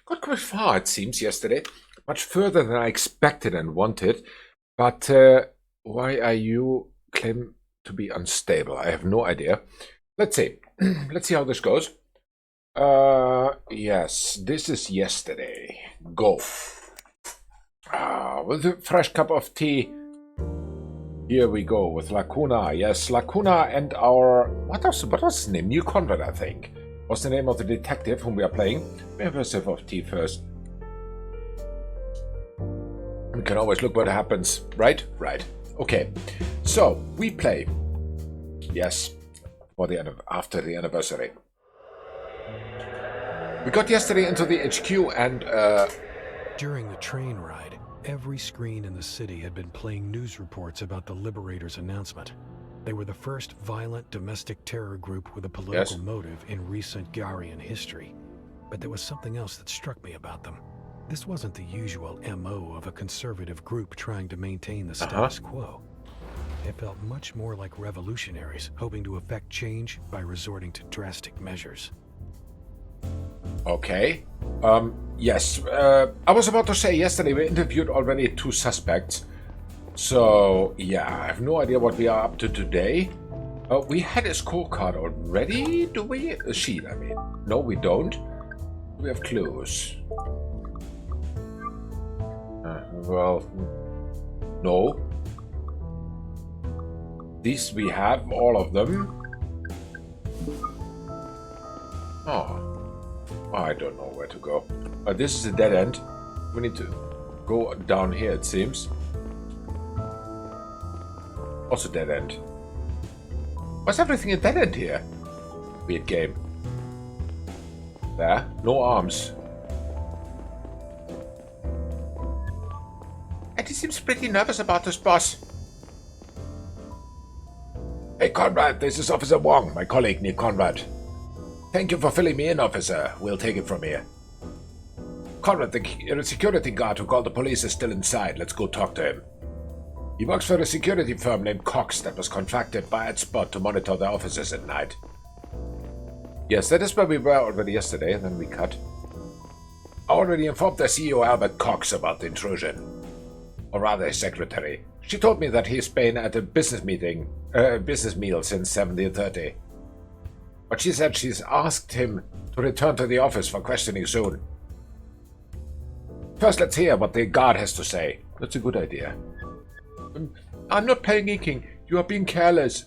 Got quite far, it seems, yesterday. Much further than I expected and wanted. But why are you claim to be unstable? I have no idea. Let's see. Let's see how this goes. Yes, this is yesterday. Go. With a fresh cup of tea. Here we go with Lacuna. Yes, Lacuna and our... What was his name? New Conrad, I think. What's the name of the detective whom we are playing? We have a sip of tea first. We can always look what happens, right? Right. Okay. So, we play. Yes. For the after the anniversary. We got yesterday into the HQ and... During the train ride, every screen in the city had been playing news reports about the Liberators' announcement. They were the first violent domestic terror group with a political motive in recent Garian history. But there was something else that struck me about them. This wasn't the usual MO of a conservative group trying to maintain the status quo. It felt much more like revolutionaries hoping to effect change by resorting to drastic measures. Okay. Yes. I was about to say yesterday we interviewed already 2 suspects. So, yeah, I have no idea what we are up to today. We had a scorecard already, do we? A sheet, I mean. No, we don't. We have clues. Well, no. These we have, all of them. Oh. I don't know where to go. This is a dead end. We need to go down here, it seems. Also dead end. Why's everything a dead end here? Weird game. There. No arms. And he seems pretty nervous about this, boss. Hey, Conrad, this is Officer Wong, my colleague named Conrad. Thank you for filling me in, officer. We'll take it from here. Conrad, the security guard who called the police is still inside. Let's go talk to him. He works for a security firm named Cox that was contracted by Spot to monitor the offices at night. Yes, that is where we were already yesterday, and then we cut. I already informed the CEO Albert Cox about the intrusion. Or rather, his secretary. She told me that he's been at a business meal since 17:30. But she said she's asked him to return to the office for questioning soon. First, let's hear what the guard has to say. That's a good idea. I'm not panicking. You are being careless.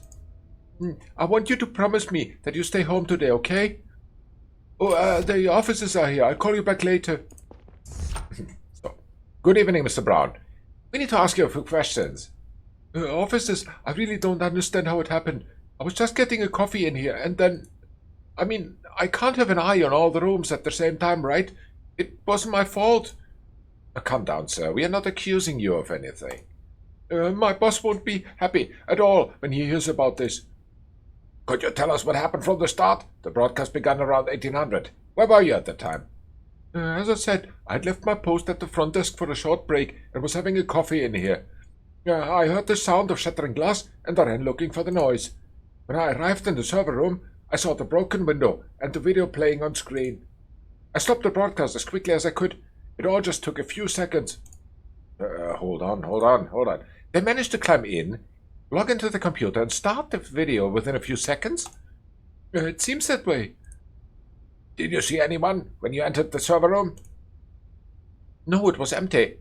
I want you to promise me that you stay home today, okay? Oh, the officers are here. I'll call you back later. So, good evening, Mr. Brown. We need to ask you a few questions. Officers, I really don't understand how it happened. I was just getting a coffee in here, and then... I mean, I can't have an eye on all the rooms at the same time, right? It wasn't my fault. Calm down, sir. We are not accusing you of anything. My boss won't be happy at all when he hears about this. Could you tell us what happened from the start? The broadcast began around 1800. Where were you at the time? As I said, I'd left my post at the front desk for a short break and was having a coffee in here. I heard the sound of shattering glass and I ran looking for the noise. When I arrived in the server room, I saw the broken window and the video playing on screen. I stopped the broadcast as quickly as I could. It all just took a few seconds. Hold on. They managed to climb in, log into the computer, and start the video within a few seconds? It seems that way. Did you see anyone when you entered the server room? No, it was empty.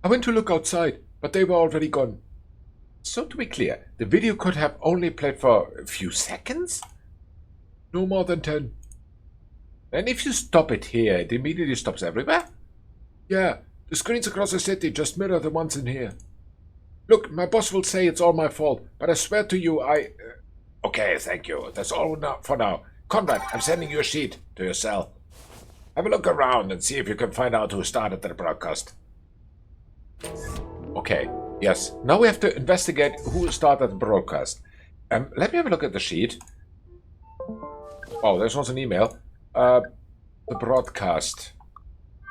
I went to look outside, but they were already gone. So to be clear, the video could have only played for a few seconds? No more than 10. And if you stop it here, it immediately stops everywhere? Yeah, the screens across the city just mirror the ones in here. Look, my boss will say it's all my fault, but I swear to you, Okay, thank you. That's all for now. Conrad, I'm sending you a sheet to your cell. Have a look around and see if you can find out who started the broadcast. Okay, yes. Now we have to investigate who started the broadcast. Let me have a look at the sheet. Oh, there's also an email. The broadcast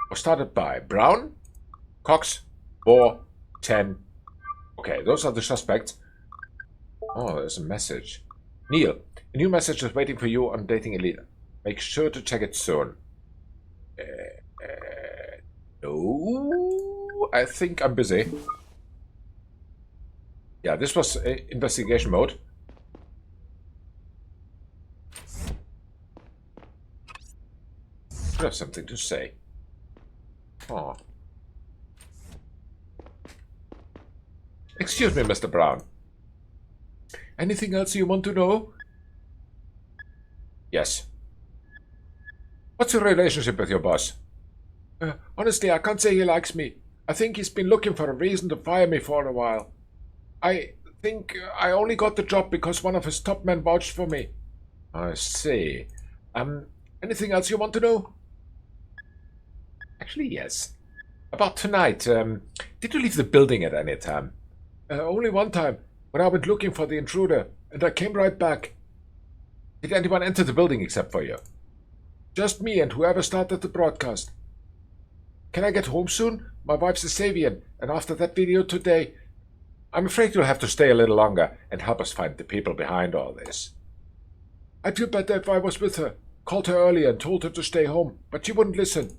was started by Brown, Cox, Bohr, 10. Okay, those are the suspects. Oh, there's a message. Neil, a new message is waiting for you on Dating Elite. Make sure to check it soon. Ooh, I think I'm busy. Yeah, this was investigation mode. I have something to say. Oh. Excuse me, Mr. Brown. Anything else you want to know? Yes. What's your relationship with your boss? Honestly, I can't say he likes me. I think he's been looking for a reason to fire me for a while. I think I only got the job because one of his top men vouched for me. I see. Anything else you want to know? Actually, yes. About tonight, did you leave the building at any time? Only one time, when I went looking for the intruder, and I came right back. Did anyone enter the building except for you? Just me and whoever started the broadcast. Can I get home soon? My wife's a Savian, and after that video today, I'm afraid you'll have to stay a little longer and help us find the people behind all this. I'd feel better if I was with her. Called her earlier and told her to stay home, but she wouldn't listen.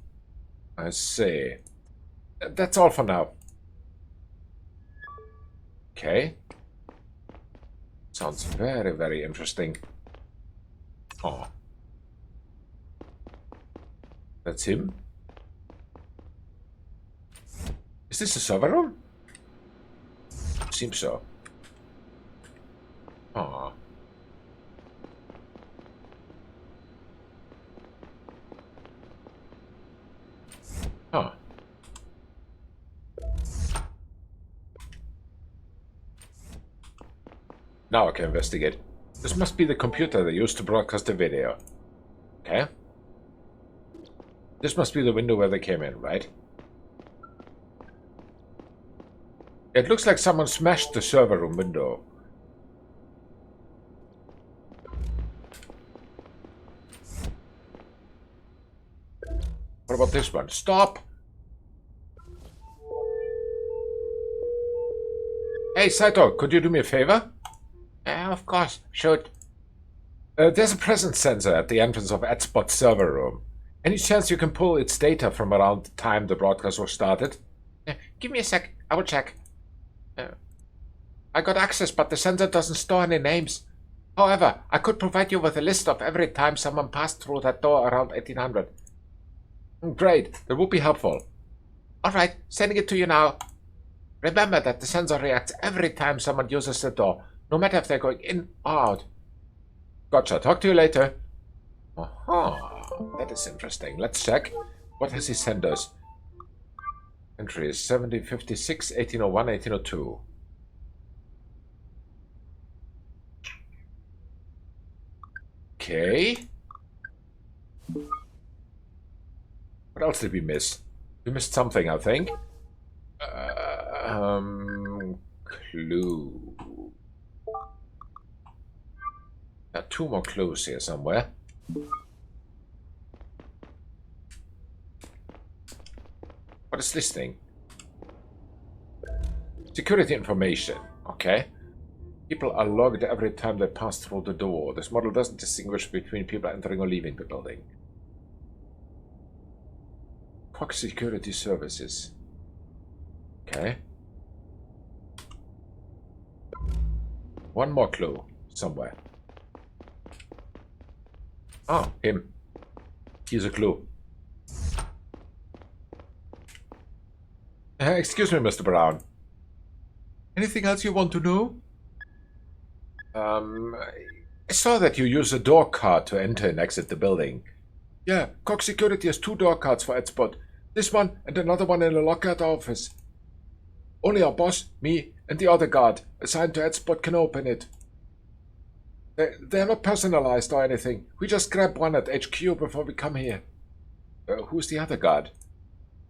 I see. That's all for now. Okay. Sounds very, very interesting. Oh. That's him? Is this a server room? Seems so. Oh. Huh. Now I can investigate. This must be the computer they used to broadcast the video. Okay. This must be the window where they came in, right? It looks like someone smashed the server room window. What about this one? Stop! Hey, Saito, could you do me a favor? Of course, shoot. There's a presence sensor at the entrance of AdSpot's server room. Any chance you can pull its data from around the time the broadcast was started? Give me a sec, I will check. I got access, but the sensor doesn't store any names. However, I could provide you with a list of every time someone passed through that door around 1800. Great, that would be helpful. Alright, sending it to you now. Remember that the sensor reacts every time someone uses the door, no matter if they're going in or out. Gotcha, talk to you later. That is interesting. Let's check. What has he sent us? Entries 1756, 1801, 1802. Okay. What else did we miss? We missed something, I think. Clue. There are two more clues here somewhere. What is this thing? Security information. Okay. People are logged every time they pass through the door. This model doesn't distinguish between people entering or leaving the building. Fox Security Services. Okay. One more clue somewhere. Oh, him. Here's a clue. Excuse me, Mr. Brown. Anything else you want to know? I saw that you use a door card to enter and exit the building. Yeah, Cox Security has 2 door cards for AdSpot. This one and another one in the locker at the office. Only our boss, me, and the other guard assigned to AdSpot can open it. They're not personalized or anything. We just grab one at HQ before we come here. Who's the other guard?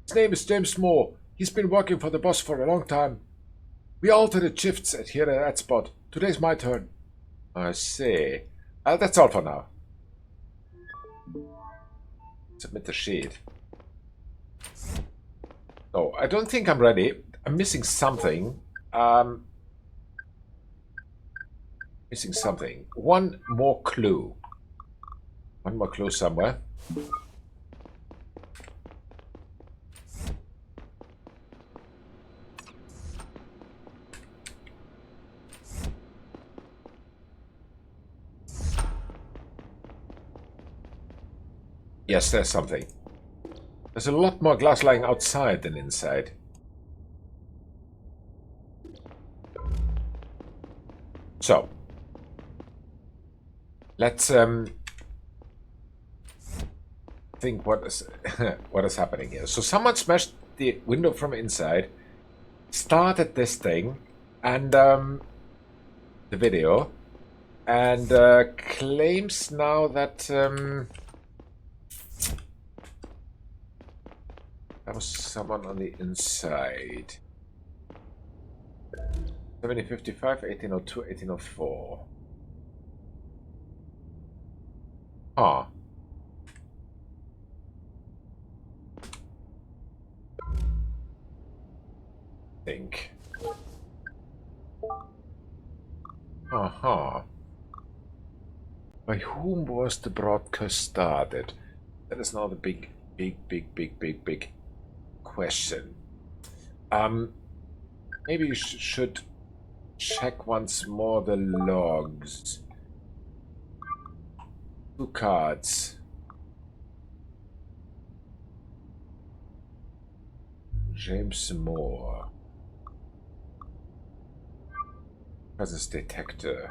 His name is James Moore. He's been working for the boss for a long time. We alternate shifts here at AdSpot. Today's my turn. I see. That's all for now. Submit the sheet. Oh, I don't think I'm ready. I'm missing something. Missing something. One more clue. One more clue somewhere. Yes, there's something. There's a lot more glass lying outside than inside. So, let's think what is what is happening here. So someone smashed the window from inside, started this thing, and the video, and claims now that there was someone on the inside. 1755, 1802, 1804. Ah. Think. Aha. By whom was the broadcast started? That is now the big question. Maybe you should check once more the logs. 2 cards. James Moore. Presence detector.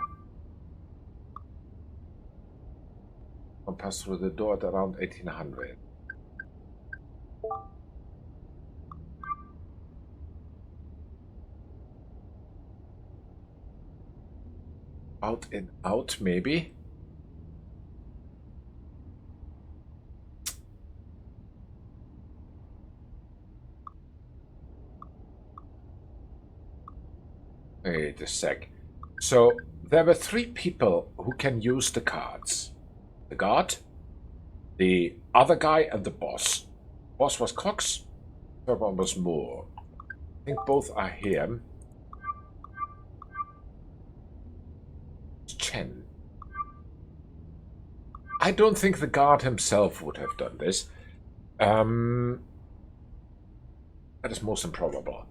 One passed through the door at around 1800. Out and out, maybe? Wait a sec. So, there were 3 people who can use the cards. The guard, the other guy, and the boss. Boss was Cox, third one was Moore. I think both are here. Chen. I don't think the guard himself would have done this. That is most improbable.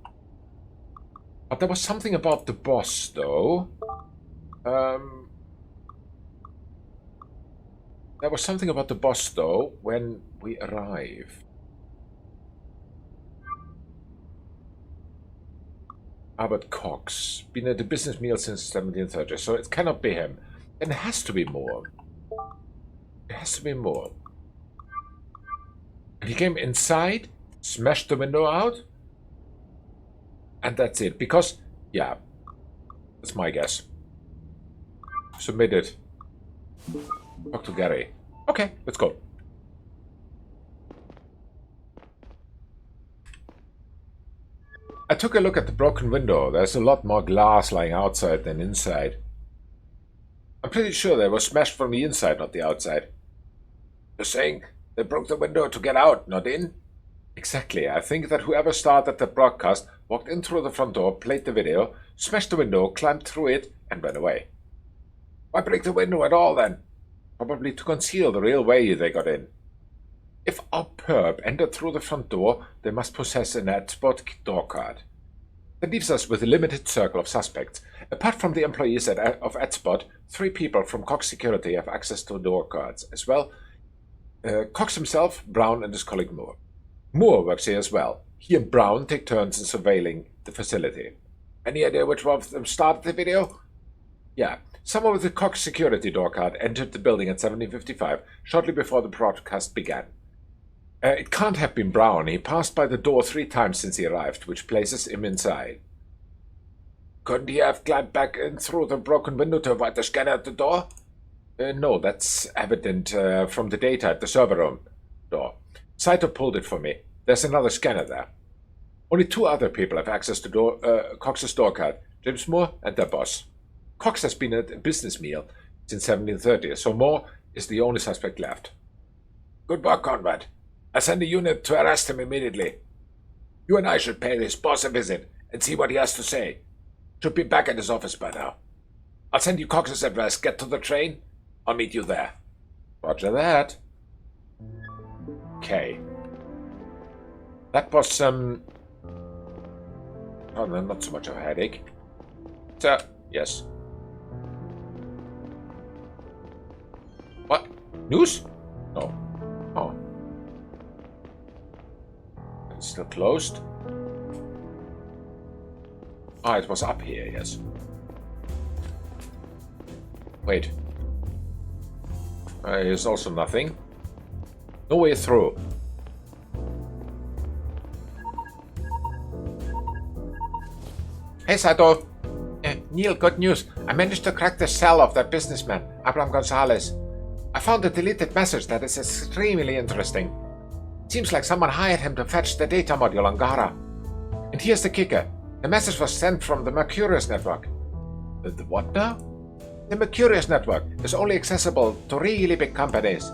But there was something about the boss, though. There was something about the boss, though, when we arrived. Albert Cox. Been at the business meal since 1730, so it cannot be him. And it has to be more. It has to be more. He came inside, smashed the window out, and that's it. Because, yeah, that's my guess. Submitted. Talk to Gary. Okay, let's go. I took a look at the broken window. There's a lot more glass lying outside than inside. I'm pretty sure they were smashed from the inside, not the outside. You're saying they broke the window to get out, not in? Exactly. I think that whoever started the broadcast walked in through the front door, played the video, smashed the window, climbed through it, and ran away. Why break the window at all, then? Probably to conceal the real way they got in. If our perp entered through the front door, they must possess an AdSpot door card. That leaves us with a limited circle of suspects. Apart from the employees of AdSpot, 3 people from Cox Security have access to door cards. As well, Cox himself, Brown, and his colleague Moore. Moore works here as well. He and Brown take turns in surveilling the facility. Any idea which one of them started the video? Yeah. Someone with the Cox Security door card entered the building at 1755, shortly before the broadcast began. It can't have been Brown. He passed by the door 3 times since he arrived, which places him inside. Couldn't he have climbed back in through the broken window to avoid the scanner at the door? No, that's evident from the data at the server room door. Saito pulled it for me. There's another scanner there. Only 2 other people have access to Cox's door card, James Moore and their boss. Cox has been at a business meal since 1730, so Moore is the only suspect left. Good work, Conrad. I send a unit to arrest him immediately. You and I should pay his boss a visit and see what he has to say. Should be back at his office by now. I'll send you Cox's address. Get to the train. I'll meet you there. Roger that. Okay. That was, oh, no, not so much of a headache. Sir, yes. What? News? No. Oh. It's still closed. Ah, it was up here, yes. Wait. Here's also nothing. No way through. Hey, Sato. Neil, good news. I managed to crack the cell of that businessman, Abraham Gonzalez. I found a deleted message that is extremely interesting. Seems like someone hired him to fetch the data module on Gara. And here's the kicker. The message was sent from the Mercurius network. The what now? The Mercurius network is only accessible to really big companies.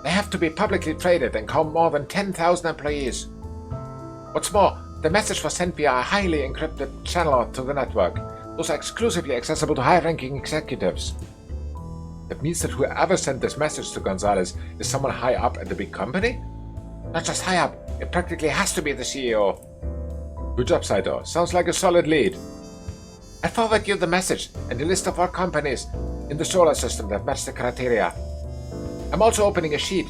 They have to be publicly traded and count more than 10,000 employees. What's more, the message was sent via a highly encrypted channel to the network. Those are exclusively accessible to high-ranking executives. That means that whoever sent this message to Gonzalez is someone high up at the big company? Not just high up, it practically has to be the CEO. Good job, Saito. Sounds like a solid lead. I'll forward you the message and the list of all companies in the solar system that match the criteria. I'm also opening a sheet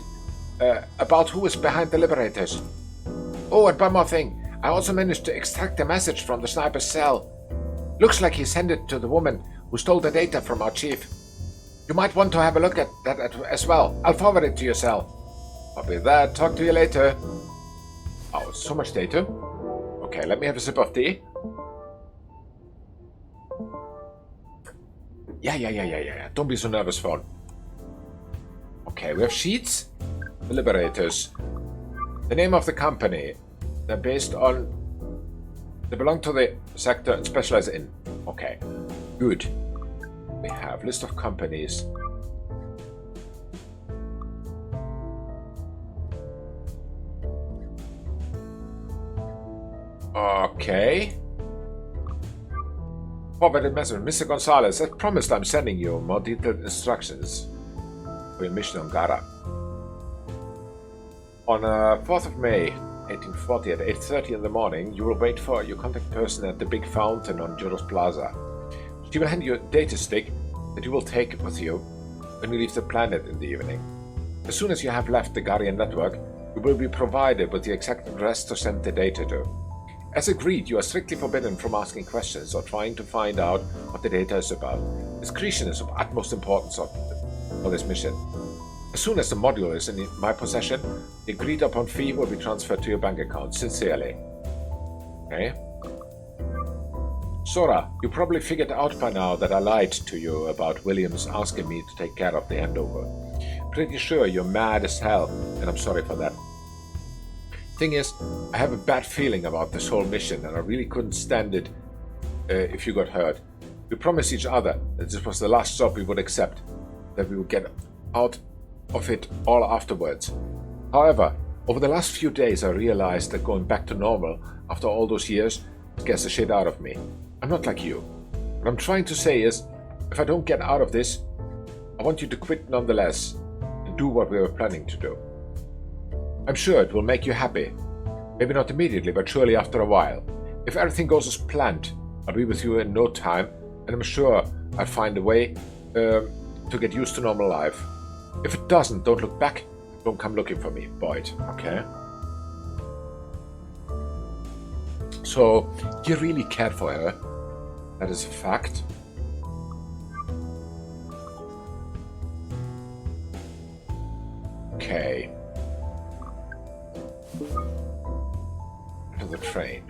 about who is behind the Liberators. Oh, and one more thing. I also managed to extract the message from the sniper's cell. Looks like he sent it to the woman who stole the data from our chief. You might want to have a look at that as well. I'll forward it to your cell. Copy that. Talk to you later. Oh, so much data. Okay, let me have a sip of tea. Yeah. Don't be so nervous, phone. Okay, we have sheets. The Liberators. The name of the company. They're based on... They belong to the sector and specialize in. Okay, good. We have list of companies. Okay. Forwarded message. Mr. Gonzalez, I promised I'm sending you more detailed instructions for your mission on Gara. On 4th of May, 1840 at 8:30 in the morning, you will wait for your contact person at the big fountain on Juros Plaza. She will hand you a data stick that you will take with you when you leave the planet in the evening. As soon as you have left the Garian network, you will be provided with the exact address to send the data to. As agreed, you are strictly forbidden from asking questions or trying to find out what the data is about. Discretion is of utmost importance for this mission. As soon as the module is in my possession, the agreed upon fee will be transferred to your bank account. Sincerely. Okay. Sora, you probably figured out by now that I lied to you about Williams asking me to take care of the handover. Pretty sure you're mad as hell, and I'm sorry for that. Thing is, I have a bad feeling about this whole mission, and I really couldn't stand it if you got hurt. We promised each other that this was the last job we would accept, that we would get out of it all afterwards. However, over the last few days I realized that going back to normal after all those years scares the shit out of me. I'm not like you. What I'm trying to say is, if I don't get out of this, I want you to quit nonetheless and do what we were planning to do. I'm sure it will make you happy. Maybe not immediately, but surely after a while. If everything goes as planned, I'll be with you in no time, and I'm sure I'll find a way to get used to normal life. If it doesn't, don't look back. Don't come looking for me, Boyd. Okay? So, you really cared for her. That is a fact. Okay. To the train.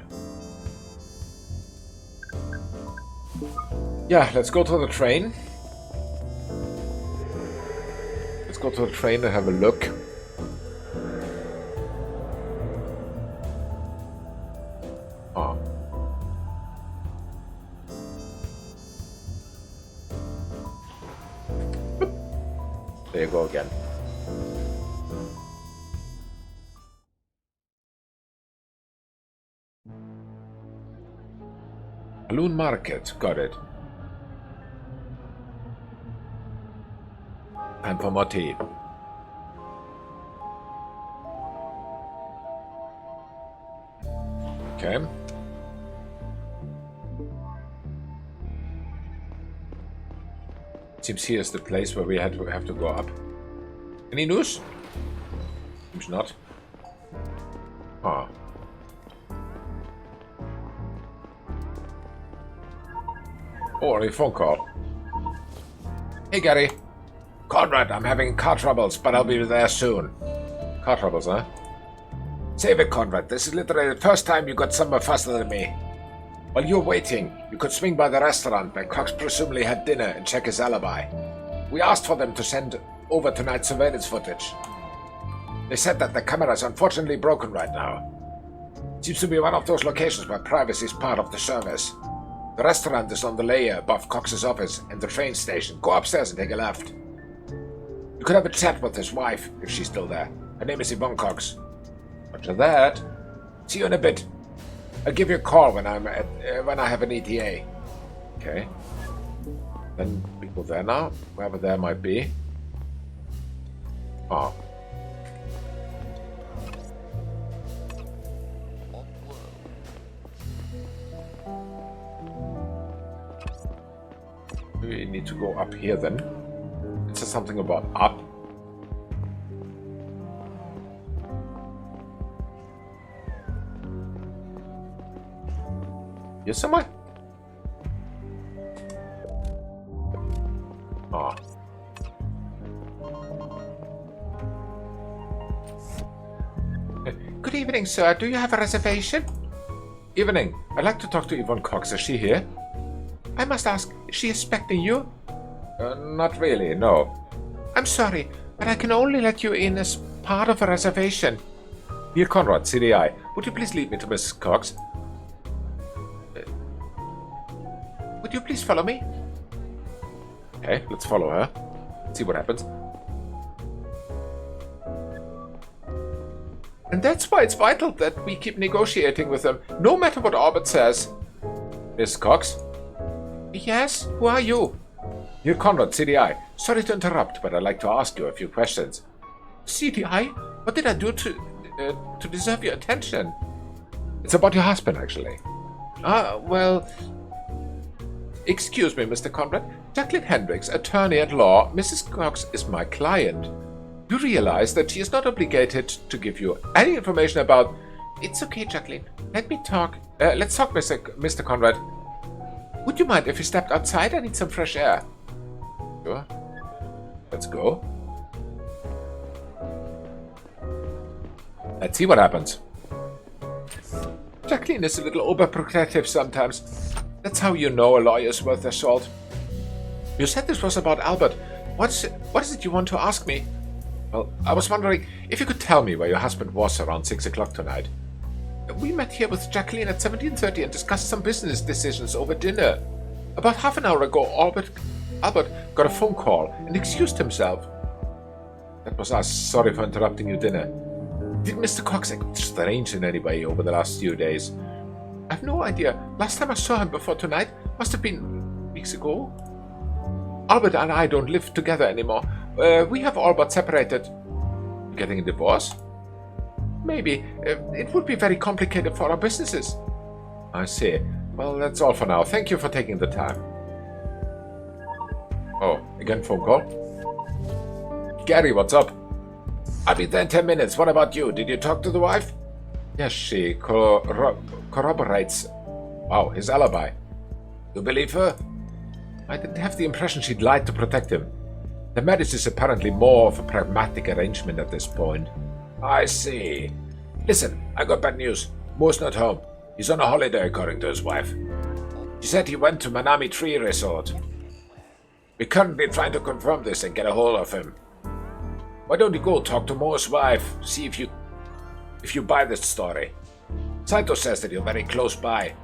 Yeah, let's go to the train. Let's go to the train and have a look. Oh. There you go again. Balloon Market, got it. Time for more tea. Okay. Seems here's the place where we have to go up. Any news? Seems not. Ah. Oh, only a phone call. Hey, Gary. Conrad, I'm having car troubles, but I'll be there soon. Car troubles, huh? Save it, Conrad. This is literally the first time you got somewhere faster than me. While you're waiting, you could swing by the restaurant where Cox presumably had dinner and check his alibi. We asked for them to send over tonight's surveillance footage. They said that the camera is unfortunately broken right now. Seems to be one of those locations where privacy is part of the service. The restaurant is on the layer above Cox's office and the train station. Go upstairs and take a left. You could have a chat with his wife, if she's still there. Her name is Yvonne Cox. After that, see you in a bit. I'll give you a call when I have an ETA. Okay. Then people there now, whoever there might be. Oh. We need to go up here then. It says something about up. Here somewhere? Oh. Good evening, sir. Do you have a reservation? Evening. I'd like to talk to Yvonne Cox. Is she here? I must ask, is she expecting you? Not really, no. I'm sorry, but I can only let you in as part of a reservation. Dear Conrad, CDI, would you please lead me to Mrs. Cox? Would you please follow me? Okay, let's follow her. See what happens. And that's why it's vital that we keep negotiating with them, no matter what Orbit says. Miss Cox? Yes, who are you? You're Conrad, CDI. Sorry to interrupt, but I'd like to ask you a few questions. CDI? What did I do to deserve your attention? It's about your husband, actually. Well... Excuse me, Mr. Conrad. Jacqueline Hendricks, attorney at law. Mrs. Cox is my client. You realize that she is not obligated to give you any information about... It's okay, Jacqueline. Let me talk. Let's talk, Mr. Conrad. Would you mind if we stepped outside? I need some fresh air. Sure. Let's go. Let's see what happens. Jacqueline is a little overprotective sometimes. That's how you know a lawyer's worth their salt. You said this was about Albert. What is it you want to ask me? Well, I was wondering if you could tell me where your husband was around 6 o'clock tonight. We met here with Jacqueline at 17:30 and discussed some business decisions over dinner. About half an hour ago, Albert got a phone call and excused himself. That was us. Sorry for interrupting your dinner. Did Mr. Cox act strange in any way over the last few days? I've no idea. Last time I saw him before tonight must have been weeks ago. Albert and I don't live together anymore. We have all but separated. Getting a divorce? Maybe. It would be very complicated for our businesses. I see. Well, that's all for now. Thank you for taking the time. Oh, again phone call? Gary, what's up? I'll be there in 10 minutes. What about you? Did you talk to the wife? Yes, she corroborates. Wow, his alibi. You believe her? I didn't have the impression she'd lied to protect him. The marriage is apparently more of a pragmatic arrangement at this point. I see. Listen, I got bad news. Moore's not home. He's on a holiday, according to his wife. She said he went to Manami Tree Resort. We're currently trying to confirm this and get a hold of him. Why don't you go talk to Moore's wife, see if you buy this story. Saito says that you're very close by.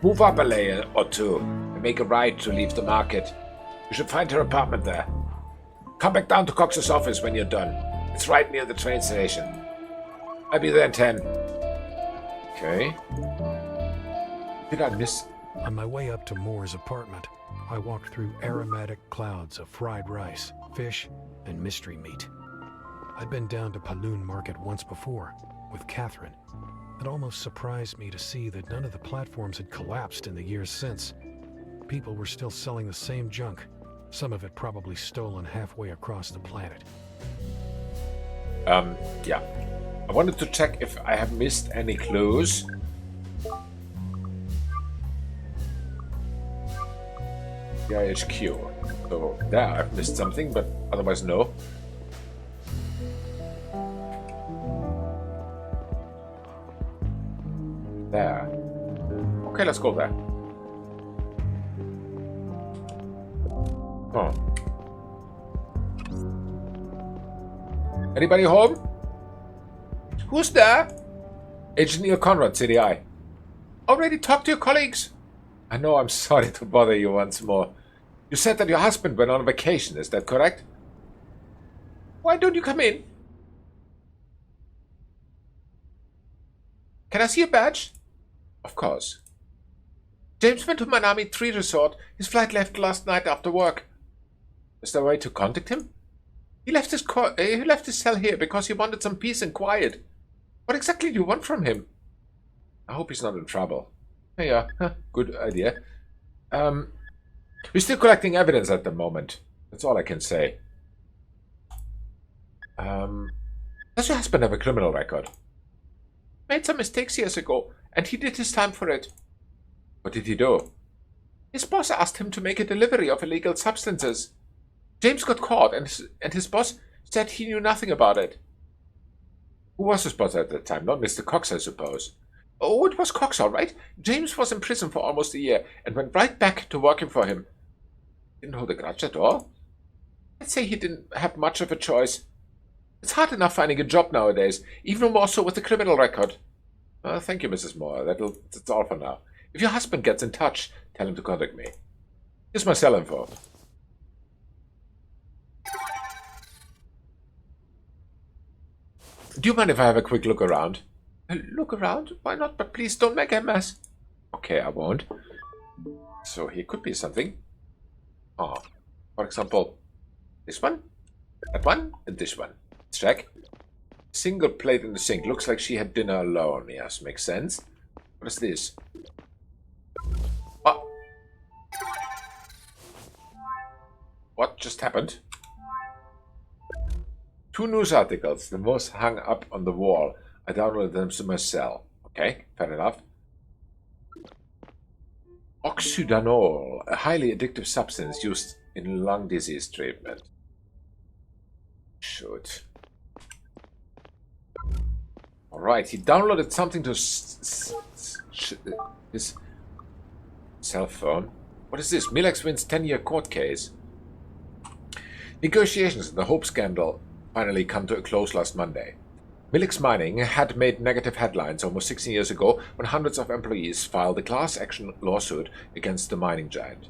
Move up a layer or two and make a right to leave the market. You should find her apartment there. Come back down to Cox's office when you're done. It's right near the train station. I'll be there in 10. Okay. Did I miss? On my way up to Moore's apartment, I walked through aromatic clouds of fried rice, fish, and mystery meat. I'd been down to Paloon Market once before, with Catherine. It almost surprised me to see that none of the platforms had collapsed in the years since. People were still selling the same junk, some of it probably stolen halfway across the planet. Yeah. I wanted to check if I have missed any clues. The IHQ. So there, I've missed something, but otherwise no. There. Okay, let's go there. Oh. Anybody home? Who's there? Engineer Conrad, CDI. Already talked to your colleagues? I know, I'm sorry to bother you once more. You said that your husband went on vacation, is that correct? Why don't you come in? Can I see your badge? Of course. James went to Manami 3 Resort. His flight left last night after work. Is there a way to contact him? He left his cell here because he wanted some peace and quiet. What exactly do you want from him? I hope he's not in trouble. Yeah, good idea. We're still collecting evidence at the moment. That's all I can say. Does your husband have a criminal record? Made some mistakes years ago, and he did his time for it. What did he do? His boss asked him to make a delivery of illegal substances. James got caught, and his boss said he knew nothing about it. Who was his boss at that time? Not Mr. Cox, I suppose. Oh, it was Cox, all right. James was in prison for almost a year and went right back to working for him. Didn't hold a grudge at all. I'd say he didn't have much of a choice. It's hard enough finding a job nowadays, even more so with a criminal record. Thank you, Mrs. Moore. That's all for now. If your husband gets in touch, tell him to contact me. Here's my cell info. Do you mind if I have a quick look around? Look around? Why not? But please don't make a mess. Okay, I won't. So here could be something. For example, this one, that one, and this one. Let's check. Single plate in the sink. Looks like she had dinner alone. Yes, makes sense. What is this? Oh. What just happened? 2 news articles, the most hung up on the wall. I downloaded them to my cell. Okay, fair enough. Oxydanol, a highly addictive substance used in lung disease treatment. Shoot. Alright, he downloaded something to his cell phone. What is this? Milex wins 10-year court case. Negotiations in the Hope scandal finally come to a close last Monday. Milex Mining had made negative headlines almost 16 years ago when hundreds of employees filed a class action lawsuit against the mining giant.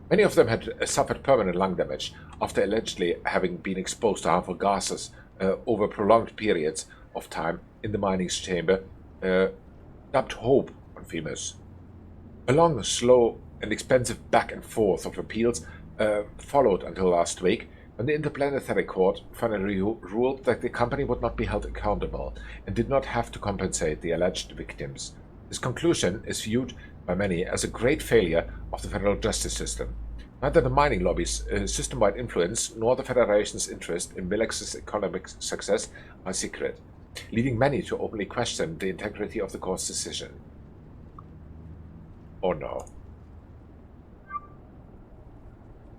Many of them had suffered permanent lung damage after allegedly having been exposed to harmful gases over prolonged periods of time in the mining chamber, dubbed Hope on famous. A long, slow, and expensive back and forth of appeals followed until last week, when the Interplanetary Court finally ruled that the company would not be held accountable and did not have to compensate the alleged victims. This conclusion is viewed by many as a great failure of the federal justice system. Neither the mining lobby's system-wide influence nor the Federation's interest in Milex's economic success are secret, leading many to openly question the integrity of the court's decision. Oh no.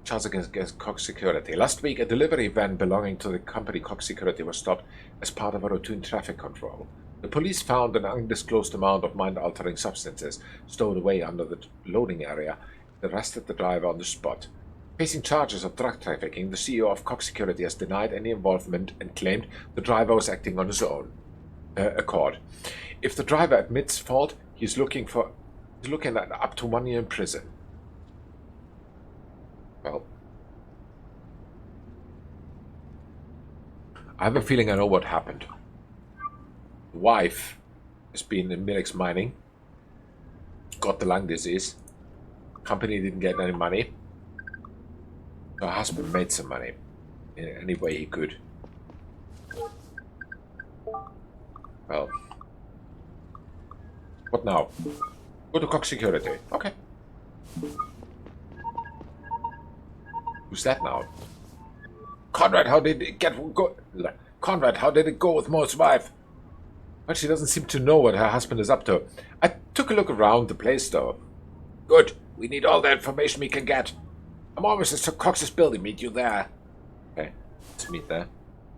Charges against Cox Security. Last week, a delivery van belonging to the company Cox Security was stopped as part of a routine traffic control. The police found an undisclosed amount of mind-altering substances stowed away under the loading area and arrested the driver on the spot. Facing charges of drug trafficking, the CEO of Cox Security has denied any involvement and claimed the driver was acting on his own accord. If the driver admits fault, he's looking at up to 1 year in prison. Well, I have a feeling I know what happened. The wife has been in Milex Mining, got the lung disease, company didn't get any money, her husband made some money in any way he could. Well, what now? Go to Cox Security. Okay. Who's that now? Conrad, how did it go? Conrad, how did it go with Moore's wife? Well, she doesn't seem to know what her husband is up to. I took a look around the place, though. Good. We need all the information we can get. I'm almost at Cox's building. Meet you there. Okay, let's meet there.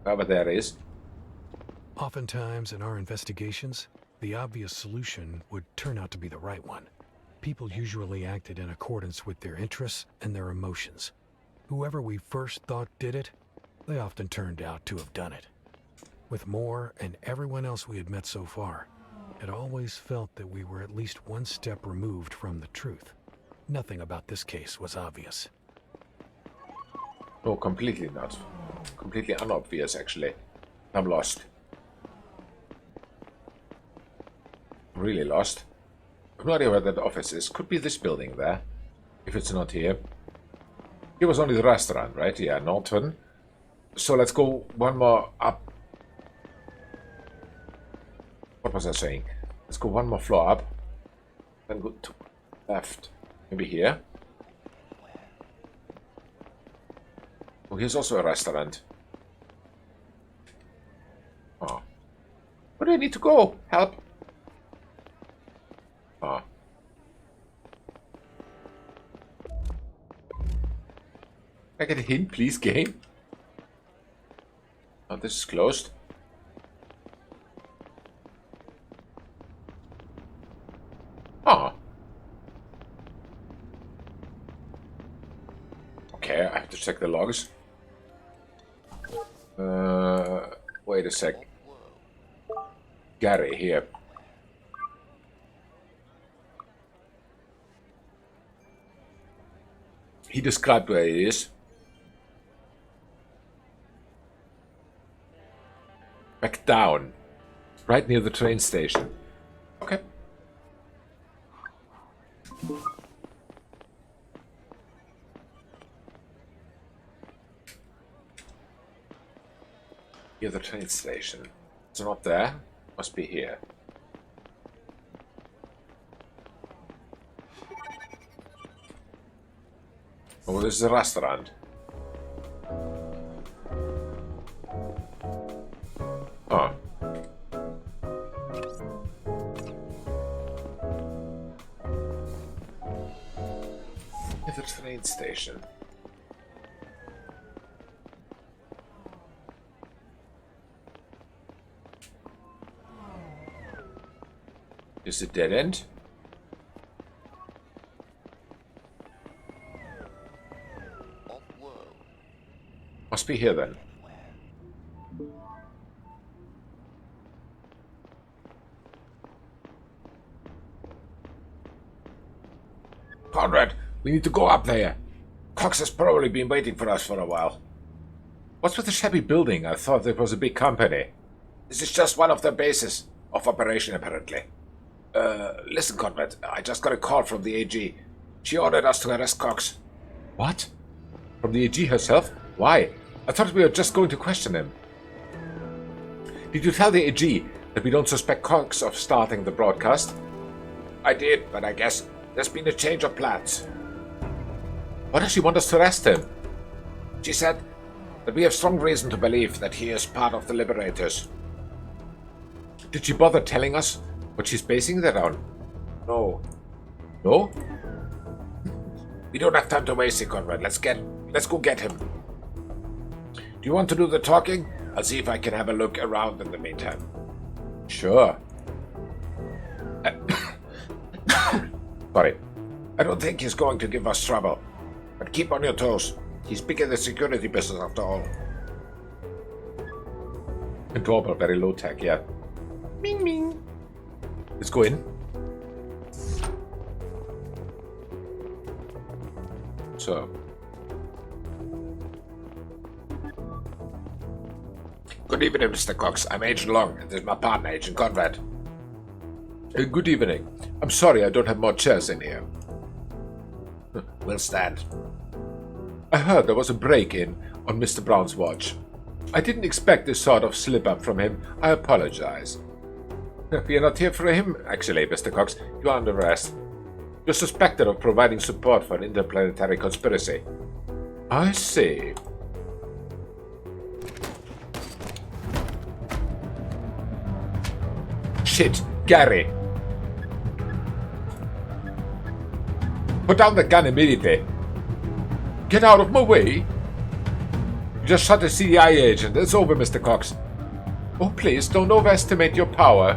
Whoever there is. Oftentimes in our investigations, the obvious solution would turn out to be the right one. People usually acted in accordance with their interests and their emotions. Whoever we first thought did it, they often turned out to have done it. With Moore and everyone else we had met so far, it always felt that we were at least one step removed from the truth. Nothing about this case was obvious. No, completely not. Completely unobvious, actually. I'm lost. Really lost. I have no idea where that office is. Could be this building there. If it's not here. Here was only the restaurant, right? Yeah, Norton. So let's go one more up. What was I saying? Let's go one more floor up. Then go to left. Maybe here. Oh, here's also a restaurant. Oh. Where do I need to go? Help. Oh. Can I get a hint, please, game? Oh, this is closed. Oh. Okay, I have to check the logs. Wait a sec. Gary, here. He described where it is. Back down. Right near the train station. Okay. Near the train station. It's not there. Must be here. Oh, this is a restaurant. Oh. Near the train station. Is it dead end? Must be here then. Conrad, we need to go up there. Cox has probably been waiting for us for a while. What's with the shabby building? I thought it was a big company. This is just one of their bases of operation, apparently. Listen, Conrad, I just got a call from the AG. She ordered us to arrest Cox. What? From the AG herself? Why? I thought we were just going to question him. Did you tell the AG that we don't suspect Cox of starting the broadcast? I did, but I guess there's been a change of plans. Why does she want us to arrest him? She said that we have strong reason to believe that he is part of the Liberators. Did she bother telling us what she's basing that on? No. No? We don't have time to waste it, Conrad. Let's go get him. Do you want to do the talking? I'll see if I can have a look around in the meantime. Sure. Sorry. I don't think he's going to give us trouble. But keep on your toes. He's big in the security business after all. And doorbell, very low tech, yeah. Ming ming. Let's go in. So. Good evening, Mr. Cox. I'm Agent Long, and this is my partner, Agent Conrad. Good evening. I'm sorry I don't have more chairs in here. We'll stand. I heard there was a break-in on Mr. Brown's watch. I didn't expect this sort of slip-up from him. I apologize. We are not here for him, actually, Mr. Cox. You are under arrest. You're suspected of providing support for an interplanetary conspiracy. I see. Shit, Gary. Put down the gun immediately. Get out of my way! You just shot a CIA agent. It's over, Mr. Cox. Oh, please, don't overestimate your power.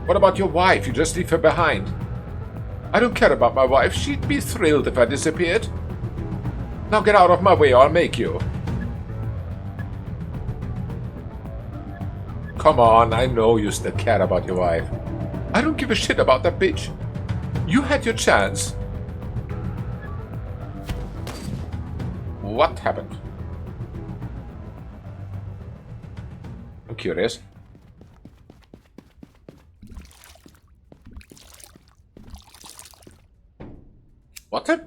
What about your wife? You just leave her behind. I don't care about my wife. She'd be thrilled if I disappeared. Now get out of my way or I'll make you. Come on, I know you still care about your wife. I don't give a shit about that bitch. You had your chance. What happened? I'm curious. What the?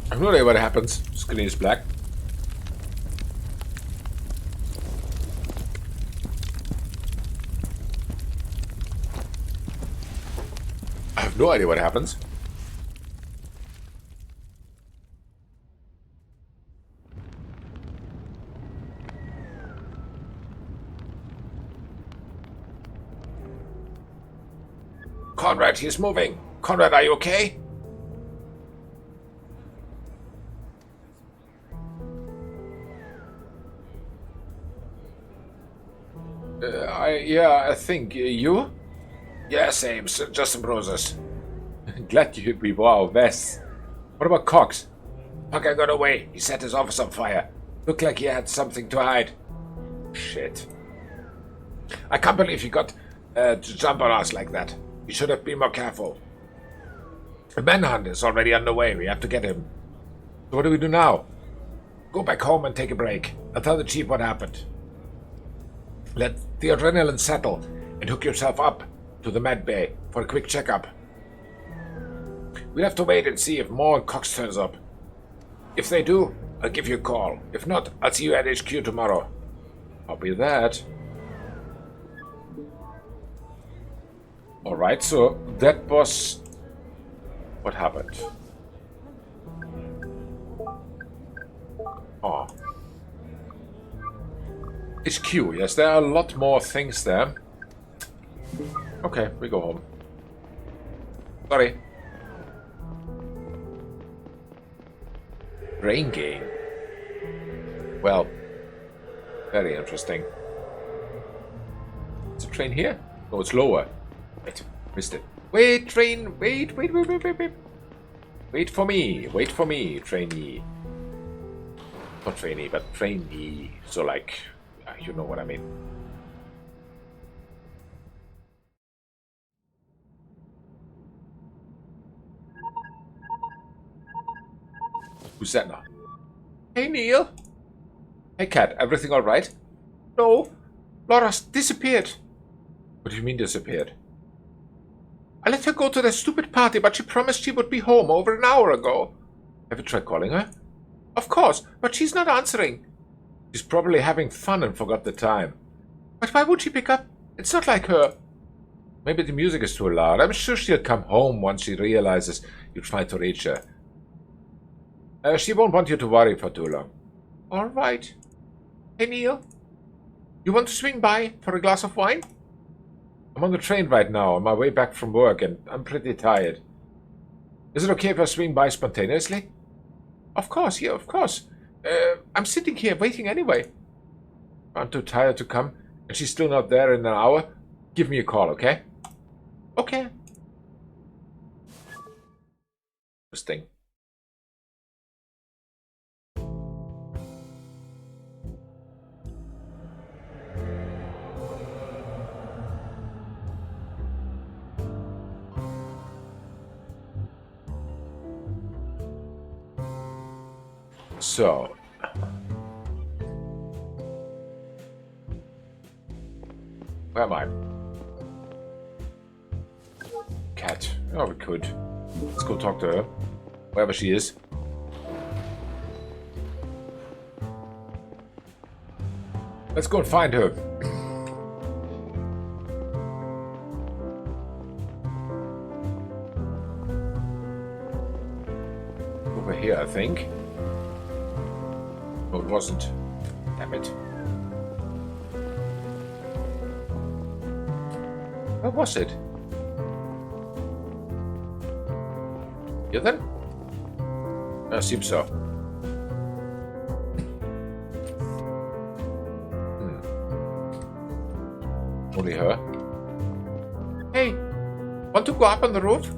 I have no idea what happens. Screen is black. I have no idea what happens. Conrad, he's moving. Conrad, are you okay? I think. You? Yeah, same. Just some bruises. Glad we wore our vests. What about Cox? Fucker got away. He set his office on fire. Looked like he had something to hide. Shit. I can't believe he got to jump on us like that. We should have been more careful. The manhunt is already underway. We have to get him. So what do we do now? Go back home and take a break. I'll tell the chief what happened. Let the adrenaline settle and hook yourself up to the med bay for a quick checkup. We'll have to wait and see if Moore and Cox turns up. If they do, I'll give you a call. If not, I'll see you at HQ tomorrow. Copy that. Alright, so that was what happened. Oh. HQ, yes, there are a lot more things there. Okay, we go home. Sorry. Brain game. Well, very interesting. Is a train here? No, it's lower. Wait, missed it. Wait, train, wait. Wait for me, trainee. Not trainee, but trainee. So like, you know what I mean. Who's that now? Hey, Neil. Hey, Kat, everything all right? No, Laura's disappeared. What do you mean disappeared? I let her go to that stupid party, but she promised she would be home over an hour ago. Have you tried calling her? Of course, but she's not answering. She's probably having fun and forgot the time. But why would she pick up? It's not like her. Maybe the music is too loud. I'm sure she'll come home once she realizes you tried to reach her. She won't want you to worry for too long. All right. Hey, Neil. You want to swing by for a glass of wine? I'm on the train right now, on my way back from work, and I'm pretty tired. Is it okay if I swing by spontaneously? Of course, yeah, of course. I'm sitting here waiting anyway. I'm too tired to come, and she's still not there in an hour. Give me a call, okay? Okay. Interesting. So, where am I? Cat. Oh, we could. Let's go talk to her, wherever she is. Let's go and find her. Over here, I think. No, it wasn't. Damn it. Where was it? You then? I assume so. Only her. Hey, want to go up on the roof?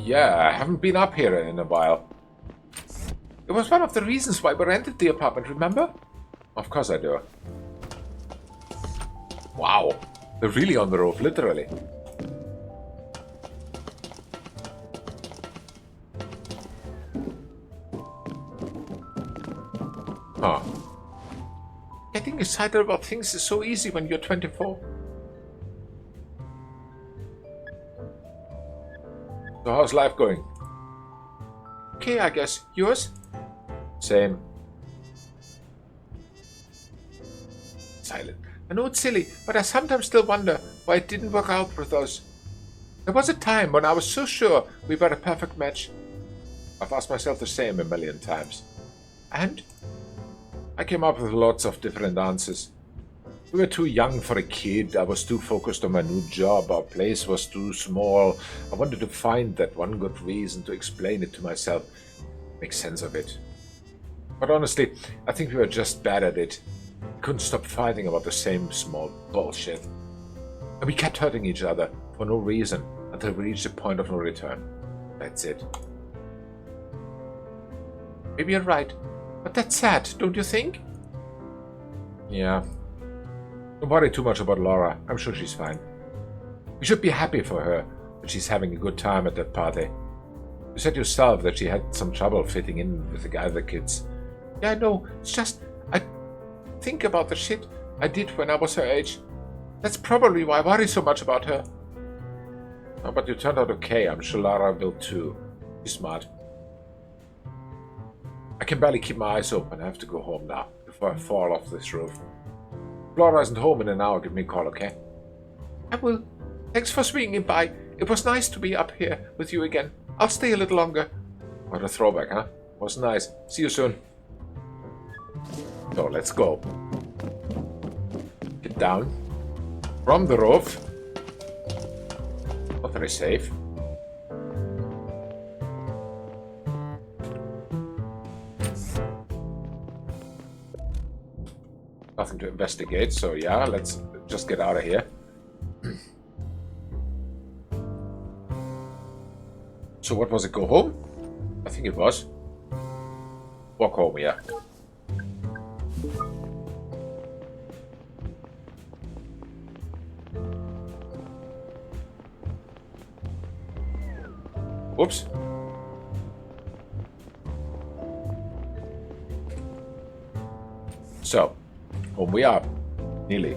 Yeah, I haven't been up here in a while. It was one of the reasons why we rented the apartment, remember? Of course I do. Wow, they're really on the roof, literally. Huh. Getting excited about things is so easy when you're 24. So how's life going? Okay, I guess. Yours? Same. Silent. I know it's silly, but I sometimes still wonder why it didn't work out with us. There was a time when I was so sure we were a perfect match. I've asked myself the same a million times. And I came up with lots of different answers. We were too young for a kid. I was too focused on my new job. Our place was too small. I wanted to find that one good reason to explain it to myself. Make sense of it. But honestly, I think we were just bad at it. We couldn't stop fighting about the same small bullshit. And we kept hurting each other for no reason until we reached a point of no return. That's it. Maybe you're right. But that's sad, don't you think? Yeah. Don't worry too much about Laura. I'm sure she's fine. We should be happy for her that she's having a good time at that party. You said yourself that she had some trouble fitting in with the other kids. Yeah, I know. It's just, I think about the shit I did when I was her age. That's probably why I worry so much about her. Oh, but you turned out okay. I'm sure Lara will too. She's smart. I can barely keep my eyes open. I have to go home now before I fall off this roof. If Laura isn't home in an hour, give me a call, okay? I will. Thanks for swinging by. It was nice to be up here with you again. I'll stay a little longer. What a throwback, huh? Was nice. See you soon. So, let's go. Get down. From the roof. Not very safe. Nothing to investigate, so yeah, let's just get out of here. So what was it, go home? I think it was. Walk home, yeah. Whoops. So, home we are. Nearly.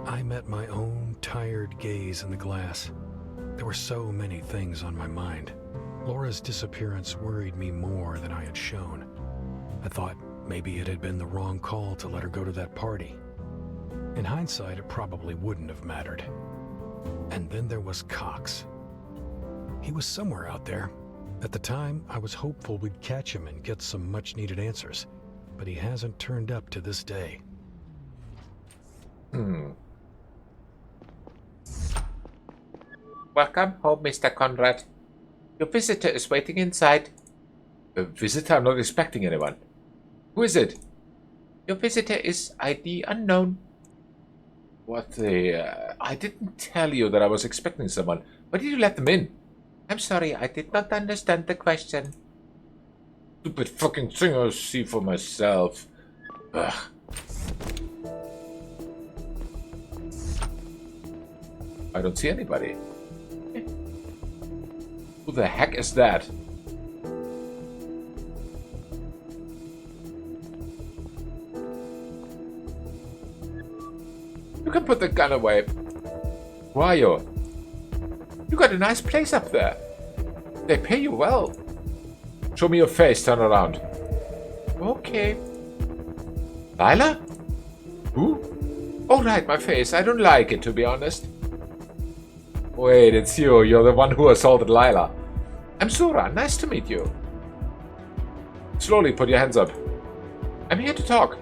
I met my own tired gaze in the glass. There were so many things on my mind. Laura's disappearance worried me more than I had shown. I thought maybe it had been the wrong call to let her go to that party. In hindsight, it probably wouldn't have mattered. And then there was Cox. He was somewhere out there. At the time, I was hopeful we'd catch him and get some much-needed answers. But he hasn't turned up to this day. Welcome home, Mr. Conrad. Your visitor is waiting inside. A visitor? I'm not expecting anyone. Who is it? Your visitor is ID unknown. What the... I didn't tell you that I was expecting someone. Why did you let them in? I'm sorry, I did not understand the question. Stupid fucking thing, I'll see for myself. Ugh. I don't see anybody. Who the heck is that? You can put the gun away. Who are you? You got a nice place up there. They pay you well. Show me your face, turn around. Okay. Lila? Who? Oh, right, my face. I don't like it, to be honest. Wait, it's you. You're the one who assaulted Lila. I'm Zora. Nice to meet you. Slowly, put your hands up. I'm here to talk.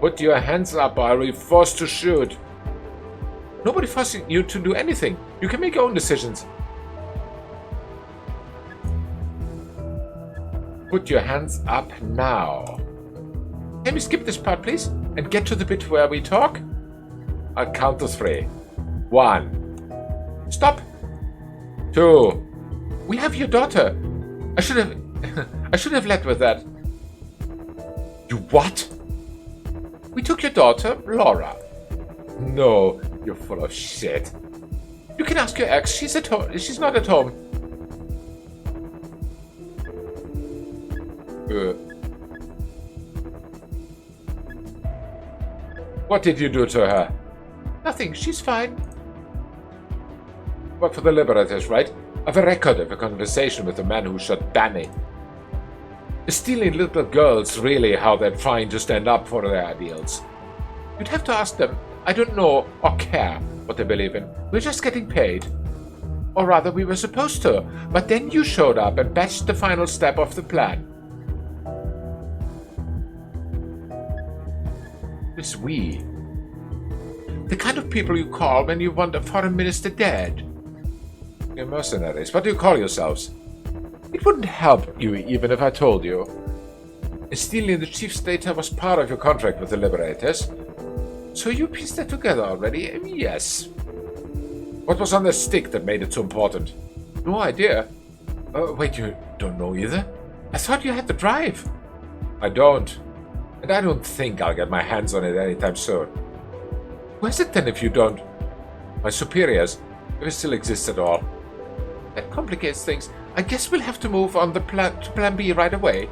Put your hands up, or I will be forced to shoot. Nobody forcing you to do anything. You can make your own decisions. Put your hands up now. Can we skip this part, please? And get to the bit where we talk? I'll count to 3. 1. Stop. 2. We have your daughter. I should have led with that. You what? We took your daughter, Laura. No, you're full of shit. You can ask your ex. She's at home. She's not at home. What did you do to her? Nothing. She's fine. Work for the Liberators, right? I've a record of a conversation with the man who shot Danny. Is stealing little girls really how they're trying to stand up for their ideals? You'd have to ask them. I don't know or care what they believe in. We're just getting paid. Or rather, we were supposed to. But then you showed up and batched the final step of the plan. It's we. The kind of people you call when you want a foreign minister dead. You're mercenaries. What do you call yourselves? It wouldn't help you even if I told you. Stealing the chief's data was part of your contract with the Liberators. So you pieced that together already? Yes. What was on the stick that made it so important? No idea. Wait, you don't know either? I thought you had the drive. I don't. And I don't think I'll get my hands on it anytime soon. Who is it then if you don't? My superiors, if it still exists at all. That complicates things. I guess we'll have to move on to Plan B right away.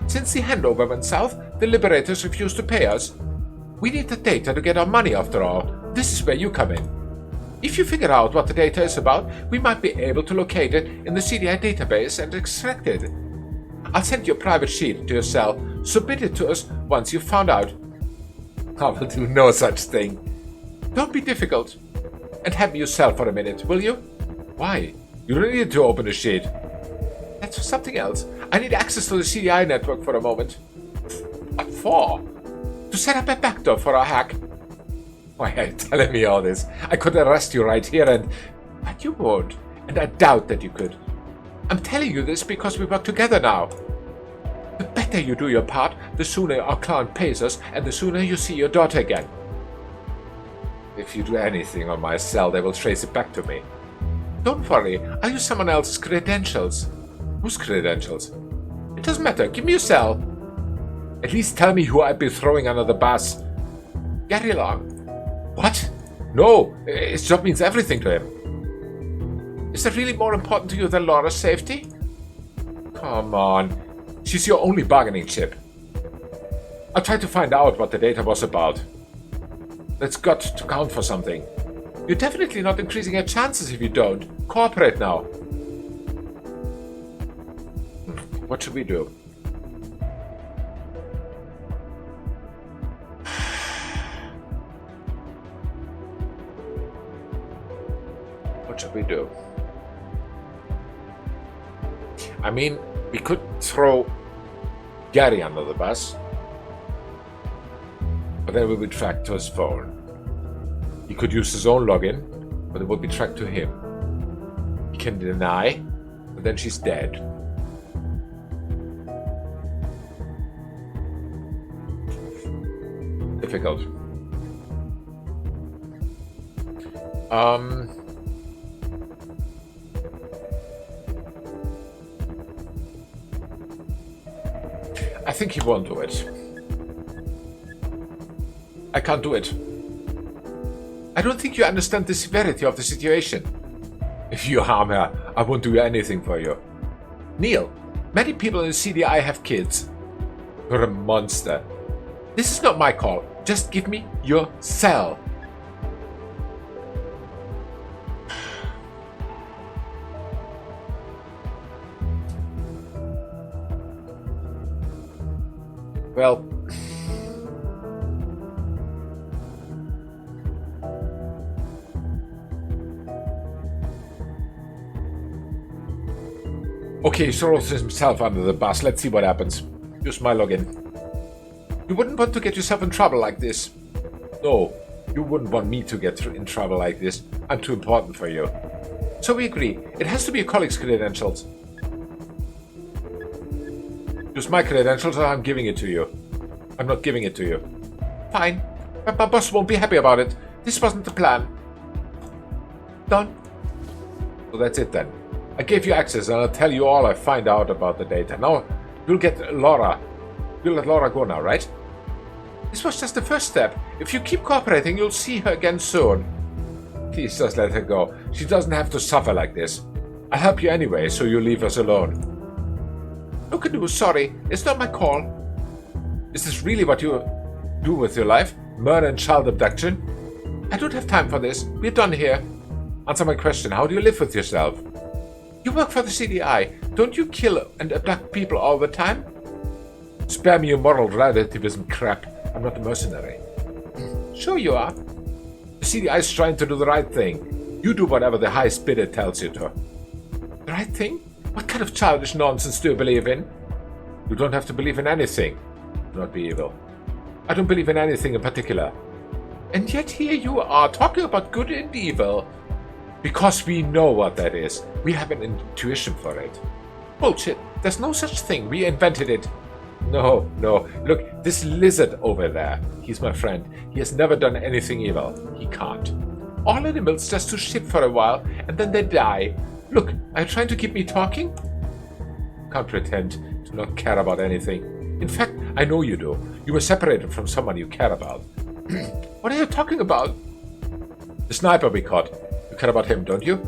Since the handover went south, the Liberators refused to pay us. We need the data to get our money after all. This is where you come in. If you figure out what the data is about, we might be able to locate it in the CDI database and extract it. I'll send you a private sheet to your cell. Submit it to us once you've found out. I will do no such thing. Don't be difficult. And have me your cell for a minute, will you? Why? You don't need to open a sheet. That's for something else. I need access to the CDI network for a moment. What for? To set up a backdoor for our hack. Why are you telling me all this? I could arrest you right here and... But you won't. And I doubt that you could. I'm telling you this because we work together now. The better you do your part, the sooner our client pays us and the sooner you see your daughter again. If you do anything on my cell, they will trace it back to me. Don't worry, I'll use someone else's credentials. Whose credentials? It doesn't matter, give me your cell. At least tell me who I'd be throwing under the bus. Gary Long. What? No, his job means everything to him. Is that really more important to you than Laura's safety? Come on. She's your only bargaining chip. I'll try to find out what the data was about. That's got to count for something. You're definitely not increasing your chances if you don't. Cooperate now. What should we do? What should we do? I mean, we could throw Gary under the bus, but then we would be tracked to his phone. He could use his own login, but it would be tracked to him. He can deny, but then she's dead. Difficult. I think he won't do it. I can't do it. I don't think you understand the severity of the situation. If you harm her, I won't do anything for you. Neil, many people in the CDI have kids. You're a monster. This is not my call. Just give me your cell. Well, okay, he throws himself under the bus. Let's see what happens. Use my login. You wouldn't want to get yourself in trouble like this. No, you wouldn't want me to get in trouble like this. I'm too important for you. So we agree. It has to be a colleague's credentials. Use my credentials or I'm giving it to you. I'm not giving it to you. Fine. But my boss won't be happy about it. This wasn't the plan. Done. So that's it then. I gave you access and I'll tell you all I find out about the data. Now, you'll get Laura. You'll let Laura go now, right? This was just the first step. If you keep cooperating, you'll see her again soon. Please just let her go. She doesn't have to suffer like this. I'll help you anyway, so you leave us alone. No can do, sorry. It's not my call. Is this really what you do with your life? Murder and child abduction? I don't have time for this. We're done here. Answer my question. How do you live with yourself? You work for the CDI. Don't you kill and abduct people all the time? Spare me your moral relativism crap. I'm not a mercenary. Sure you are. The CDI is trying to do the right thing. You do whatever the highest bidder tells you to. The right thing? What kind of childish nonsense do you believe in? You don't have to believe in anything. Do not be evil. I don't believe in anything in particular. And yet here you are talking about good and evil. Because we know what that is. We have an intuition for it. Bullshit. There's no such thing. We invented it. No. Look, this lizard over there. He's my friend. He has never done anything evil. He can't. All animals just do shit for a while and then they die. Look, are you trying to keep me talking? Can't pretend to not care about anything. In fact, I know you do. You were separated from someone you care about. What are you talking about? The sniper we caught. You care about him, don't you?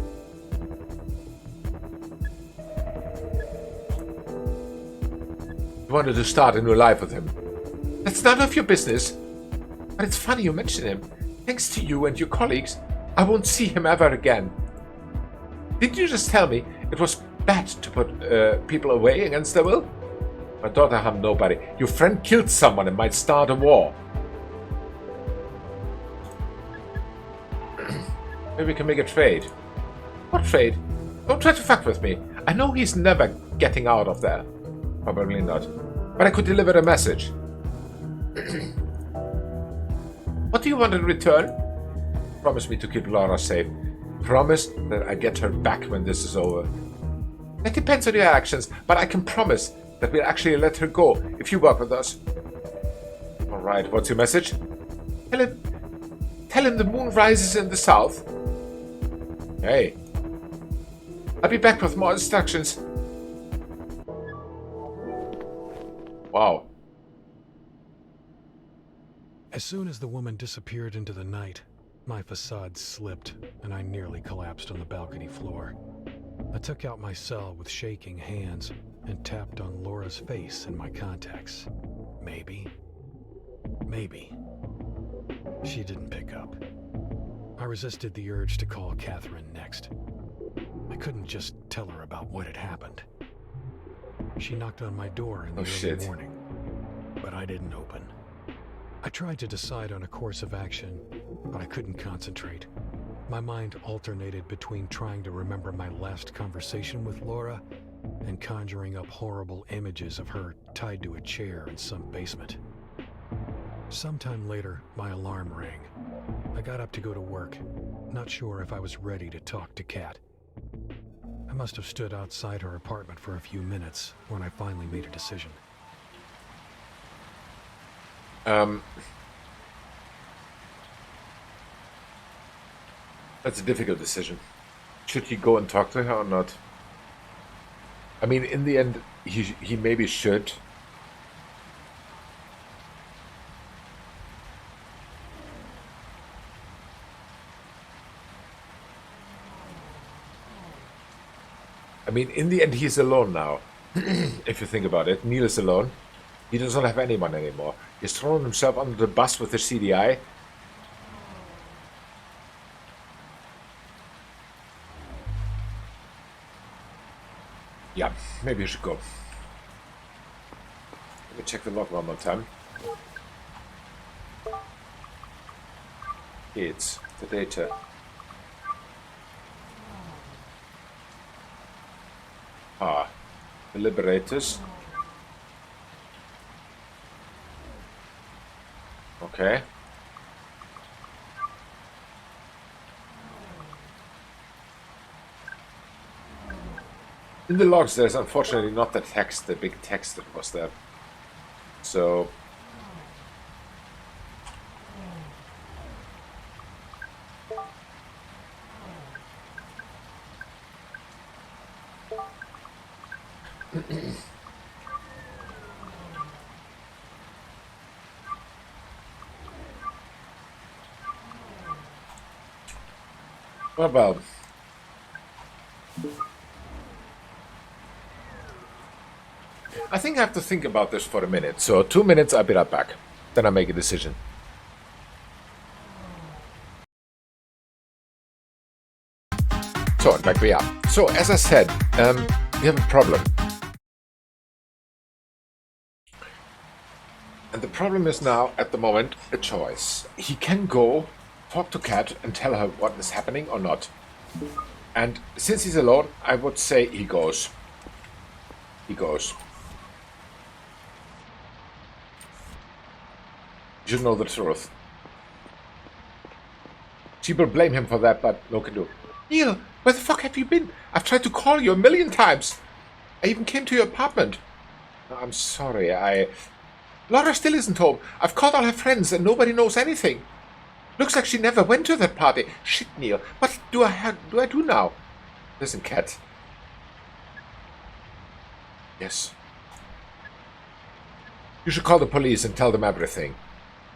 You wanted to start a new life with him. That's none of your business. But it's funny you mention him. Thanks to you and your colleagues, I won't see him ever again. Didn't you just tell me it was bad to put people away against their will? My daughter harmed nobody. Your friend killed someone and might start a war. Maybe we can make a trade. What trade? Don't try to fuck with me. I know he's never getting out of there. Probably not. But I could deliver a message. What do you want in return? Promise me to keep Laura safe. Promise that I get her back when this is over. That depends on your actions, but I can promise that we'll actually let her go if you work with us. Alright, what's your message? Tell him the moon rises in the south. Hey. I'll be back with more instructions. Wow. As soon as the woman disappeared into the night, my facade slipped and I nearly collapsed on the balcony floor. I took out my cell with shaking hands and tapped on Laura's face in my contacts. Maybe. She didn't pick up. I resisted the urge to call Catherine next. I couldn't just tell her about what had happened. She knocked on my door in the early morning, but I didn't open. I tried to decide on a course of action, but I couldn't concentrate. My mind alternated between trying to remember my last conversation with Laura and conjuring up horrible images of her tied to a chair in some basement. Sometime later, my alarm rang. I got up to go to work, not sure if I was ready to talk to Kat. I must have stood outside her apartment for a few minutes when I finally made a decision. That's a difficult decision. Should he go and talk to her or not? I mean, in the end, he maybe should. I mean, in the end, he's alone now. If you think about it, Neil is alone. He doesn't have anyone anymore. He's thrown himself under the bus with the CDI. Yeah, maybe you should go. Let me check the log one more time. It's the data. The Liberators. Okay. In the logs, there's unfortunately not the text, the big text that was there. So... Well, I think I have to think about this for a minute. So 2 minutes, I'll be right back. Then I make a decision. So, back we are. So, as I said, we have a problem. And the problem is now, at the moment, a choice. He can go, talk to Kat, and tell her what is happening or not. And since he's alone, I would say he goes. He goes. You should know the truth. She will blame him for that, but no can do. Neil, where the fuck have you been? I've tried to call you a million times. I even came to your apartment. I'm sorry, Laura still isn't home. I've called all her friends and nobody knows anything. Looks like she never went to that party. Shit, Neil. What do I do now? Listen, Kat. Yes. You should call the police and tell them everything.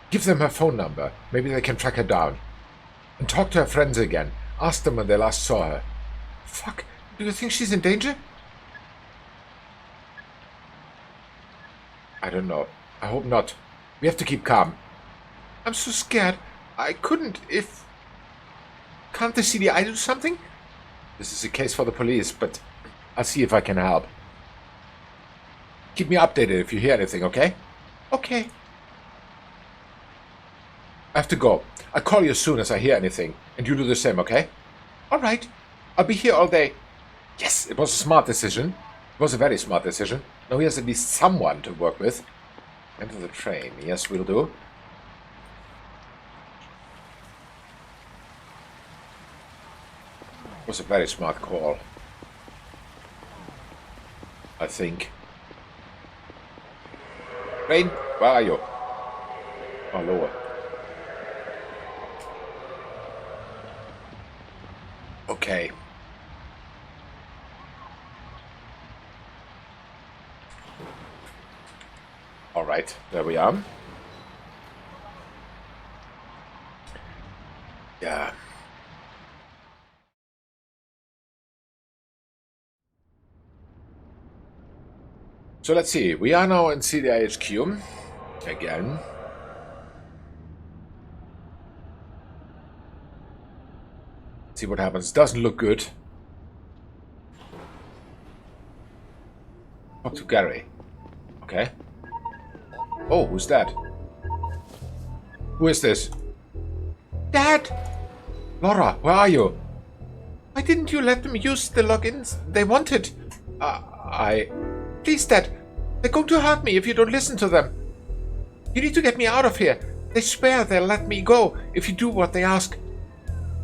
Give them her phone number. Maybe they can track her down. And talk to her friends again. Ask them when they last saw her. Fuck. Do you think she's in danger? I don't know. I hope not. We have to keep calm. I'm so scared. I couldn't if... Can't the CDI do something? This is a case for the police, but I'll see if I can help. Keep me updated if you hear anything, okay? Okay. I have to go. I'll call you as soon as I hear anything, and you do the same, okay? All right. I'll be here all day. Yes, it was a smart decision. It was a very smart decision. Now he has at least someone to work with. Enter the train. Yes, we'll do. It was a very smart call. I think. Train, where are you? Oh, lower. Okay. Alright, there we are. Yeah. So let's see. We are now in CDIHQ. Again. See what happens. Doesn't look good. Talk to Gary. Okay. Oh, who's that? Who is this? Dad! Laura, where are you? Why didn't you let them use the logins they wanted? Please, Dad. They're going to hurt me if you don't listen to them. You need to get me out of here. They swear they'll let me go if you do what they ask.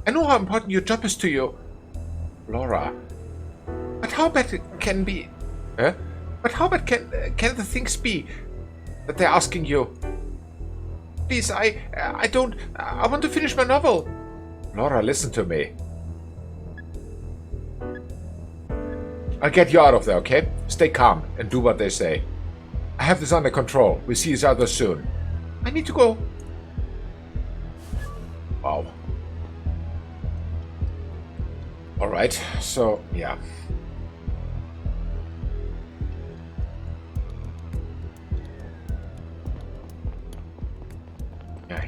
I know how important your job is to you. Laura. But how bad it can be... Huh? But how bad can the things be that they're asking you? Please, I want to finish my novel. Laura, listen to me. I'll get you out of there, okay? Stay calm and do what they say. I have this under control. We'll see each other soon. I need to go. Wow. Alright, so, yeah.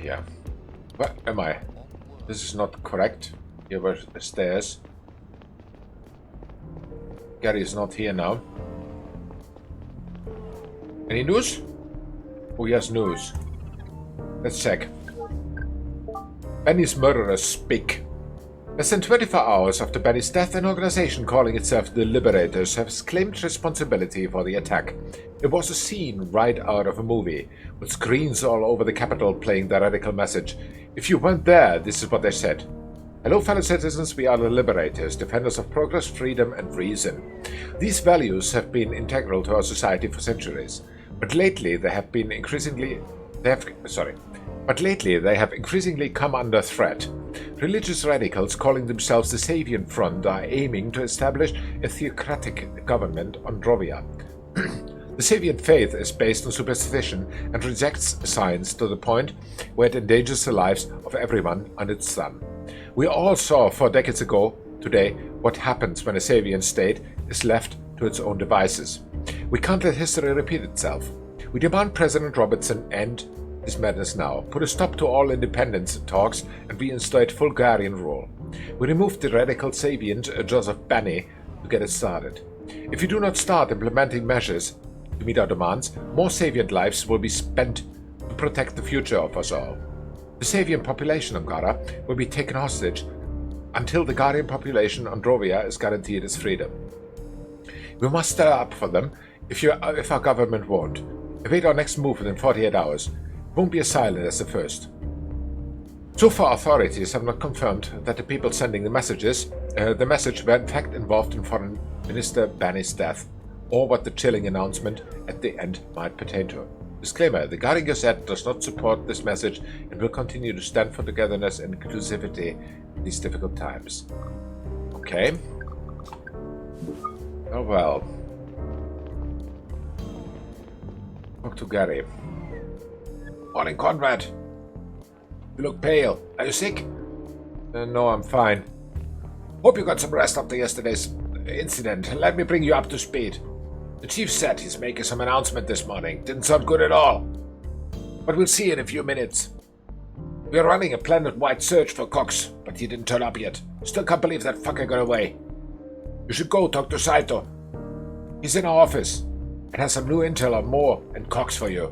Yeah. Where am I? This is not correct. Here were the stairs. Gary is not here now. Any news? Oh, yes, news. Let's check. Benny's murderers speak. Less than 24 hours after Benny's death, an organization calling itself the Liberators has claimed responsibility for the attack. It was a scene right out of a movie, with screens all over the Capitol playing the radical message. If you weren't there, this is what they said. Hello, fellow citizens, we are the liberators, defenders of progress, freedom, and reason. These values have been integral to our society for centuries, but lately they have increasingly come under threat. Religious radicals calling themselves the Savian Front are aiming to establish a theocratic government on Drovia. The Savian faith is based on superstition and rejects science to the point where it endangers the lives of everyone under its sun. We all saw 4 decades ago today what happens when a Savian state is left to its own devices. We can't let history repeat itself. We demand President Robertson end this madness now, put a stop to all independence talks, and reinstate full Garian rule. We removed the radical Savian Joseph Banny to get it started. If we do not start implementing measures to meet our demands, more Savian lives will be spent to protect the future of us all. The Savian population on Gara will be taken hostage until the Garian population on Drovia is guaranteed its freedom. We must stir up for them if our government won't. Await our next move within 48 hours. It won't be as silent as the first. So far, authorities have not confirmed that the people sending the message were in fact involved in Foreign Minister Banny's death, or what the chilling announcement at the end might pertain to. Disclaimer: the Guardian Gazette does not support this message and will continue to stand for togetherness and inclusivity in these difficult times. Okay. Oh well. Talk to Gary. Morning, Conrad. You look pale. Are you sick? No, I'm fine. Hope you got some rest after yesterday's incident. Let me bring you up to speed. The chief said he's making some announcement this morning. Didn't sound good at all. But we'll see in a few minutes. We are running a planet-wide search for Cox, but he didn't turn up yet. Still can't believe that fucker got away. You should go talk to Saito. He's in our office and has some new intel on Moore and Cox for you.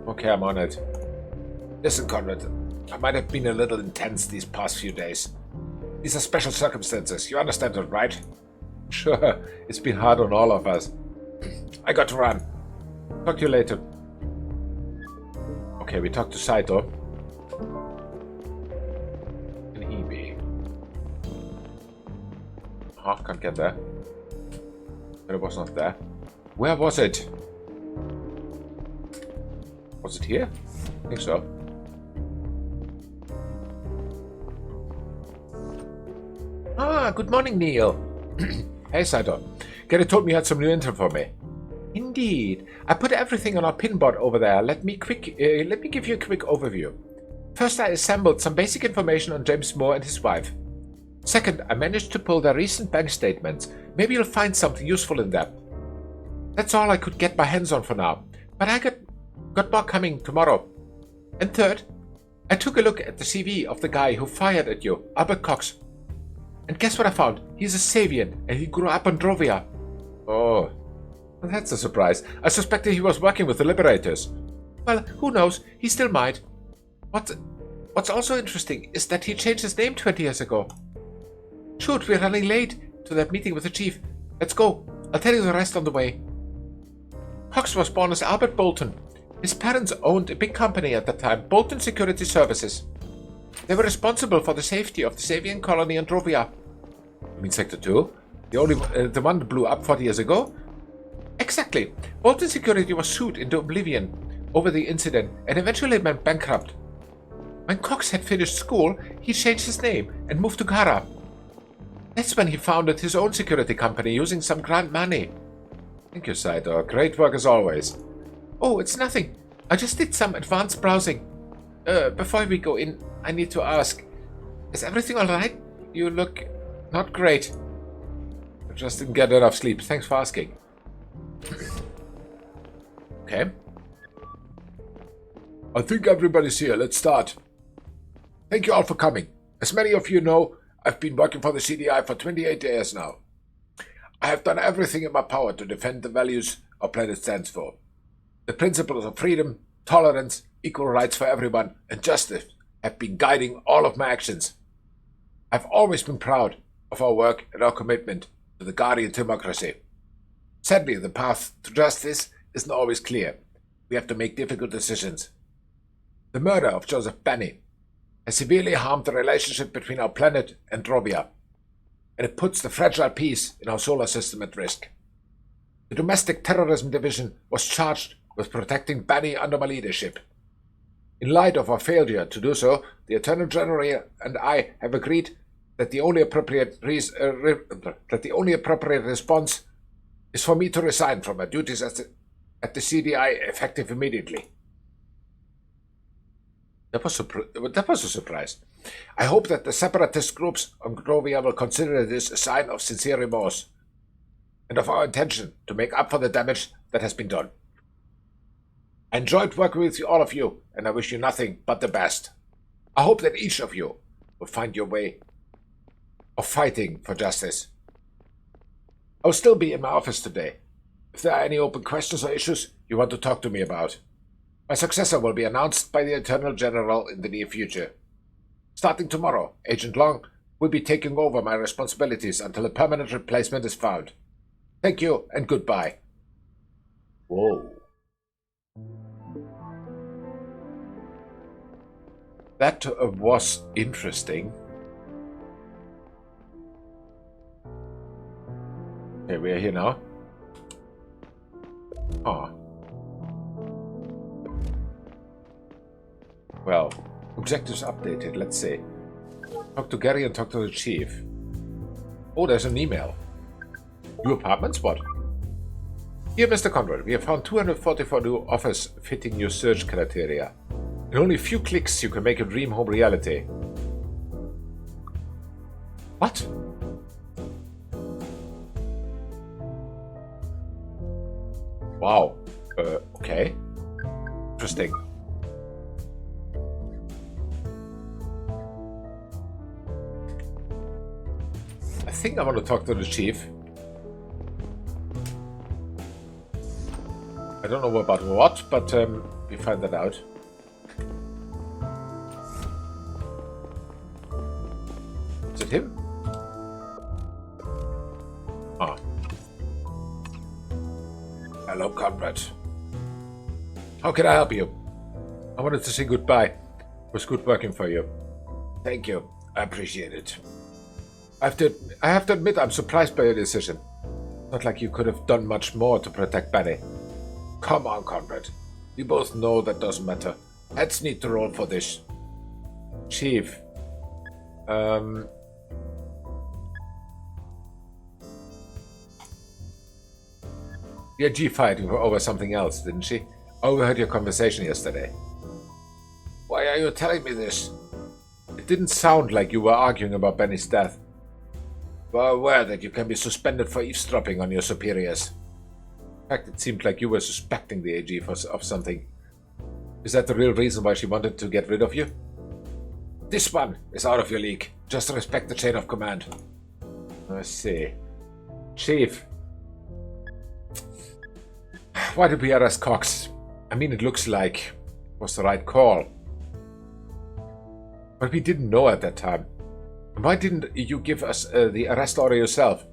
Okay, I'm on it. Listen, Conrad, I might have been a little intense these past few days. These are special circumstances. You understand that, right? Sure, it's been hard on all of us. I got to run. Talk to you later. Okay, we talked to Saito. Can he be? Can't get there. But it was not there. Where was it? Was it here? I think so. Good morning, Neil. Hey, Saito. Gary told me you had some new intel for me. Indeed. I put everything on our pinboard over there. Let me give you a quick overview. First, I assembled some basic information on James Moore and his wife. Second, I managed to pull their recent bank statements. Maybe you'll find something useful in them. That's all I could get my hands on for now, but I got more coming tomorrow. And third, I took a look at the CV of the guy who fired at you, Albert Cox. And guess what I found? He's a Savian, and he grew up on Drovia. Oh, well, that's a surprise. I suspected he was working with the Liberators. Well, who knows? He still might. What's also interesting is that he changed his name 20 years ago. Shoot, we're running late to that meeting with the chief. Let's go. I'll tell you the rest on the way. Cox was born as Albert Bolton. His parents owned a big company at that time, Bolton Security Services. They were responsible for the safety of the Savian colony on Drovia. You mean Sector 2? The one that blew up 40 years ago? Exactly. Bolton Security was sued into oblivion over the incident and eventually went bankrupt. When Cox had finished school, he changed his name and moved to Gara. That's when he founded his own security company using some grant money. Thank you, Saito. Great work as always. Oh, it's nothing. I just did some advanced browsing. Before we go in, I need to ask. Is everything alright? You look not great. I just didn't get enough sleep. Thanks for asking. Okay. I think everybody's here. Let's start. Thank you all for coming. As many of you know, I've been working for the CDI for 28 years now. I have done everything in my power to defend the values our planet stands for. The principles of freedom, tolerance, equal rights for everyone, and justice have been guiding all of my actions. I've always been proud of our work and our commitment to the Guardian democracy. Sadly, the path to justice isn't always clear. We have to make difficult decisions. The murder of Joseph Banny has severely harmed the relationship between our planet and Drovia, and it puts the fragile peace in our solar system at risk. The Domestic Terrorism Division was charged with protecting Banny under my leadership. In light of our failure to do so, the Eternal General and I have agreed that the only appropriate response is for me to resign from my duties at the CDI effective immediately. That was a surprise. I hope that the separatist groups on Grovia will consider this a sign of sincere remorse and of our intention to make up for the damage that has been done. I enjoyed working with all of you, and I wish you nothing but the best. I hope that each of you will find your way of fighting for justice. I will still be in my office today. If there are any open questions or issues you want to talk to me about, my successor will be announced by the Eternal General in the near future. Starting tomorrow, Agent Long will be taking over my responsibilities until a permanent replacement is found. Thank you and goodbye. Whoa. That was interesting. Okay, we are here now. Oh. Well, objectives updated. Let's see. Talk to Gary and talk to the chief. Oh, there's an email. New apartment spot. Dear Mr. Conrad, we have found 244 new offers fitting your search criteria. In only a few clicks, you can make your dream home reality. What? Wow. Okay. Interesting. I think I want to talk to the chief. I don't know about what, but we find that out. Is it him? Ah. Hello, Conrad. How can I help you? I wanted to say goodbye. It was good working for you. Thank you. I appreciate it. I have to admit I'm surprised by your decision. Not like you could have done much more to protect Benny. Come on, Conrad. We both know that doesn't matter. Heads need to roll for this. Chief. The AG fired you over something else, didn't she? I overheard your conversation yesterday. Why are you telling me this? It didn't sound like you were arguing about Benny's death. You are aware that you can be suspended for eavesdropping on your superiors. In fact, it seemed like you were suspecting the AG of something. Is that the real reason why she wanted to get rid of you? This one is out of your league. Just respect the chain of command. I see. Chief. Why did we arrest Cox? I mean, it looks like it was the right call. But we didn't know at that time. Why didn't you give us the arrest order yourself?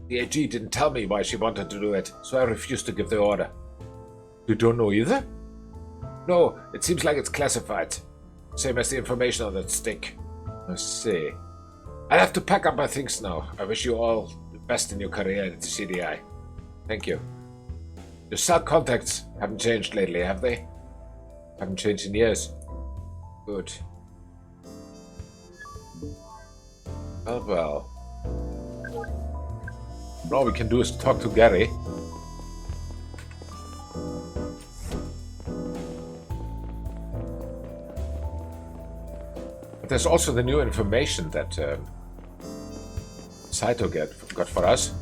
The AG didn't tell me why she wanted to do it, so I refused to give the order. You don't know either? No, it seems like it's classified. Same as the information on that stick. I see. I'll have to pack up my things now. I wish you all the best in your career at the CDI. Thank you. Your cell contacts haven't changed lately, have they? Haven't changed in years. Good. Well. All we can do is talk to Gary. But there's also the new information that Saito got for us.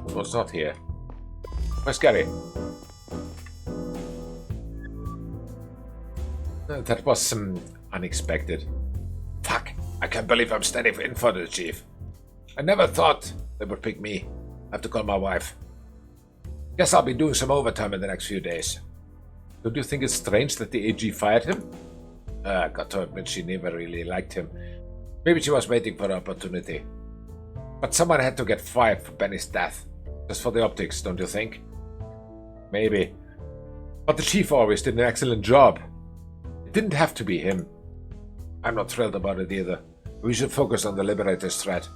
It was not here. Where's Gary? That was unexpected. Fuck, I can't believe I'm standing in for the chief. I never thought they would pick me. I have to call my wife. Guess I'll be doing some overtime in the next few days. Don't you think it's strange that the AG fired him? I got to admit she never really liked him. Maybe she was waiting for the opportunity. But someone had to get fired for Benny's death. Just for the optics, don't you think? Maybe. But the chief always did an excellent job. It didn't have to be him. I'm not thrilled about it either. We should focus on the Liberators' threat.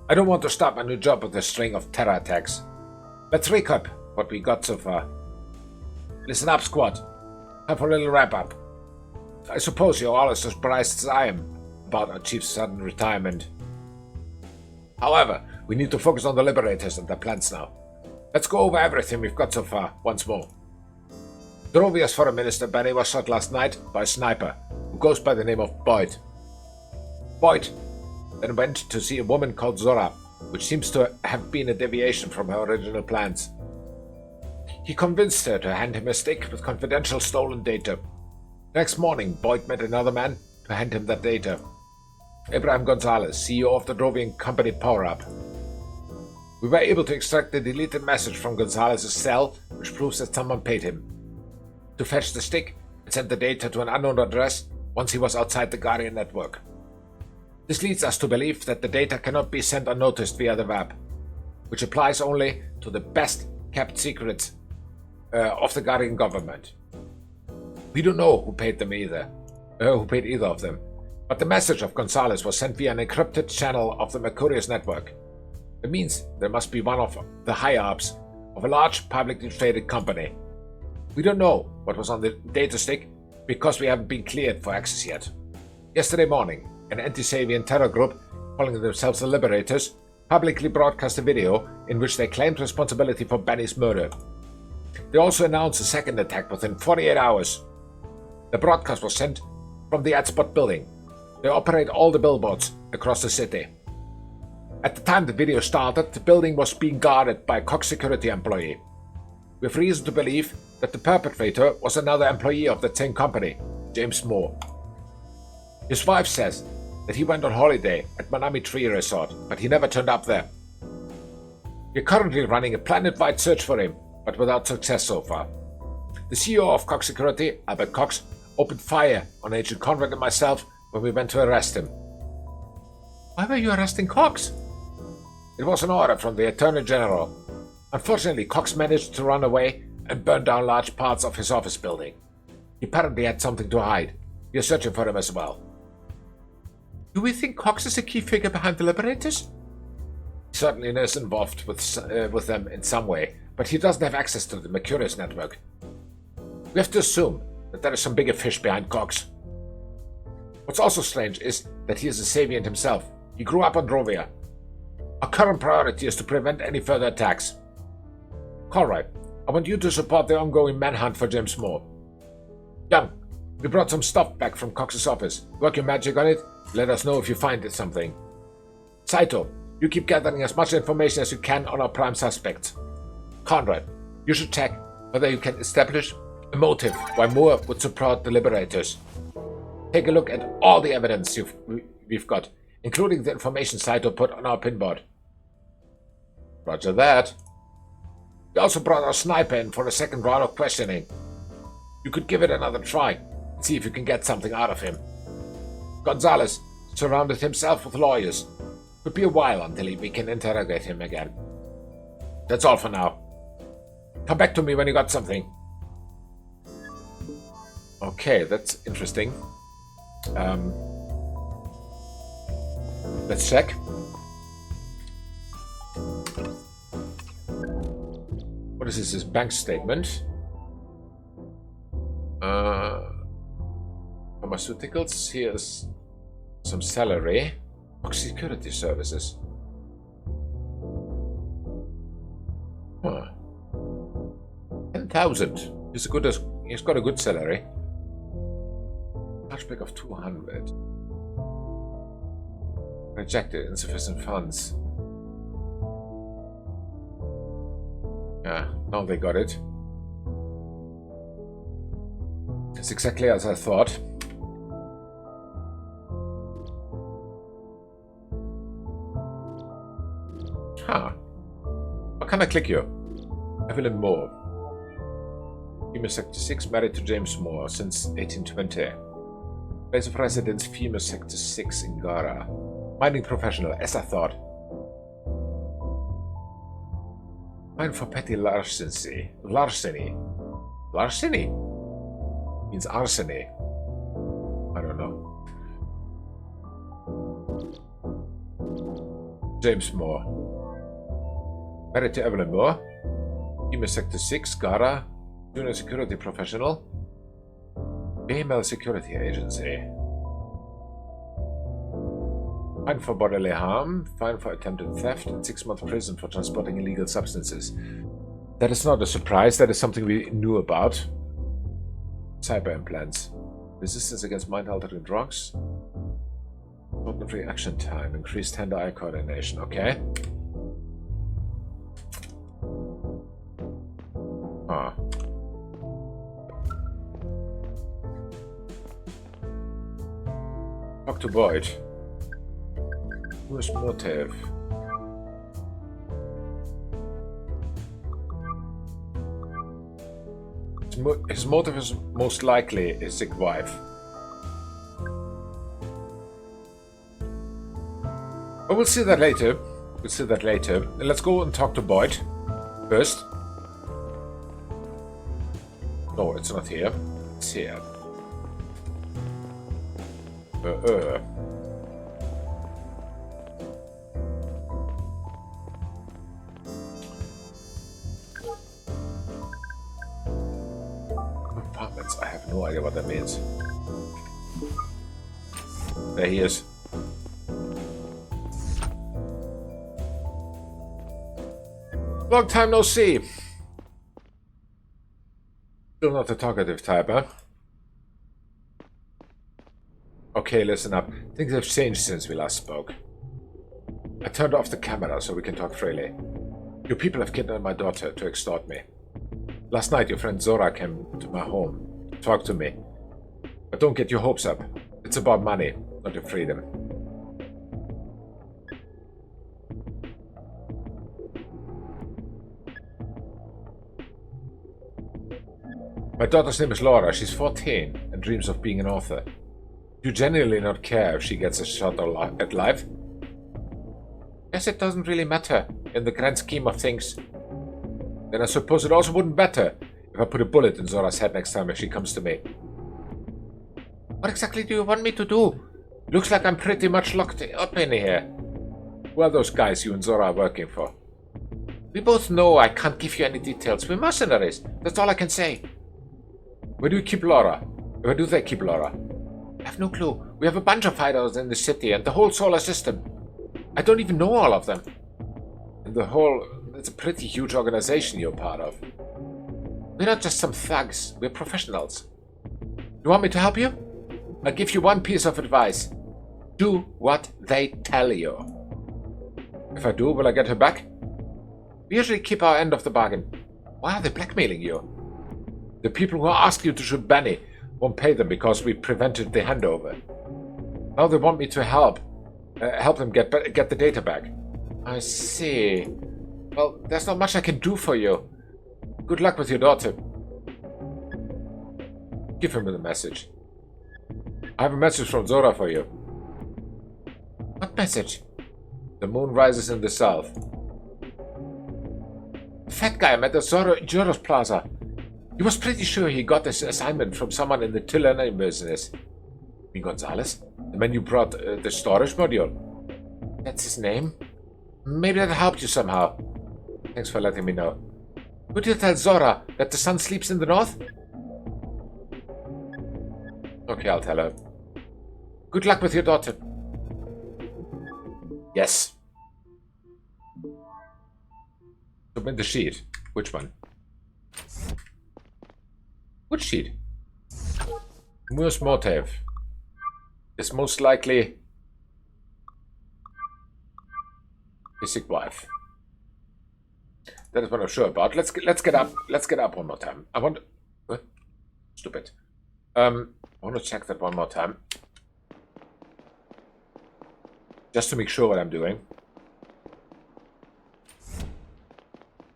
I don't want to start my new job with a string of terror attacks. Let's recap what we got so far. Listen up, squad. Time for a little wrap-up. I suppose you're all as surprised as I am about our chief's sudden retirement. However, we need to focus on the Liberators and their plans now. Let's go over everything we've got so far once more. Drovia's foreign minister Benny was shot last night by a sniper who goes by the name of Boyd. Boyd then went to see a woman called Zora, which seems to have been a deviation from her original plans. He convinced her to hand him a stick with confidential stolen data. Next morning, Boyd met another man to hand him that data. Abraham Gonzalez, CEO of the Drovian company Power Up. We were able to extract the deleted message from Gonzalez's cell, which proves that someone paid him to fetch the stick and send the data to an unknown address once he was outside the Guardian network. This leads us to believe that the data cannot be sent unnoticed via the web, which applies only to the best kept secrets of the Guardian government. We don't know who paid either of them, but the message of Gonzalez was sent via an encrypted channel of the Mercurius network. It means there must be one of the high-ups of a large publicly traded company. We don't know what was on the data stick because we haven't been cleared for access yet. Yesterday morning, an anti-Sabian terror group, calling themselves the Liberators, publicly broadcast a video in which they claimed responsibility for Benny's murder. They also announced a second attack within 48 hours. The broadcast was sent from the AdSpot building. They operate all the billboards across the city. At the time the video started, the building was being guarded by a Cox security employee. We have reason to believe that the perpetrator was another employee of that same company, James Moore. His wife says that he went on holiday at Manami Tree Resort, but he never turned up there. We are currently running a planet-wide search for him, but without success so far. The CEO of Cox Security, Albert Cox, opened fire on Agent Conrad and myself when we went to arrest him. Why were you arresting Cox? It was an order from the Attorney General. Unfortunately, Cox managed to run away and burn down large parts of his office building. He apparently had something to hide. We are searching for him as well. Do we think Cox is a key figure behind the Liberators? He certainly is involved with them in some way, but he doesn't have access to the Mercurius network. We have to assume that there is some bigger fish behind Cox. What's also strange is that he is a Sabian himself. He grew up on Drovia. Our current priority is to prevent any further attacks. Conrad, I want you to support the ongoing manhunt for James Moore. Young, we brought some stuff back from Cox's office. Work your magic on it. Let us know if you find something. Saito, you keep gathering as much information as you can on our prime suspects. Conrad, you should check whether you can establish a motive why Moore would support the Liberators. Take a look at all the evidence we've got, including the information Saito put on our pinboard. Roger that. We also brought our sniper in for a second round of questioning. You could give it another try and see if you can get something out of him. Gonzalez surrounded himself with lawyers. Could be a while until we can interrogate him again. That's all for now. Come back to me when you got something. Okay, that's interesting. Let's check. What is this? This bank statement. Pharmaceuticals. Here's some salary. Security services. Huh. 10,000. He's got a good salary. Cashback of 200. Rejected. Insufficient funds. Yeah, now they got it. It's exactly as I thought. Huh. How can I click you? Evelyn Moore. Female Sector 6, married to James Moore since 1820. Place of residence, Female Sector 6 in Gara. Mining professional, as I thought. Mine for petty larceny. Larceny? Means arseny. I don't know. James Moore. Married to Evelyn Moore. Female Sector 6, Gara. Junior security professional. Female security agency. Fine for bodily harm. Fine for attempted theft. And 6 months prison for transporting illegal substances. That is not a surprise. That is something we knew about. Cyber implants. Resistance against mind-altering drugs. Shortened reaction time. Increased hand-eye coordination. Okay. Ah. Talk to Boyd. Who's motive? His motive is most likely his sick wife. But we'll see that later. We'll see that later. Let's go and talk to Boyd first. No, it's not here. It's here. Apartments. I have no idea what that means. There he is. Long time no see. Still not a talkative type, huh? Okay, listen up. Things have changed since we last spoke. I turned off the camera so we can talk freely. You people have kidnapped my daughter to extort me. Last night your friend Zora came to my home to talk to me. But don't get your hopes up. It's about money, not your freedom. My daughter's name is Laura. She's 14 and dreams of being an author. You genuinely not care if she gets a shot at life? Guess it doesn't really matter in the grand scheme of things. Then I suppose it also wouldn't matter if I put a bullet in Zora's head next time if she comes to me. What exactly do you want me to do? Looks like I'm pretty much locked up in here. Who are those guys you and Zora are working for? We both know I can't give you any details. We're mercenaries. That's all I can say. Where do you keep Laura? Where do they keep Laura? I have no clue. We have a bunch of hideouts in the city and the whole solar system. I don't even know all of them. And the whole... It's a pretty huge organization you're part of. We're not just some thugs. We're professionals. You want me to help you? I'll give you one piece of advice. Do what they tell you. If I do, will I get her back? We usually keep our end of the bargain. Why are they blackmailing you? The people who asked you to shoot Benny won't pay them because we prevented the handover. Now they want me to help them get the data back. I see. Well, there's not much I can do for you. Good luck with your daughter. Give him the message. I have a message from Zora for you. What message? The moon rises in the south. The fat guy met the Zora's Plaza. He was pretty sure he got this assignment from someone in the Tillerna business. Me Gonzalez? The man you brought the storage module? That's his name? Maybe that helped you somehow. Thanks for letting me know. Could you tell Zora that the sun sleeps in the north? Okay, I'll tell her. Good luck with your daughter. Yes. Submit the sheet. Which one? Which sheet? Moore's motive is most likely his sick wife. That is what I'm sure about. Let's get up. Let's get up one more time. I want. What? Stupid. I want to check that one more time, just to make sure what I'm doing.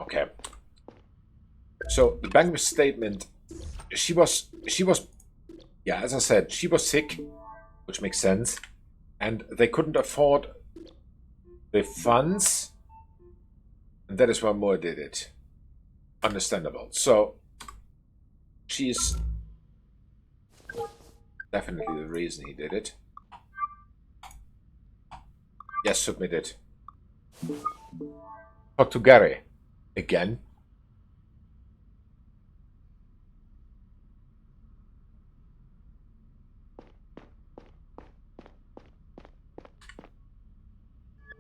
Okay. So the bank statement. She was, yeah, as I said, she was sick, which makes sense, and they couldn't afford the funds, and that is why Moore did it. Understandable. So, She's definitely the reason he did it. Yes, submit it. Talk to Gary. Again.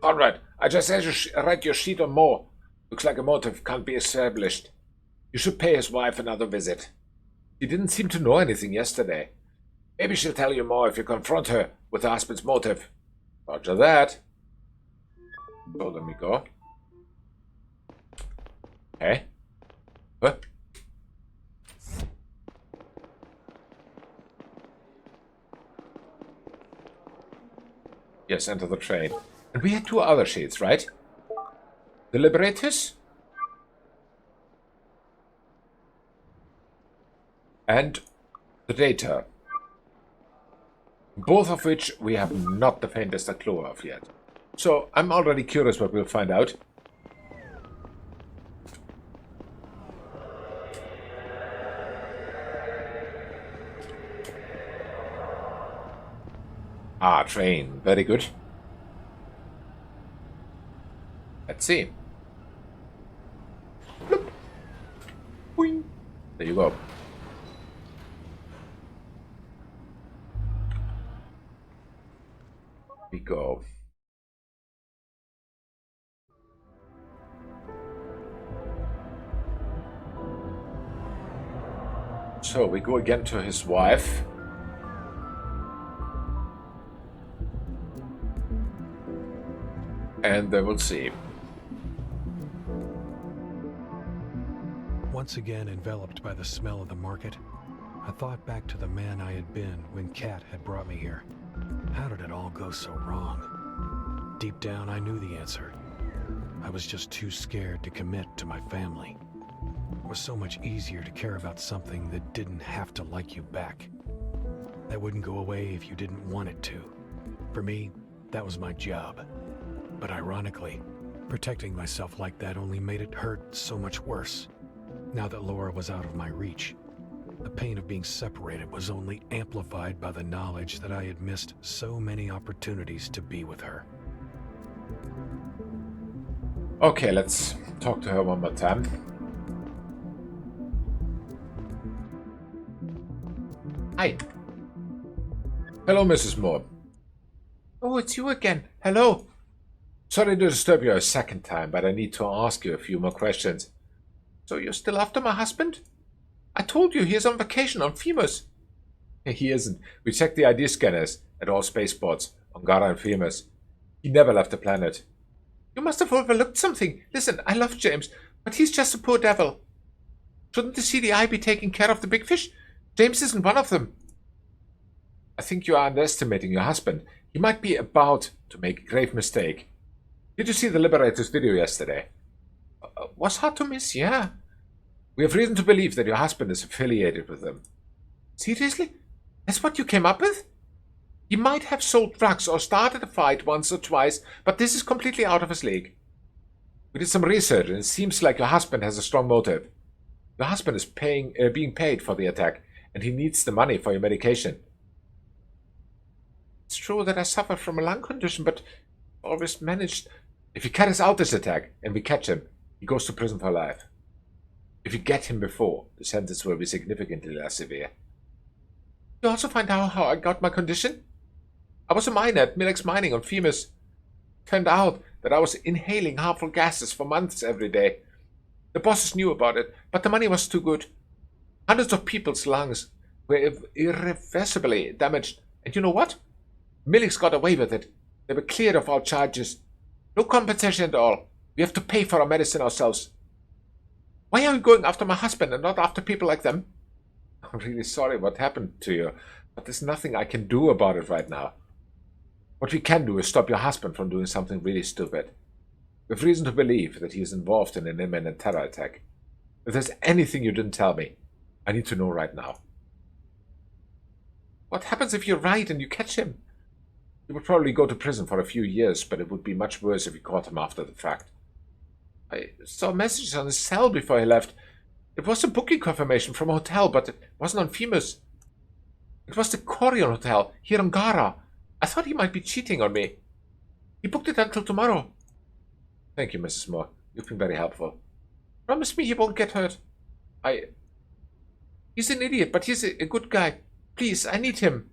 Conrad, I just read your sheet on Moore. Looks like a motive can't be established. You should pay his wife another visit. She didn't seem to know anything yesterday. Maybe she'll tell you more if you confront her with her husband's motive. Roger that. So let me go. Hey? What? Yes, enter the train. And we had two other sheets, right? The Liberators? And the Data. Both of which we have not the faintest clue of yet. So I'm already curious what we'll find out. Ah, train. Very good. Let's see. Bloop. Boing. There you go. We go. So we go again to his wife. And then we'll see. Once again enveloped by the smell of the market, I thought back to the man I had been when Kat had brought me here. How did it all go so wrong? Deep down, I knew the answer. I was just too scared to commit to my family. It was so much easier to care about something that didn't have to like you back. That wouldn't go away if you didn't want it to. For me, that was my job. But ironically, protecting myself like that only made it hurt so much worse. Now that Laura was out of my reach, the pain of being separated was only amplified by the knowledge that I had missed so many opportunities to be with her. Okay, let's talk to her one more time. Hi. Hello, Mrs. Moore. Oh, it's you again. Hello. Sorry to disturb you a second time, but I need to ask you a few more questions. So you're still after my husband? I told you he is on vacation on Femus. He isn't. We checked the ID scanners at all spaceports on Gara and Femus. He never left the planet. You must have overlooked something. Listen, I love James, but he's just a poor devil. Shouldn't the CDI be taking care of the big fish? James isn't one of them. I think you are underestimating your husband. He might be about to make a grave mistake. Did you see the Liberators video yesterday? Was hard to miss, yeah. We have reason to believe that your husband is affiliated with them. Seriously? That's what you came up with? He might have sold drugs or started a fight once or twice, but this is completely out of his league. We did some research, and it seems like your husband has a strong motive. Your husband is being paid for the attack, and he needs the money for your medication. It's true that I suffer from a lung condition, but always managed. If he carries out this attack, and we catch him, he goes to prison for life. If you get him before, the sentence will be significantly less severe. You also find out how I got my condition? I was a miner at Milex Mining on Femus. Turned out that I was inhaling harmful gases for months every day. The bosses knew about it, but the money was too good. Hundreds of people's lungs were irreversibly damaged. And you know what? Milex got away with it. They were cleared of all charges. No compensation at all. We have to pay for our medicine ourselves. Why are you going after my husband and not after people like them? I'm really sorry what happened to you, but there's nothing I can do about it right now. What we can do is stop your husband from doing something really stupid. We have reason to believe that he is involved in an imminent terror attack. If there's anything you didn't tell me, I need to know right now. What happens if you're right and you catch him? He would probably go to prison for a few years, but it would be much worse if we caught him after the fact. I saw messages on his cell before he left. It was a booking confirmation from a hotel, but it wasn't on Famous. It was the Korean hotel here in Gara. I thought he might be cheating on me. He booked it until tomorrow. Thank you, Mrs. Moore. You've been very helpful. Promise me he won't get hurt. He's an idiot, but he's a good guy. Please, I need him.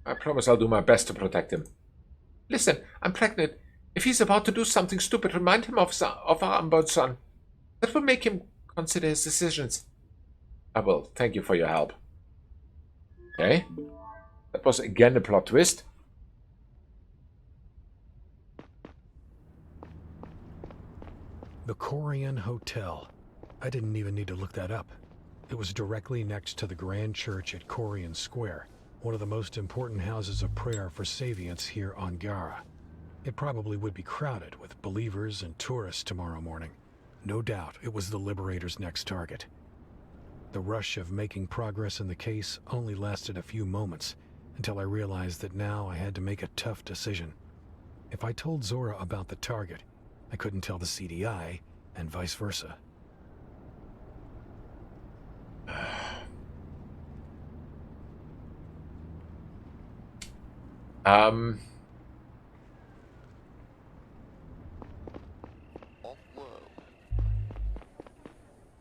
I promise I'll do my best to protect him. Listen, I'm pregnant. If he's about to do something stupid, remind him of our unborn son. That will make him consider his decisions. I will. Thank you for your help. Okay. That was again a plot twist. The Korean Hotel. I didn't even need to look that up. It was directly next to the Grand Church at Korean Square, one of the most important houses of prayer for Saviants here on Gara. It probably would be crowded with believers and tourists tomorrow morning. No doubt it was the Liberator's next target. The rush of making progress in the case only lasted a few moments, until I realized that now I had to make a tough decision. If I told Zora about the target, I couldn't tell the CDI, and vice versa.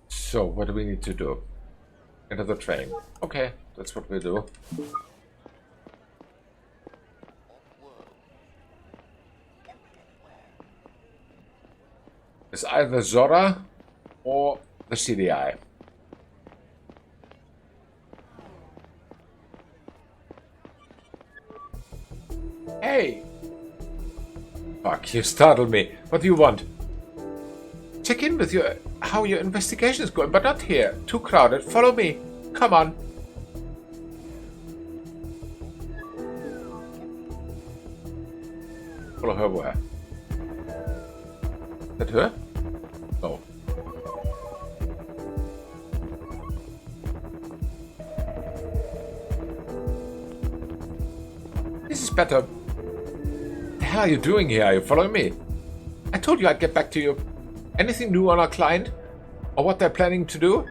So, what do we need to do? Enter the train. Okay, that's what we do. It's either Zora or the CDI. Hey! Fuck, you startled me. What do you want? Check in with how your investigation is going, but not here. Too crowded. Follow me. Come on. Follow her where? Is that her? No. This is better. What the hell are you doing here? Are you following me? I told you I'd get back to you. Anything new on our client? Or what they're planning to do?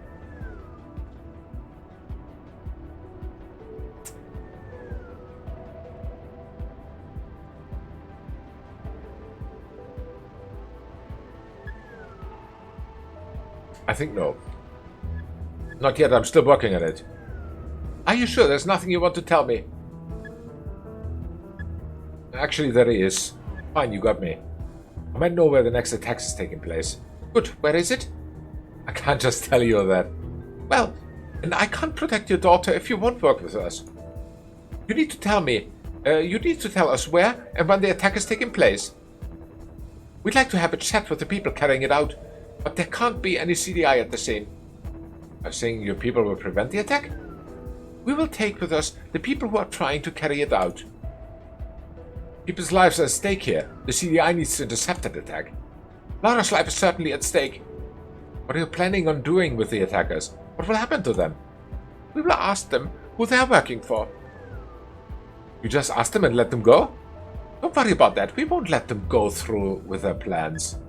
I think no. Not yet, I'm still working on it. Are you sure there's nothing you want to tell me? Actually, there is. Fine, you got me. I might know where the next attack is taking place. Good, where is it? I can't just tell you that. Well, and I can't protect your daughter if you won't work with us. You need to tell me. You need to tell us where and when the attack is taking place. We'd like to have a chat with the people carrying it out, but there can't be any CDI at the scene. Are you saying your people will prevent the attack? We will take with us the people who are trying to carry it out. People's lives are at stake here. The CDI needs to intercept that attack. Lara's life is certainly at stake. What are you planning on doing with the attackers? What will happen to them? We will ask them who they are working for. You just ask them and let them go? Don't worry about that. We won't let them go through with their plans.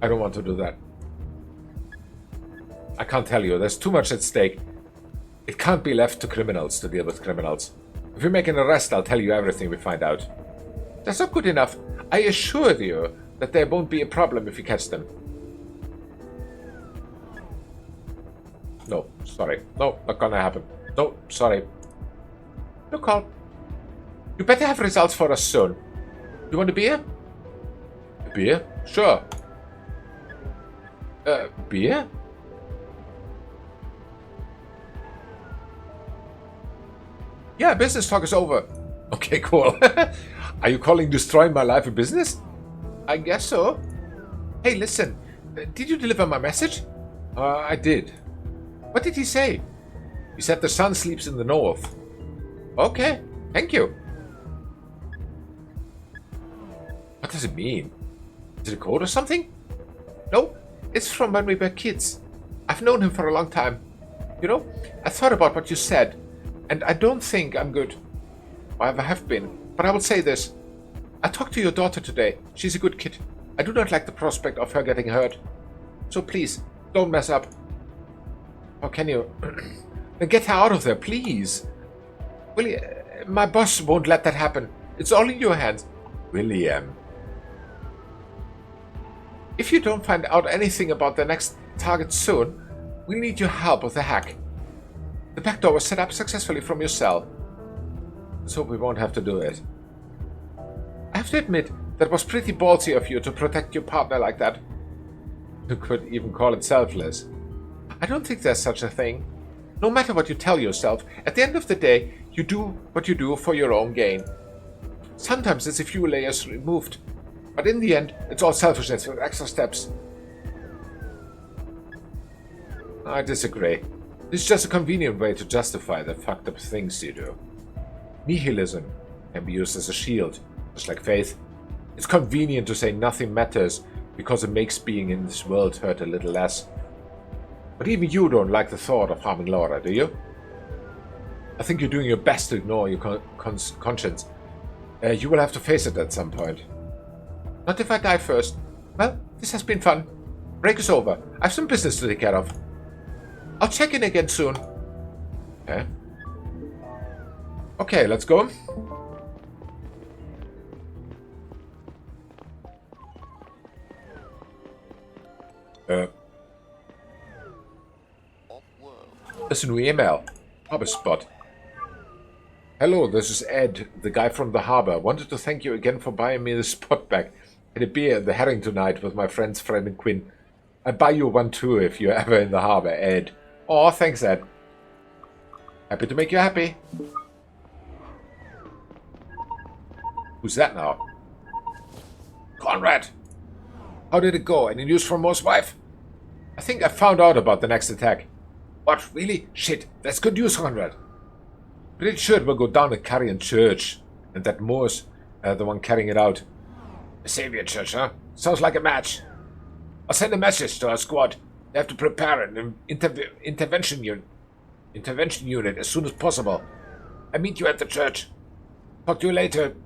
I don't want to do that. I can't tell you. There's too much at stake. It can't be left to criminals to deal with criminals. If we make an arrest, I'll tell you everything we find out. That's not good enough. I assure you that there won't be a problem if we catch them. No, sorry. No, not gonna happen. No, sorry. No call. You better have results for us soon. You want a beer? A beer? Sure. Beer? Yeah, business talk is over. Okay, cool. Are you calling destroying my life a business? I guess so. Hey, listen. Did you deliver my message? I did. What did he say? He said the sun sleeps in the north. Okay, thank you. What does it mean? Is it a code or something? No. It's from when we were kids. I've known him for a long time. You know, I thought about what you said, and I don't think I'm good. I ever have been. But I will say this. I talked to your daughter today. She's a good kid. I do not like the prospect of her getting hurt. So please, don't mess up. How can you? Then get her out of there, please. William, my boss won't let that happen. It's all in your hands. William. If you don't find out anything about the next target soon, we'll need your help with the hack. The back door was set up successfully from your cell. Let's hope we won't have to do it. I have to admit, that was pretty ballsy of you to protect your partner like that. You could even call it selfless. I don't think there's such a thing. No matter what you tell yourself, at the end of the day, you do what you do for your own gain. Sometimes it's a few layers removed, but in the end, it's all selfishness with extra steps. I disagree. This is just a convenient way to justify the fucked up things you do. Nihilism can be used as a shield, just like faith. It's convenient to say nothing matters because it makes being in this world hurt a little less. But even you don't like the thought of harming Laura, do you? I think you're doing your best to ignore your conscience. You will have to face it at some point. Not if I die first. Well, this has been fun. Break is over. I have some business to take care of. I'll check in again soon. Okay. Okay, let's go. There's a new email. Harbor spot. Hello, this is Ed, the guy from the harbor. Wanted to thank you again for buying me the spot back. Had a beer at the Herring tonight with my friends Fred and Quinn. I'd buy you one too if you're ever in the harbor, Ed. Aw, thanks, Ed. Happy to make you happy. Who's that now? Conrad! How did it go? Any news from Moore's wife? I think I found out about the next attack. What, really? Shit, that's good news, Conrad. Pretty sure it will go down at Carrion Church, and that Moore's the one carrying it out. The Savior Church, huh? Sounds like a match. I'll send a message to our squad. They have to prepare an intervention unit as soon as possible. I meet you at the church. Talk to you later.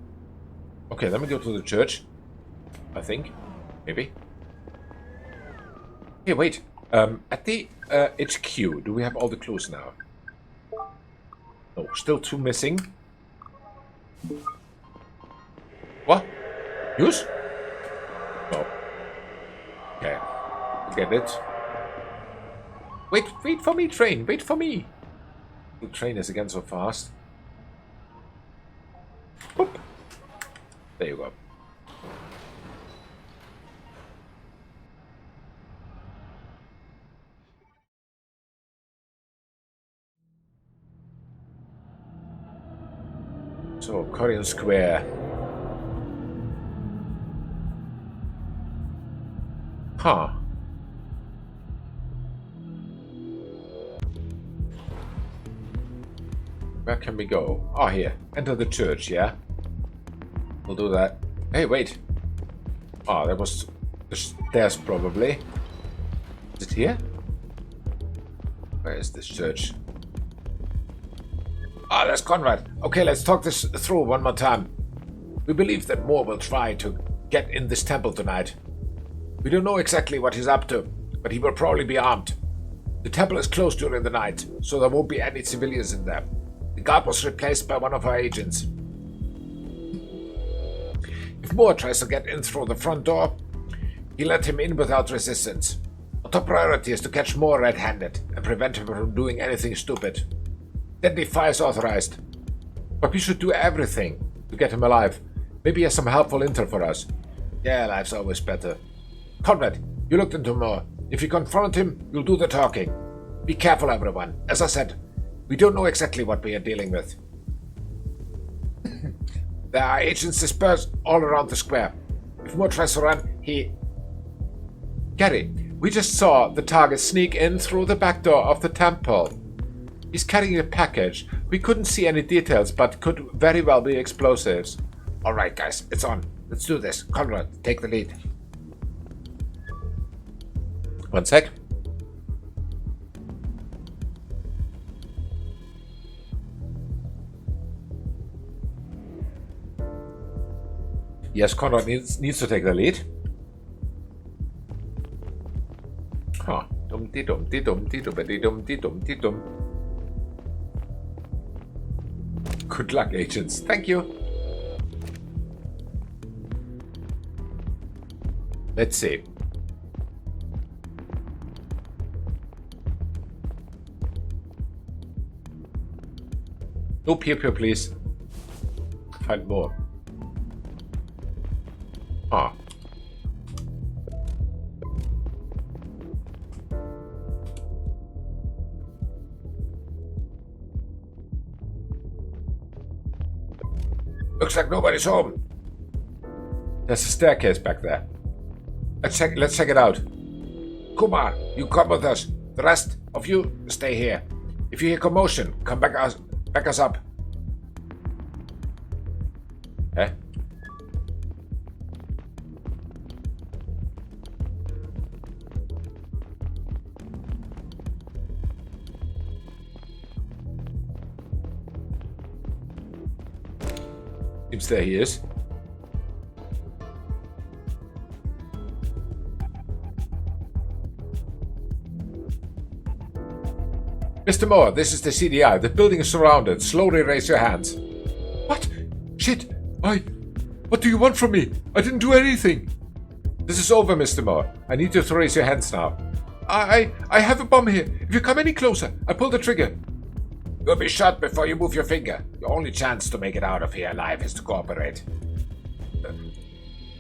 Okay, let me go to the church. I think. Maybe. Hey, wait. At the HQ, do we have all the clues now? No, still two missing. What? News? No. Okay. Get it. Wait for me, train. Wait for me. The train is again so fast. Boop. There you go. So, Corian Square. Huh. Where can we go? Oh, here. Enter the church, yeah? We'll do that. Hey, wait. Oh, that was the stairs, probably. Is it here? Where is this church? Ah, there's Conrad. Okay, let's talk this through one more time. We believe that Moore will try to get in this temple tonight. We don't know exactly what he's up to, but he will probably be armed. The temple is closed during the night, so there won't be any civilians in there. The guard was replaced by one of our agents. If Moore tries to get in through the front door, he'll let him in without resistance. Our top priority is to catch Moore red-handed and prevent him from doing anything stupid. Deadly fire is authorized. But we should do everything to get him alive. Maybe he has some helpful intel for us. Yeah, life's always better. Conrad, you looked into Moore. If you confront him, you'll do the talking. Be careful, everyone. As I said, we don't know exactly what we are dealing with. There are agents dispersed all around the square. If Moore tries to run, Gary, we just saw the target sneak in through the back door of the temple. He's carrying a package. We couldn't see any details, but could very well be explosives. Alright, guys, it's on. Let's do this. Conrad, take the lead. One sec. Yes, Conrad needs to take the lead. Huh. Dum-de-dum-de-dum-de-dum-de-dum-de-dum. Good luck, agents. Thank you. Let's see. No peer, please. Find more. Ah. Looks like nobody's home. There's a staircase back there. Let's check it out. Kumar, you come with us. The rest of you stay here. If you hear commotion, come back us up. Eh? Seems there he is. Mr. Moore, this is the CDI. The building is surrounded. Slowly raise your hands. What? Shit! What do you want from me? I didn't do anything. This is over, Mr. Moore. I need you to raise your hands now. I have a bomb here. If you come any closer, I pull the trigger. You'll be shot before you move your finger. Your only chance to make it out of here alive is to cooperate.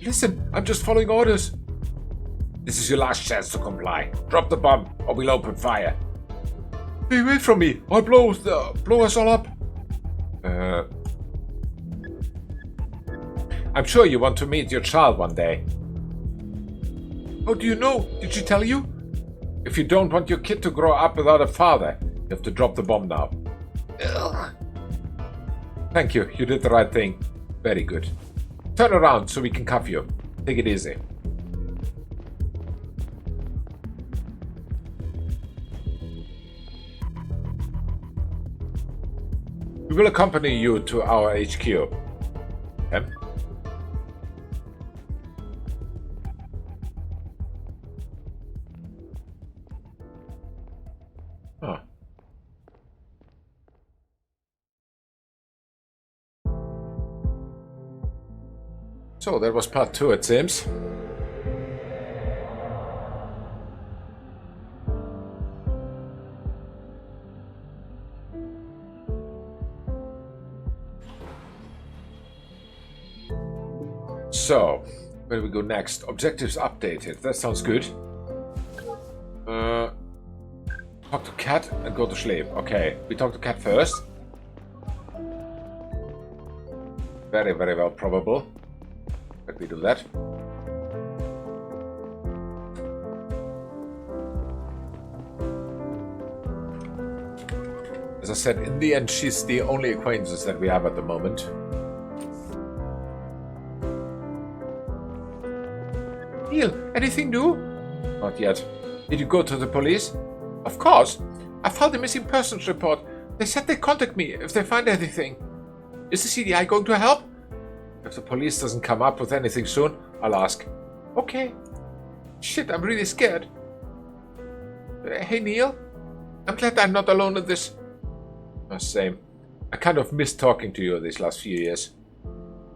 Listen, I'm just following orders. This is your last chance to comply. Drop the bomb, or we'll open fire. Stay away from me, I'll blow us all up. I'm sure you want to meet your child one day. How do you know? Did she tell you? If you don't want your kid to grow up without a father, you have to drop the bomb now. Ugh. Thank you, you did the right thing. Very good. Turn around so we can cuff you. Take it easy. We will accompany you to our HQ. Okay? Huh. So that was part 2, it seems. So, where do we go next? Objectives updated. That sounds good. Talk to Cat and go to sleep. Okay, we talk to Cat first. Very, very well probable. Let me do that. As I said, in the end, she's the only acquaintance that we have at the moment. Neil, anything new? Not yet. Did you go to the police? Of course. I filed a missing persons report. They said they'd contact me if they find anything. Is the CDI going to help? If the police doesn't come up with anything soon, I'll ask. Okay. Shit, I'm really scared. Hey, Neil. I'm glad I'm not alone in this. Same. I kind of missed talking to you these last few years.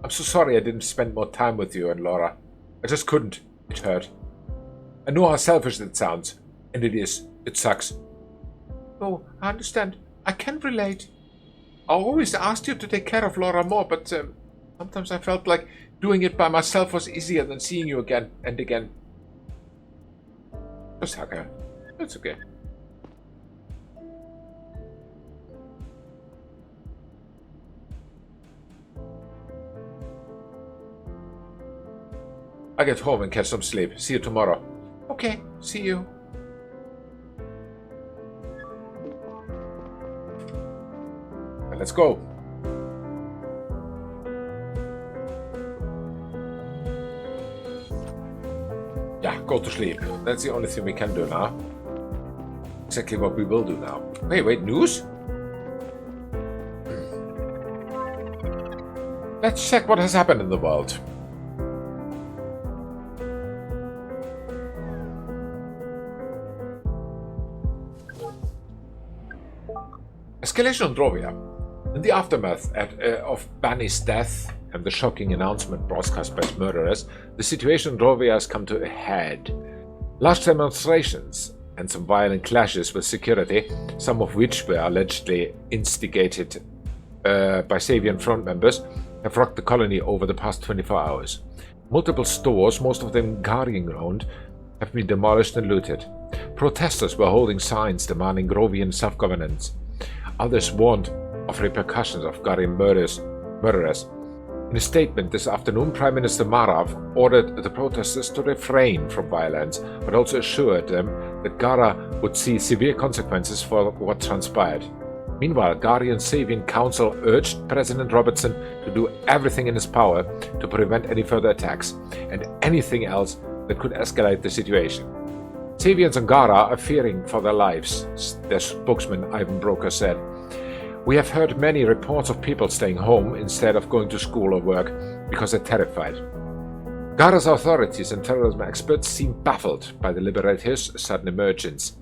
I'm so sorry I didn't spend more time with you and Laura. I just couldn't. It hurt. I know how selfish that sounds. And it is. It sucks. Oh, I understand. I can relate. I always asked you to take care of Laura more, but sometimes I felt like doing it by myself was easier than seeing you again and again. Just hug her. It's okay. I'll get home and catch some sleep. See you tomorrow. Okay, see you. Let's go. Ja, go to sleep. That's the only thing we can do now. Exactly what we will do now. Wait, news? Let's check what has happened in the world. Escalation on Drovia. In the aftermath of Banny's death and the shocking announcement broadcast by his murderers, the situation in Drovia has come to a head. Large demonstrations and some violent clashes with security, some of which were allegedly instigated by Savian front members, have rocked the colony over the past 24 hours. Multiple stores, most of them Guardian-owned, have been demolished and looted. Protesters were holding signs demanding Grovian self-governance. Others warned of repercussions of Guardian murderers. In a statement this afternoon, Prime Minister Marav ordered the protesters to refrain from violence, but also assured them that Gara would see severe consequences for what transpired. Meanwhile, Guardian Savian Council urged President Robertson to do everything in his power to prevent any further attacks, and anything else that could escalate the situation. Savians and Gara are fearing for their lives, their spokesman Ivan Broker said. We have heard many reports of people staying home instead of going to school or work because they're terrified. Gara's authorities and terrorism experts seem baffled by the Liberators' sudden emergence.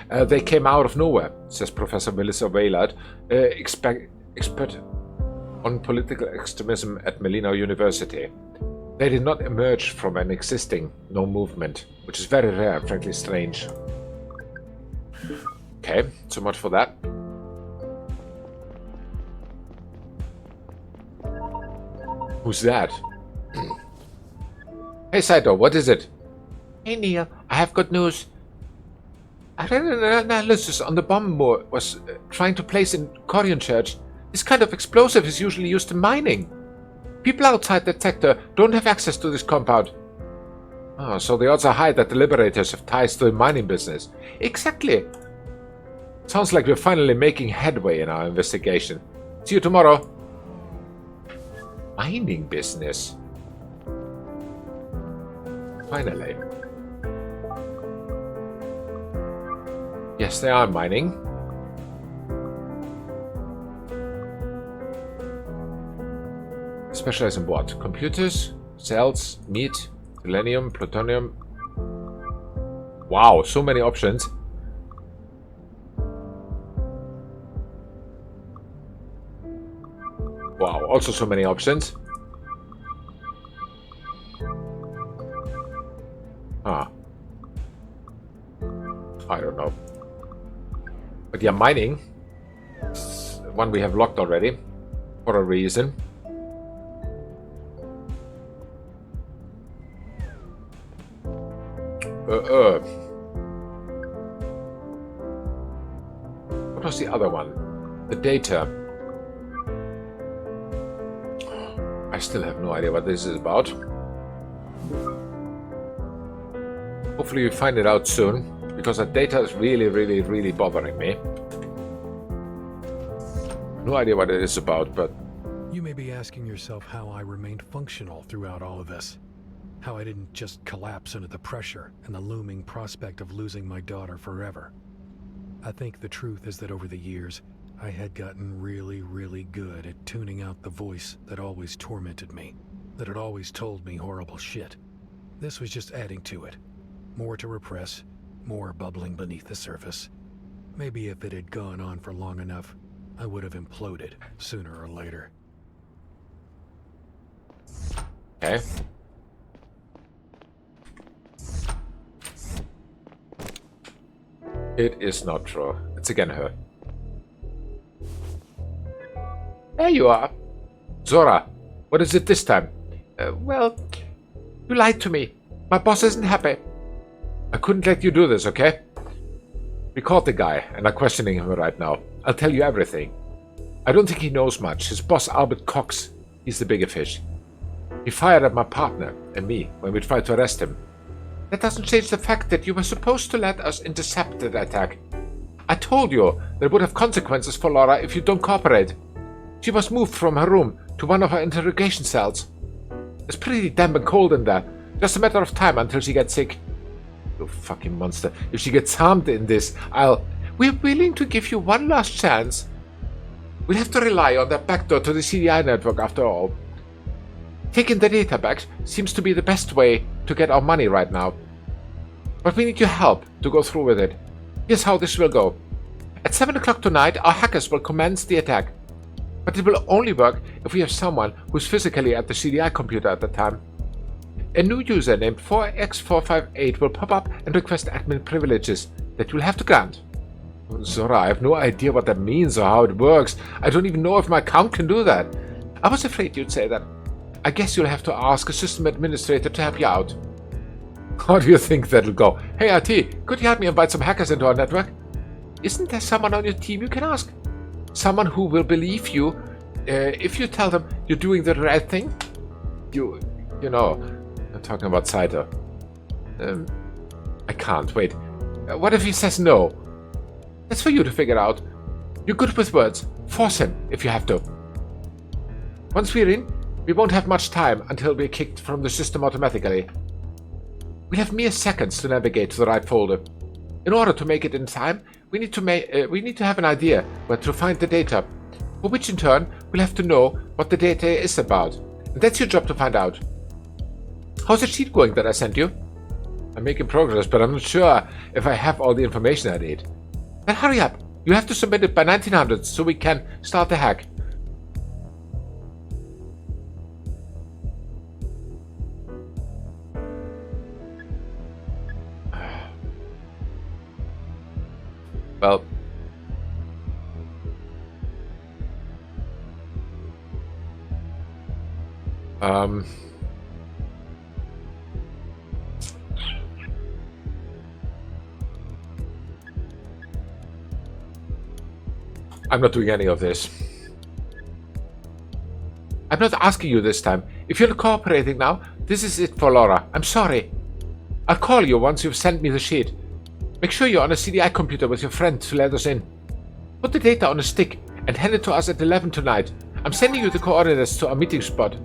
They came out of nowhere, says Professor Melissa Waylard, expert on political extremism at Melina University. They did not emerge from an existing no movement, which is very rare and frankly strange. Okay, so much for that. Who's that? Hey Saito, what is it? Hey Neil, I have good news. I read an analysis on the bomb was trying to place in Korean Church. This kind of explosive is usually used in mining. People outside the sector don't have access to this compound. Oh, so the odds are high that the Liberators have ties to the mining business. Exactly. Sounds like we're finally making headway in our investigation. See you tomorrow. Mining business. Finally. Yes, they are mining. Specialize in what? Computers, cells, meat, selenium, plutonium. Wow, so many options. Wow, also so many options. Ah. I don't know. But yeah, mining. One we have locked already. For a reason. What was the other one? The data. I still have no idea what this is about. Hopefully we find it out soon, because that data is really bothering me. No idea what it is about, but... You may be asking yourself how I remained functional throughout all of this. How I didn't just collapse under the pressure and the looming prospect of losing my daughter forever. I think the truth is that over the years, I had gotten really good at tuning out the voice that always tormented me, that had always told me horrible shit. This was just adding to it. More to repress, more bubbling beneath the surface. Maybe if it had gone on for long enough, I would have imploded sooner or later. Okay. It is not true. It's again her. There you are. Zora, what is it this time? Well, you lied to me. My boss isn't happy. I couldn't let you do this, okay? We caught the guy and are questioning him right now. I'll tell you everything. I don't think he knows much. His boss, Albert Cox, he's the bigger fish. He fired at my partner and me when we tried to arrest him. That doesn't change the fact that you were supposed to let us intercept the attack. I told you there would have consequences for Laura if you don't cooperate. She was moved from her room to one of her interrogation cells. It's pretty damp and cold in there. Just a matter of time until she gets sick. You fucking monster. If she gets harmed in this, We're willing to give you one last chance. We'll have to rely on that backdoor to the CDI network after all. Taking the data back seems to be the best way to get our money right now. But we need your help to go through with it. Here's how this will go. At 7 o'clock tonight, our hackers will commence the attack. But it will only work if we have someone who's physically at the CDI computer at the time. A new user named 4x458 will pop up and request admin privileges that you'll have to grant. Zora, I have no idea what that means or how it works. I don't even know if my account can do that. I was afraid you'd say that. I guess you'll have to ask a system administrator to help you out. How do you think that'll go? Hey RT, could you help me invite some hackers into our network? Isn't there someone on your team you can ask? Someone who will believe you if you tell them you're doing the right thing? You know, I'm talking about Saito. I can't, wait. What if he says no? That's for you to figure out. You're good with words. Force him if you have to. Once we're in, we won't have much time until we're kicked from the system automatically. We have mere seconds to navigate to the right folder. In order to make it in time, we need to have an idea where to find the data, for which in turn we'll have to know what the data is about. And that's your job to find out. How's the sheet going that I sent you? I'm making progress, but I'm not sure if I have all the information I need. Then hurry up. You have to submit it by 1900 so we can start the hack. Well, I'm not doing any of this. I'm not asking you this time. If you're not cooperating now, this is it for Laura. I'm sorry. I'll call you once you've sent me the sheet. Make sure you're on a CDI computer with your friend to let us in. Put the data on a stick and hand it to us at 11 tonight. I'm sending you the coordinates to our meeting spot.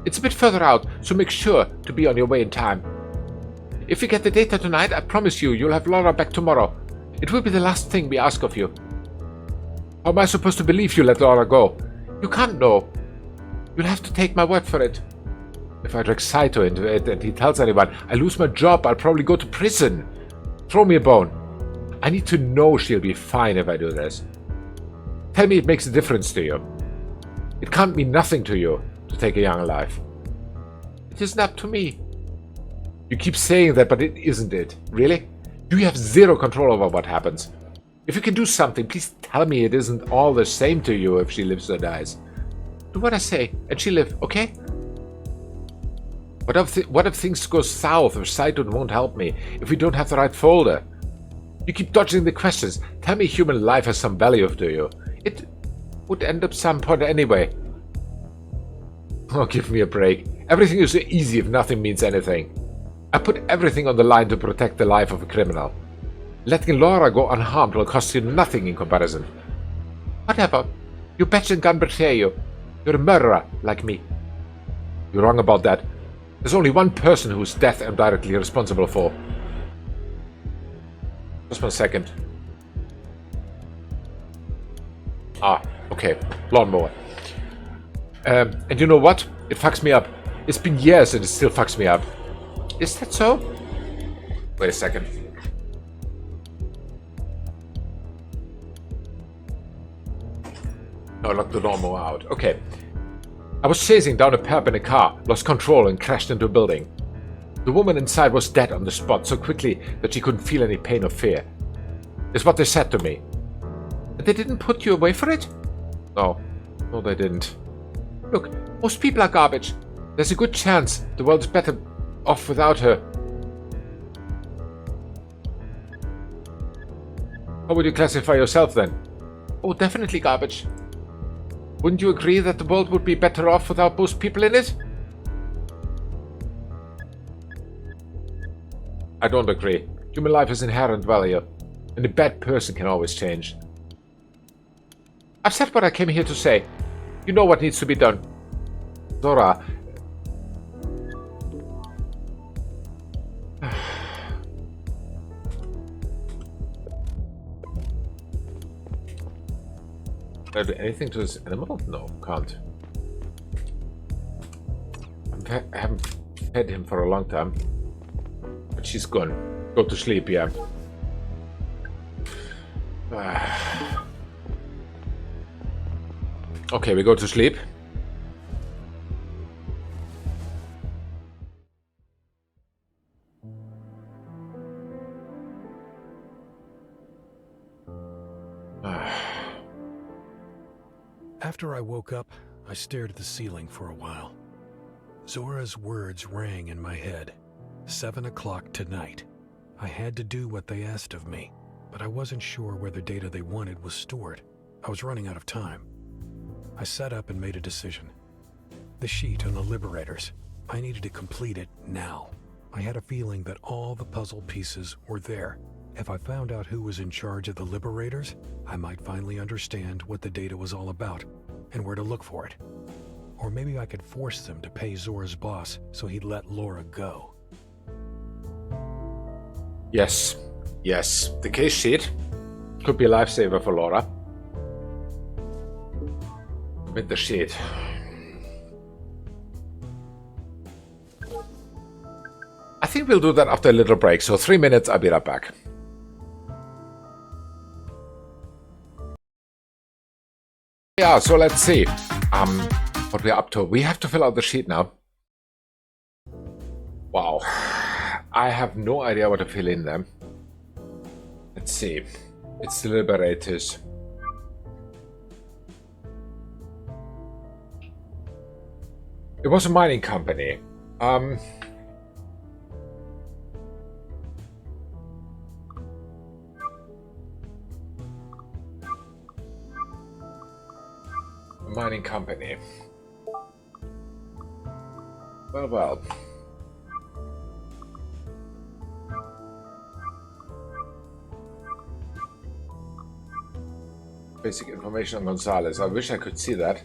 It's a bit further out, so make sure to be on your way in time. If you get the data tonight, I promise you'll have Laura back tomorrow. It will be the last thing we ask of you. How am I supposed to believe you let Laura go? You can't know. You'll have to take my word for it. If I drag Saito into it and he tells anyone I lose my job, I'll probably go to prison. Throw me a bone. I need to know she'll be fine if I do this. Tell me it makes a difference to you. It can't mean nothing to you to take a young alive. It isn't up to me. You keep saying that, but it isn't it. Really? You have zero control over what happens. If you can do something, please tell me it isn't all the same to you if she lives or dies. Do what I say, and she'll live, okay? What if things go south or Saito won't help me if we don't have the right folder? You keep dodging the questions. Tell me human life has some value to you. It would end up some point anyway. Oh, give me a break. Everything is so easy if nothing means anything. I put everything on the line to protect the life of a criminal. Letting Laura go unharmed will cost you nothing in comparison. Whatever. Your badge and gun betray you. You're a murderer, like me. You're wrong about that. There's only one person whose death I'm directly responsible for. Just 1 second. Ah, okay. Lawnmower. And you know what? It fucks me up. It's been years and it still fucks me up. Is that so? Wait a second. No, lock the lawnmower out. Okay. I was chasing down a pub in a car, lost control and crashed into a building. The woman inside was dead on the spot so quickly that she couldn't feel any pain or fear. Is what they said to me. And they didn't put you away for it? No. No, they didn't. Look, most people are garbage. There's a good chance the world's better off without her. How would you classify yourself then? Oh, definitely garbage. Wouldn't you agree that the world would be better off without most people in it? I don't agree. Human life has inherent value, and a bad person can always change. I've said what I came here to say. You know what needs to be done. Zora. Can I do anything to this animal? No, can't. I haven't fed him for a long time. But she's gone. Go to sleep, yeah. Okay, we go to sleep. After I woke up, I stared at the ceiling for a while. Zora's words rang in my head. 7 o'clock tonight. I had to do what they asked of me, but I wasn't sure where the data they wanted was stored. I was running out of time. I sat up and made a decision. The sheet on the Liberators. I needed to complete it now. I had a feeling that all the puzzle pieces were there. If I found out who was in charge of the Liberators, I might finally understand what the data was all about and where to look for it. Or maybe I could force them to pay Zora's boss so he'd let Laura go. Yes. Yes. The case sheet could be a lifesaver for Laura. With the sheet. I think we'll do that after a little break. So 3 minutes, I'll be right back. Yeah, so let's see what we're up to. We have to fill out the sheet now. Wow. I have no idea what to fill in there. Let's see. It's the Liberators. It was a mining company. Mining company. Well. Basic information on Gonzalez. I wish I could see that.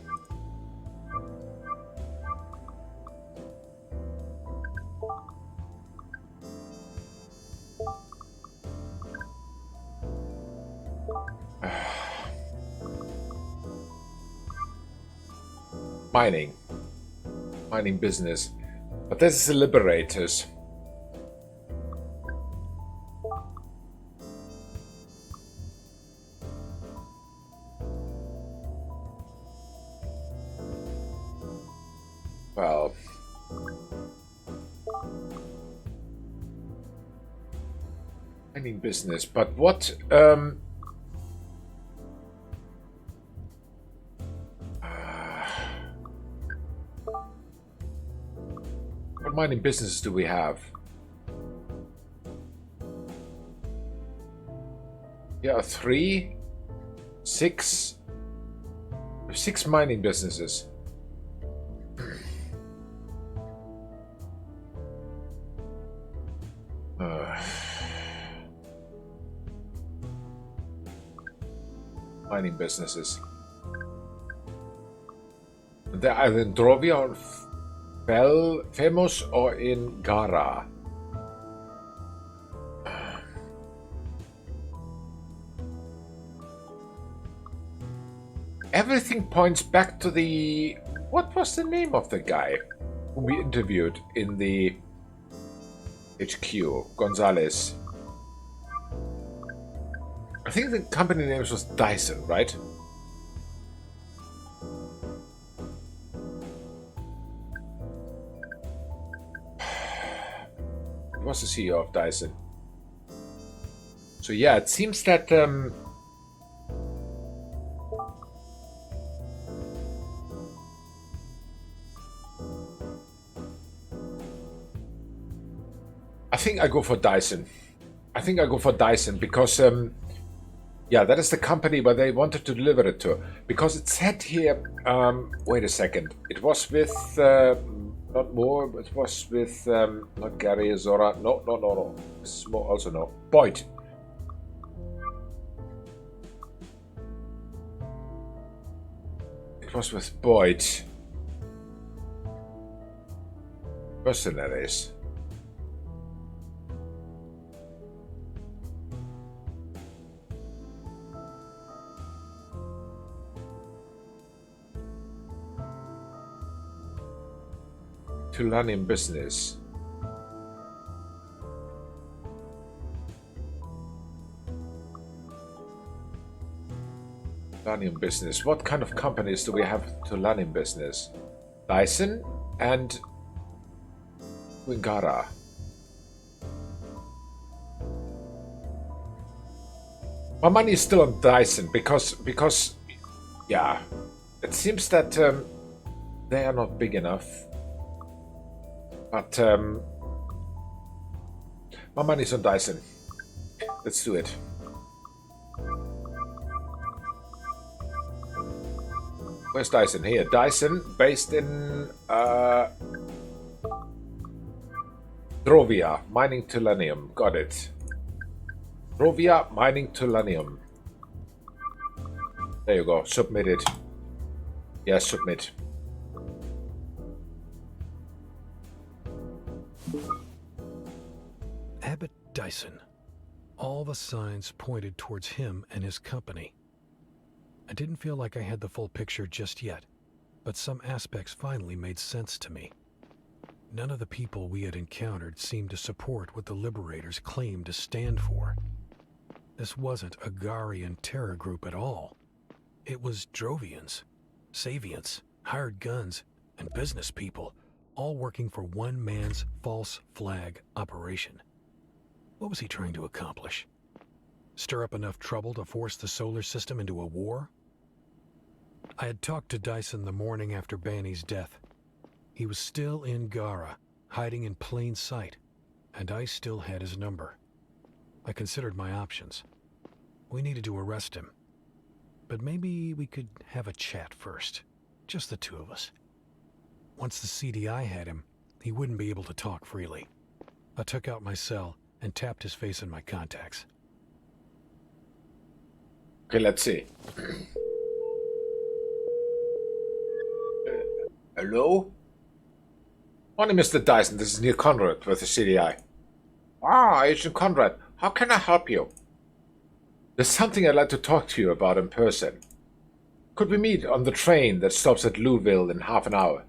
Mining business. But this is the Liberators. Well. Mining business. But what what mining businesses do we have? Yeah, 3, 6. 6 mining businesses. Mining businesses. They're either in Drovia or Famous or in Gara. Everything points back to the... What was the name of the guy who we interviewed in the HQ? Gonzalez. I think the company name was Dyson, right? He was the CEO of Dyson. So yeah, it seems that I think I go for Dyson. Because yeah, that is the company where they wanted to deliver it to. Because it said here, wait a second, it was with, not more, it was with, not Gary, Zora, no, this is more, also no, Boyd. It was with Boyd. Mercenaries. Tulanian business. Tulanian business. What kind of companies do we have Tulanian business? Dyson and Wingara. My money is still on Dyson because yeah, it seems that they are not big enough. But my money's on Dyson. Let's do it. Where's Dyson? Here. Dyson, based in Drovia, mining Tulanium. Got it. Drovia, mining Tulanium. There you go. Submit it. Yes, submit. Abbott Dyson. All the signs pointed towards him and his company. I didn't feel like I had the full picture just yet, but some aspects finally made sense to me. None of the people we had encountered seemed to support what the Liberators claimed to stand for. This wasn't a Garian terror group at all. It was Drovians, Savians, hired guns, and business people, all working for one man's false flag operation. What was he trying to accomplish? Stir up enough trouble to force the solar system into a war? I had talked to Dyson the morning after Banny's death. He was still in Gara, hiding in plain sight, and I still had his number. I considered my options. We needed to arrest him. But maybe we could have a chat first. Just the two of us. Once the CDI had him, he wouldn't be able to talk freely. I took out my cell and tapped his face in my contacts. Okay, let's see. Hello? Morning, Mr. Dyson. This is Neil Conrad with the CDI. Ah, Agent Conrad. How can I help you? There's something I'd like to talk to you about in person. Could we meet on the train that stops at Louisville in half an hour?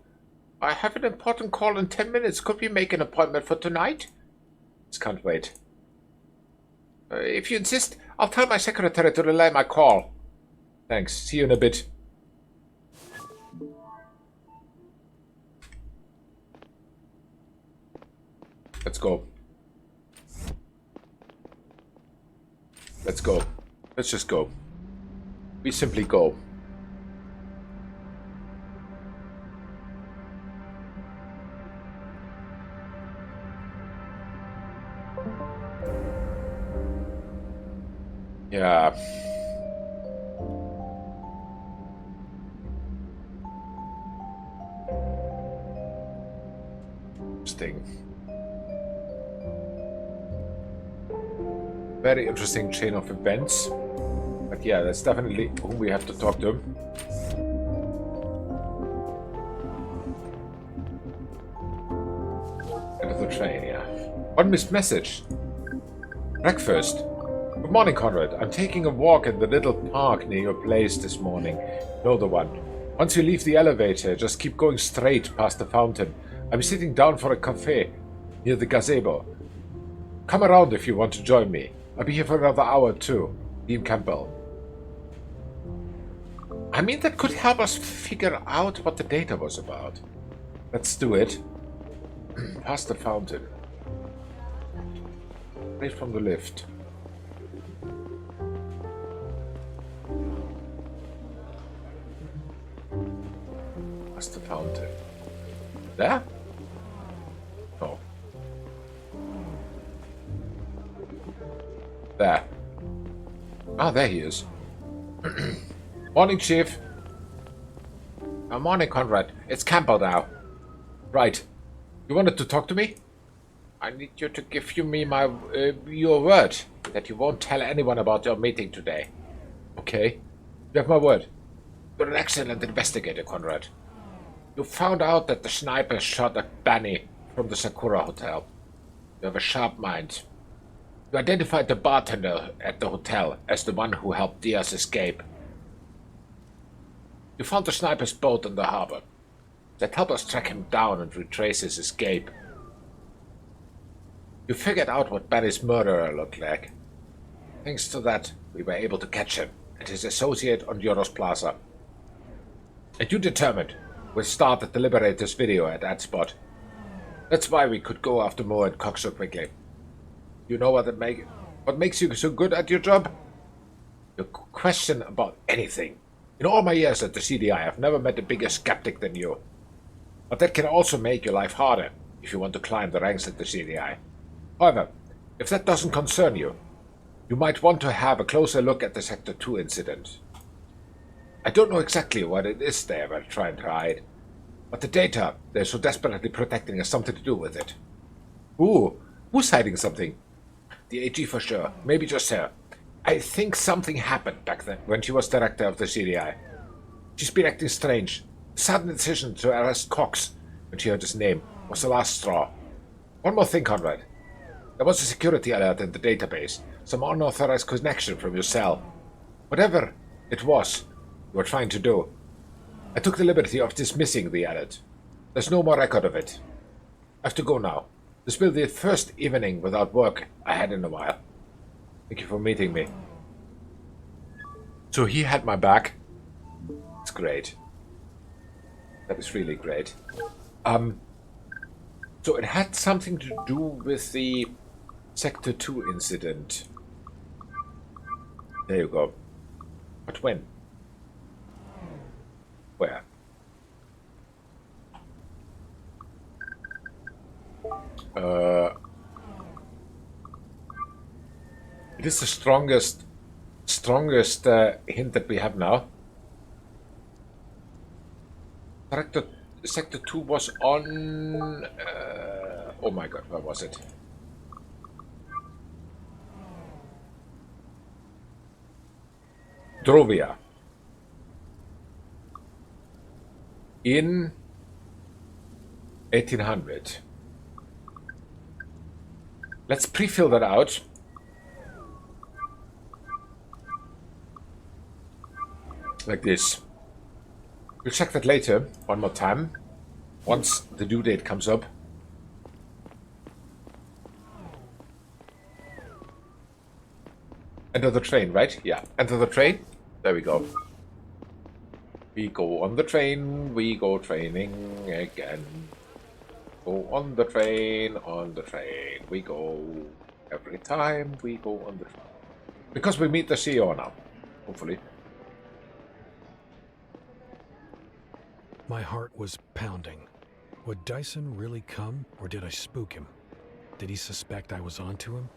I have an important call in 10 minutes. Could we make an appointment for tonight? Just can't wait. If you insist, I'll tell my secretary to relay my call. Thanks. See you in a bit. Let's go. Let's go. Let's just go. We simply go. Yeah. Interesting. Very interesting chain of events. But yeah, that's definitely who we have to talk to. End of the train, yeah. One missed message. Breakfast. Good morning, Conrad. I'm taking a walk in the little park near your place this morning. Know the one. Once you leave the elevator, just keep going straight past the fountain. I'm sitting down for a cafe near the gazebo. Come around if you want to join me. I'll be here for another hour too. Dean Campbell. I mean, that could help us figure out what the data was about. Let's do it. Past the fountain. Right from the lift. Past the fountain. There? Oh. There. Ah, there he is. Morning, Chief. Morning, Conrad. It's Campbell now. Right. You wanted to talk to me? I need you to give me my your word that you won't tell anyone about your meeting today. Okay? You have my word. You're an excellent investigator, Conrad. You found out that the sniper shot at Banny from the Sakura Hotel. You have a sharp mind. You identified the bartender at the hotel as the one who helped Diaz escape. You found the sniper's boat in the harbor. that helped us track him down and retrace his escape. You figured out what Barry's murderer looked like. Thanks to that, we were able to catch him and his associate on Yoros Plaza. And you determined we'll start the Liberator's video at that spot. That's why we could go after Mo and Cox so quickly. You know what makes you so good at your job? Your question about anything. In all my years at the CDI, I've never met a bigger skeptic than you. But that can also make your life harder if you want to climb the ranks at the CDI. However, if that doesn't concern you, you might want to have a closer look at the Sector 2 incident. I don't know exactly what it is they were trying to hide, but the data they're so desperately protecting has something to do with it. Ooh, who's hiding something? The AG for sure, maybe just her. I think something happened back then when she was director of the CDI. She's been acting strange. The sudden decision to arrest Cox when she heard his name was the last straw. One more thing, Conrad. There was a security alert in the database, some unauthorized connection from your cell. Whatever it was you were trying to do, I took the liberty of dismissing the alert. There's no more record of it. I have to go now. This will be the first evening without work I had in a while. Thank you for meeting me. So he had my back. It's great. That is really great. So it had something to do with the Sector 2 incident. There you go. But when? Where? It is the strongest hint that we have now. Sector 2 was on... oh my god, where was it? Drovia. In 1800. Let's pre-fill that out. Like this. We'll check that later, one more time, once the due date comes up. Enter the train, right? Yeah, enter the train. There we go. We go on the train, we go training again. Go on the train, we go. Every time we go on the train. Because we meet the CEO now, hopefully. My heart was pounding. Would Dyson really come, or did I spook him? Did he suspect I was onto him?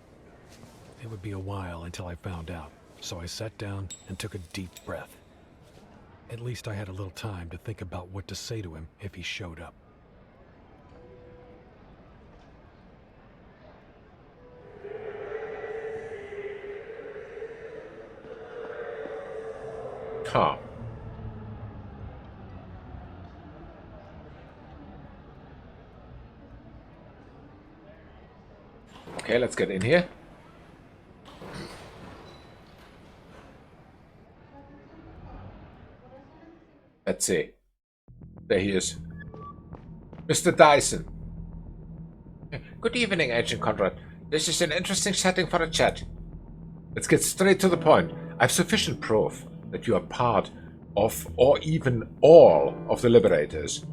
It would be a while until I found out, so I sat down and took a deep breath. At least I had a little time to think about what to say to him if he showed up. Huh. Okay, let's get in here. Let's see. There he is. Mr. Dyson. Good evening, Agent Conrad. This is an interesting setting for a chat. Let's get straight to the point. I have sufficient proof that you are part of, or even all, of the Liberators.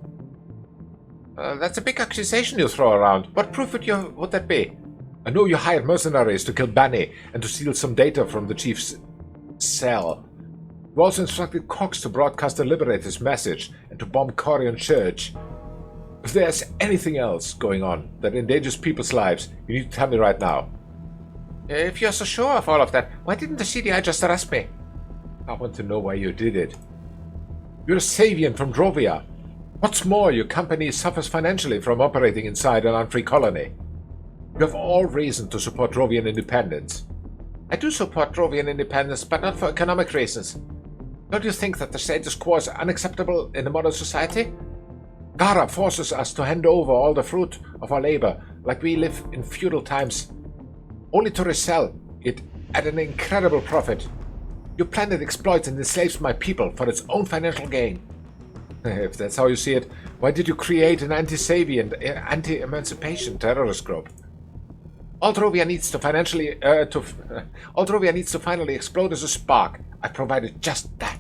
That's a big accusation you throw around. What proof would that be? I know you hired mercenaries to kill Banny and to steal some data from the chief's cell. You also instructed Cox to broadcast the Liberator's message and to bomb Corian Church. If there's anything else going on that endangers people's lives, you need to tell me right now. If you're so sure of all of that, why didn't the CDI just arrest me? I want to know why you did it. You're a Savian from Drovia. What's more, your company suffers financially from operating inside an unfree colony. You have all reason to support Drovian independence. I do support Drovian independence, but not for economic reasons. Don't you think that the status quo is unacceptable in a modern society? Gara forces us to hand over all the fruit of our labor, like we live in feudal times, only to resell it at an incredible profit. Your planet exploits and enslaves my people for its own financial gain. If that's how you see it, why did you create an anti-Sabian, anti-emancipation terrorist group? Aldrovia needs to Aldrovia needs to finally explode as a spark. I provided just that.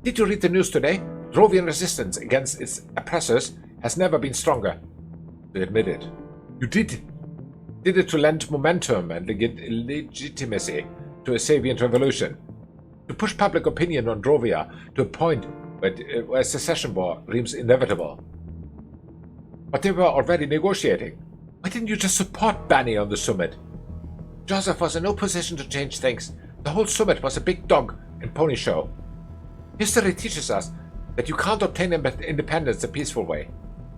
Did you read the news today? Drovian resistance against its oppressors has never been stronger. They admit it. You did it to lend momentum and legitimacy to a Sabian revolution. To push public opinion on Drovia to a point where a secession war seems inevitable. But they were already negotiating. Why didn't you just support Banny on the summit? Joseph was in no position to change things. The whole summit was a big dog and pony show. History teaches us that you can't obtain independence a peaceful way.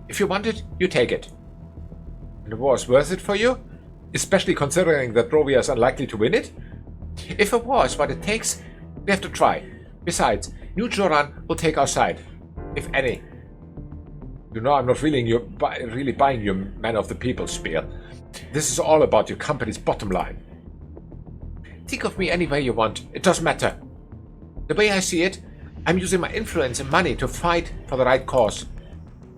If you want it, you take it. And the war is worth it for you? Especially considering that Drovia is unlikely to win it? If a war is what it takes, we have to try. Besides, New Joran will take our side, if any. You know I'm not really buying your man of the people spiel. This is all about your company's bottom line. Think of me any way you want. It doesn't matter. The way I see it, I'm using my influence and money to fight for the right cause.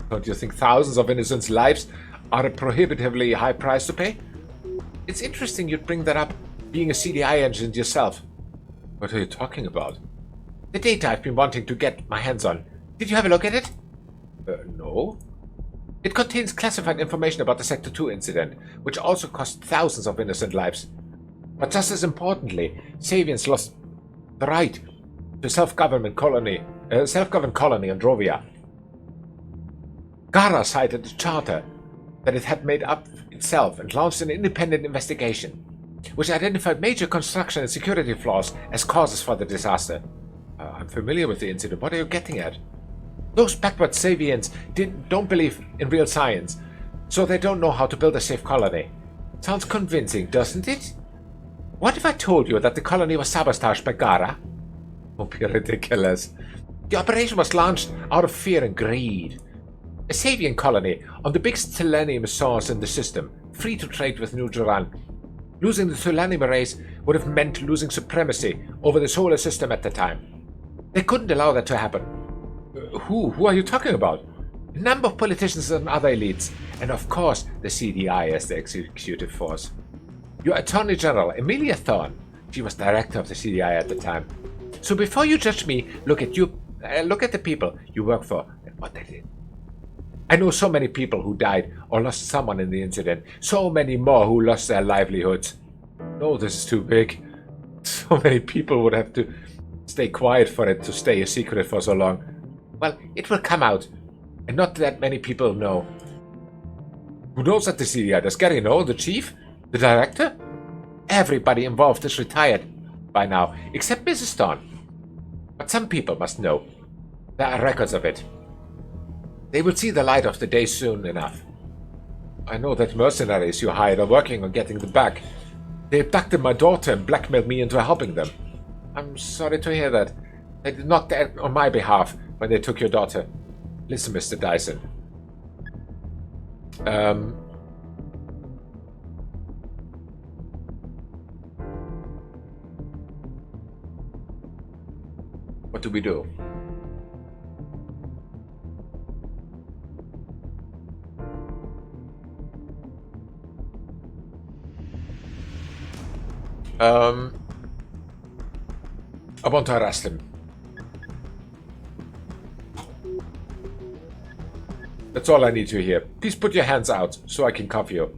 Don't you think thousands of innocents' lives are a prohibitively high price to pay? It's interesting you'd bring that up, being a CDI agent yourself. What are you talking about? The data I've been wanting to get my hands on. Did you have a look at it? No. It contains classified information about the Sector 2 incident, which also cost thousands of innocent lives. But just as importantly, Savians lost the right to a self-governed colony on Drovia. Gara cited the charter that it had made up itself and launched an independent investigation, which identified major construction and security flaws as causes for the disaster. I'm familiar with the incident. What are you getting at? Those backward Savians don't believe in real science, so they don't know how to build a safe colony. Sounds convincing, doesn't it? What if I told you that the colony was sabotaged by Gara? Don't be ridiculous. The operation was launched out of fear and greed. A Savian colony on the biggest selenium source in the system, free to trade with New Joran. Losing the selenium race would have meant losing supremacy over the solar system at the time. They couldn't allow that to happen. Who are you talking about? A number of politicians and other elites, and of course the CDI as the executive force. Your Attorney General, Emilia Thorne, she was director of the CDI at the time. So before you judge me, look at the people you work for and what they did. I know so many people who died or lost someone in the incident, so many more who lost their livelihoods. No, this is too big. So many people would have to stay quiet for it to stay a secret for so long. Well, it will come out, and not that many people know. Who knows at the CDI? Does Gary know? The chief? The director? Everybody involved is retired by now, except Mrs. Thorne. But some people must know. There are records of it. They will see the light of the day soon enough. I know that mercenaries you hired are working on getting them back. They abducted my daughter and blackmailed me into helping them. I'm sorry to hear that. They did not act on my behalf when they took your daughter. Listen, Mr. Dyson. What do we do? I want to arrest him. That's all I need to hear. Please put your hands out so I can cuff you.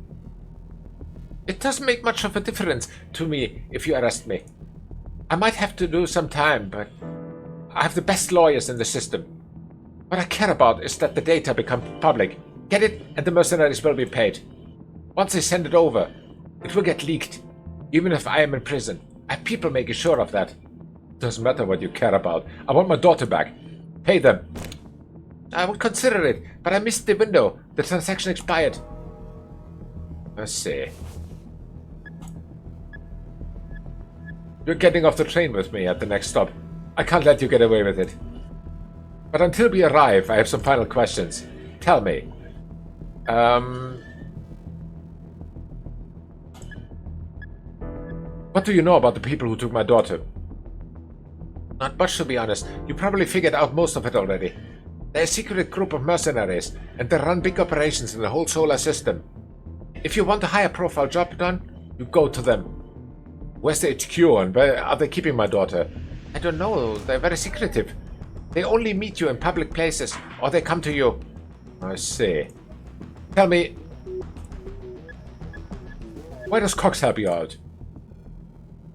It doesn't make much of a difference to me if you arrest me. I might have to do some time, but I have the best lawyers in the system. What I care about is that the data become public. Get it, and the mercenaries will be paid. Once they send it over, it will get leaked. Even if I am in prison, I have people making sure of that. Doesn't matter what you care about. I want my daughter back. Pay them. I would consider it, but I missed the window. The transaction expired. Let's see. You're getting off the train with me at the next stop. I can't let you get away with it. But until we arrive, I have some final questions. Tell me. What do you know about the people who took my daughter? Not much, to be honest. You probably figured out most of it already. They're a secret group of mercenaries, and they run big operations in the whole solar system. If you want a higher profile job done, you go to them. Where's the HQ, and where are they keeping my daughter? I don't know, they're very secretive. They only meet you in public places, or they come to you. I see. Tell me, why does Cox help you out?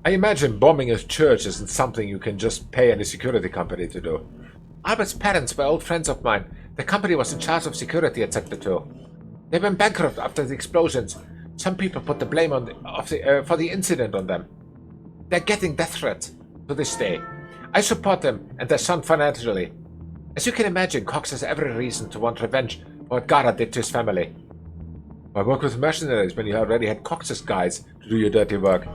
I imagine bombing a church isn't something you can just pay any security company to do. Albert's parents were old friends of mine. The company was in charge of security at Sector 2. They went bankrupt after the explosions. Some people put the blame for the incident on them. They're getting death threats to this day. I support them and their son financially. As you can imagine, Cox has every reason to want revenge for what Gara did to his family. Why work with mercenaries when you already had Cox's guys to do your dirty work?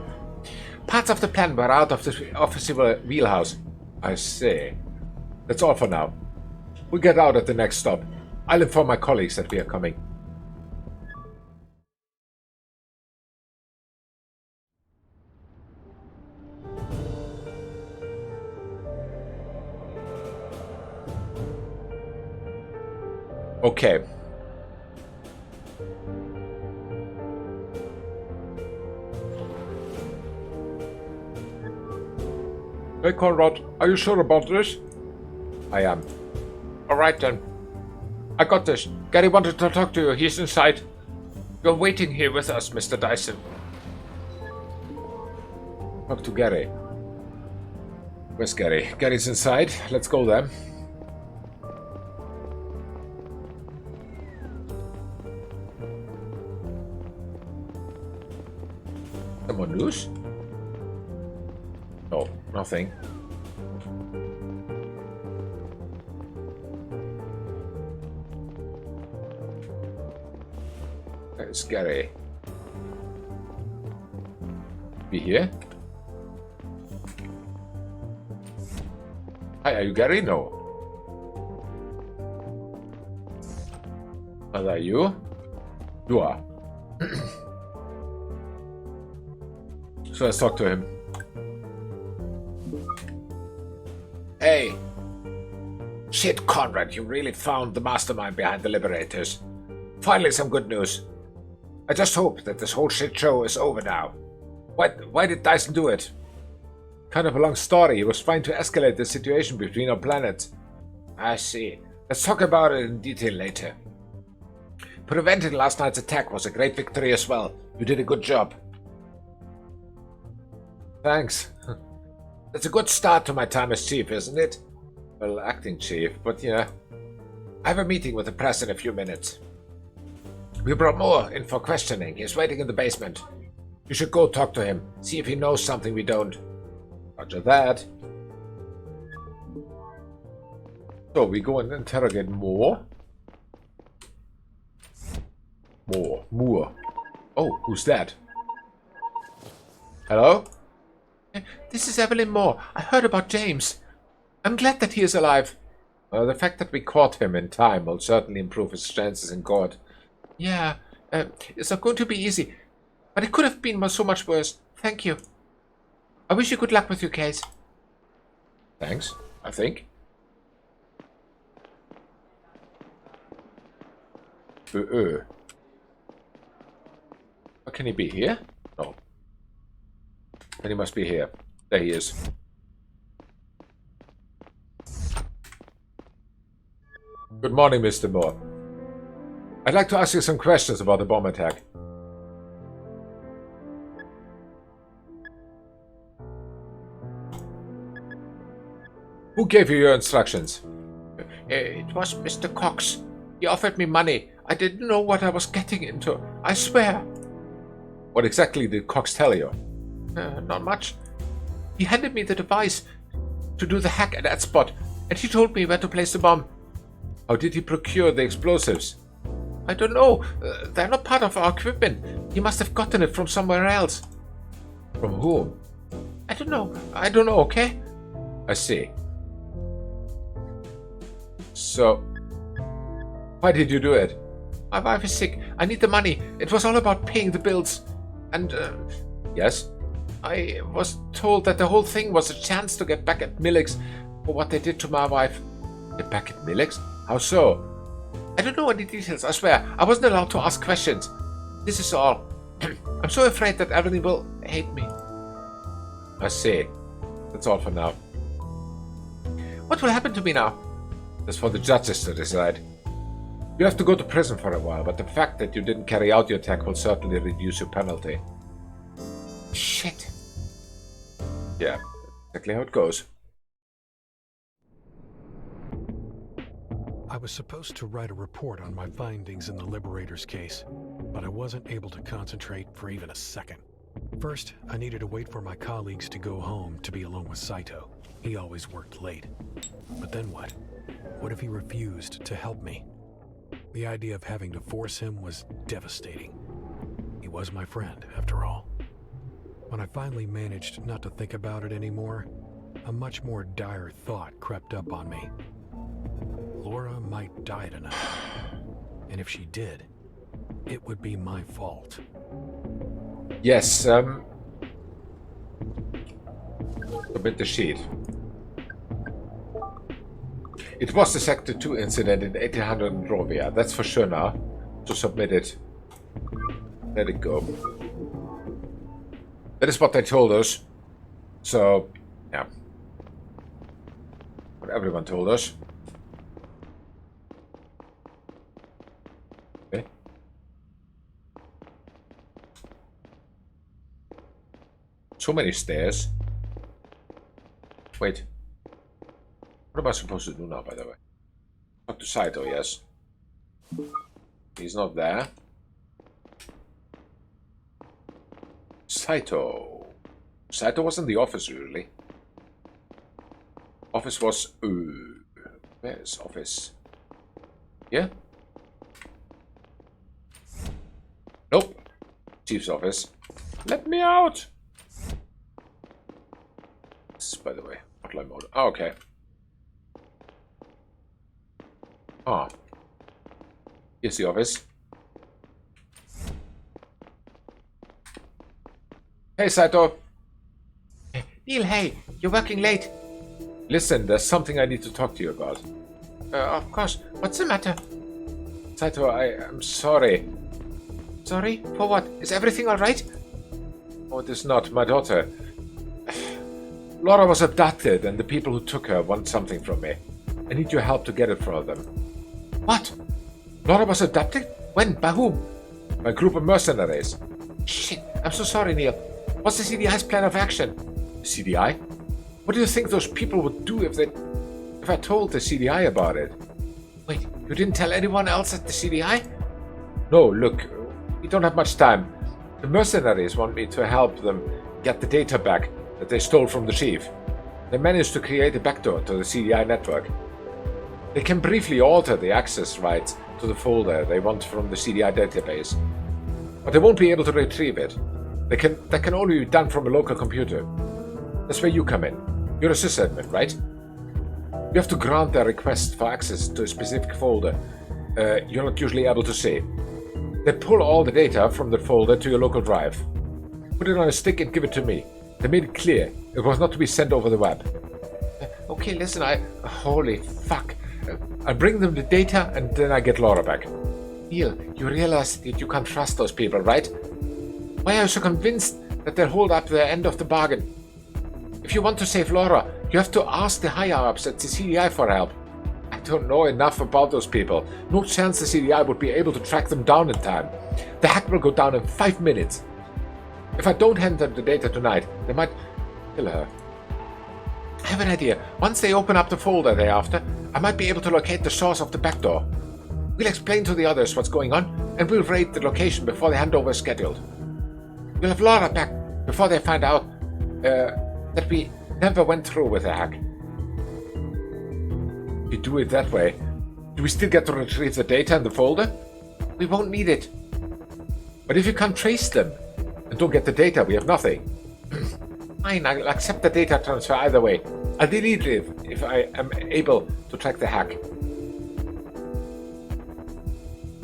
Parts of the plan were out of the official wheelhouse. I see. That's all for now. We'll get out at the next stop. I'll inform my colleagues that we are coming. Okay. Hey Conrad, are you sure about this? I am. Alright then. I got this. Gary wanted to talk to you. He's inside. You're waiting here with us, Mr. Dyson. Talk to Gary. Where's Gary? Gary's inside. Let's go there. Someone loose? No, nothing. There's Gary. Be here? Hi, are you Gary? No. Are you? You are. So let's talk to him. Hey. Shit, Conrad, you really found the mastermind behind the Liberators. Finally some good news. I just hope that this whole shit show is over now. Why did Dyson do it? Kind of a long story. He was trying to escalate the situation between our planets. I see. Let's talk about it in detail later. Preventing last night's attack was a great victory as well. You did a good job. Thanks. That's a good start to my time as chief, isn't it? Well, acting chief, but yeah. I have a meeting with the press in a few minutes. We brought Moore in for questioning. He's waiting in the basement. You should go talk to him. See if he knows something we don't. Roger that. So we go and interrogate Moore. Moore. Oh, who's that? Hello? This is Evelyn Moore. I heard about James. I'm glad that he is alive. The fact that we caught him in time will certainly improve his chances in court. Yeah, it's not going to be easy. But it could have been so much worse. Thank you. I wish you good luck with your case. Thanks, I think. Where can he be? Here? No. Then he must be here. There he is. Good morning, Mr. Moore. I'd like to ask you some questions about the bomb attack. Who gave you your instructions? It was Mr. Cox. He offered me money. I didn't know what I was getting into. I swear. What exactly did Cox tell you? Not much. He handed me the device to do the hack at that spot, and he told me where to place the bomb. How did he procure the explosives? I don't know. They're not part of our equipment. He must have gotten it from somewhere else. From whom? I don't know, okay? I see. So, why did you do it? My wife is sick. I need the money. It was all about paying the bills. And, yes? I was told that the whole thing was a chance to get back at Millix for what they did to my wife. Get back at Millix? How so? I don't know any details, I swear. I wasn't allowed to ask questions. This is all. I'm so afraid that everyone will hate me. I see. That's all for now. What will happen to me now? That's for the judges to decide. You have to go to prison for a while, but the fact that you didn't carry out your attack will certainly reduce your penalty. Shit. Yeah, exactly how it goes. I was supposed to write a report on my findings in the Liberator's case, but I wasn't able to concentrate for even a second. First, I needed to wait for my colleagues to go home to be alone with Saito. He always worked late. But then what? What if he refused to help me? The idea of having to force him was devastating. He was my friend, after all. When I finally managed not to think about it anymore, a much more dire thought crept up on me. Laura might die tonight. And if she did, it would be my fault. Yes, submit the sheet. It was the Sector 2 incident in 1800 in Rovia, that's for sure now. So submit it. Let it go. That is what they told us. So, yeah. What everyone told us. Okay. So many stairs. Wait. What am I supposed to do now, by the way? Talk to Saito, yes. He's not there. Saito. Saito was in the office, usually. Office was... where is office? Yeah? Nope. Chief's office. Let me out! This is, by the way, hotline mode. Oh, okay. Ah. Here's the office. Hey, Saito. Neil, hey, you're working late. Listen, there's something I need to talk to you about. Of course. What's the matter? Saito, I'm sorry. Sorry? For what? Is everything alright? Oh, it is not. My daughter. Laura was abducted, and the people who took her want something from me. I need your help to get it for them. What? Laura was abducted? When? By whom? By a group of mercenaries. Shit. I'm so sorry, Neil. What's the CDI's plan of action? The CDI? What do you think those people would do if I told the CDI about it? Wait, you didn't tell anyone else at the CDI? No, look, we don't have much time. The mercenaries want me to help them get the data back that they stole from the chief. They managed to create a backdoor to the CDI network. They can briefly alter the access rights to the folder they want from the CDI database, but they won't be able to retrieve it. That can only be done from a local computer. That's where you come in. You're a sysadmin, right? You have to grant their request for access to a specific folder you're not usually able to see. They pull all the data from the folder to your local drive. Put it on a stick and give it to me. They made it clear it was not to be sent over the web. Okay, listen, Holy fuck. I bring them the data and then I get Laura back. Neil, you realize that you can't trust those people, right? Why are you so convinced that they'll hold up their end of the bargain? If you want to save Laura, you have to ask the higher-ups at the CDI for help. I don't know enough about those people. No chance the CDI would be able to track them down in time. The hack will go down in 5 minutes. If I don't hand them the data tonight, they might kill her. I have an idea. Once they open up the folder they're after, I might be able to locate the source of the backdoor. We'll explain to the others what's going on, and we'll raid the location before the handover is scheduled. We'll have Laura back before they find out that we never went through with the hack. If you do it that way, do we still get to retrieve the data in the folder? We won't need it. But if you can't trace them and don't get the data, we have nothing. Fine, I'll accept the data transfer either way. I'll delete it if I am able to track the hack.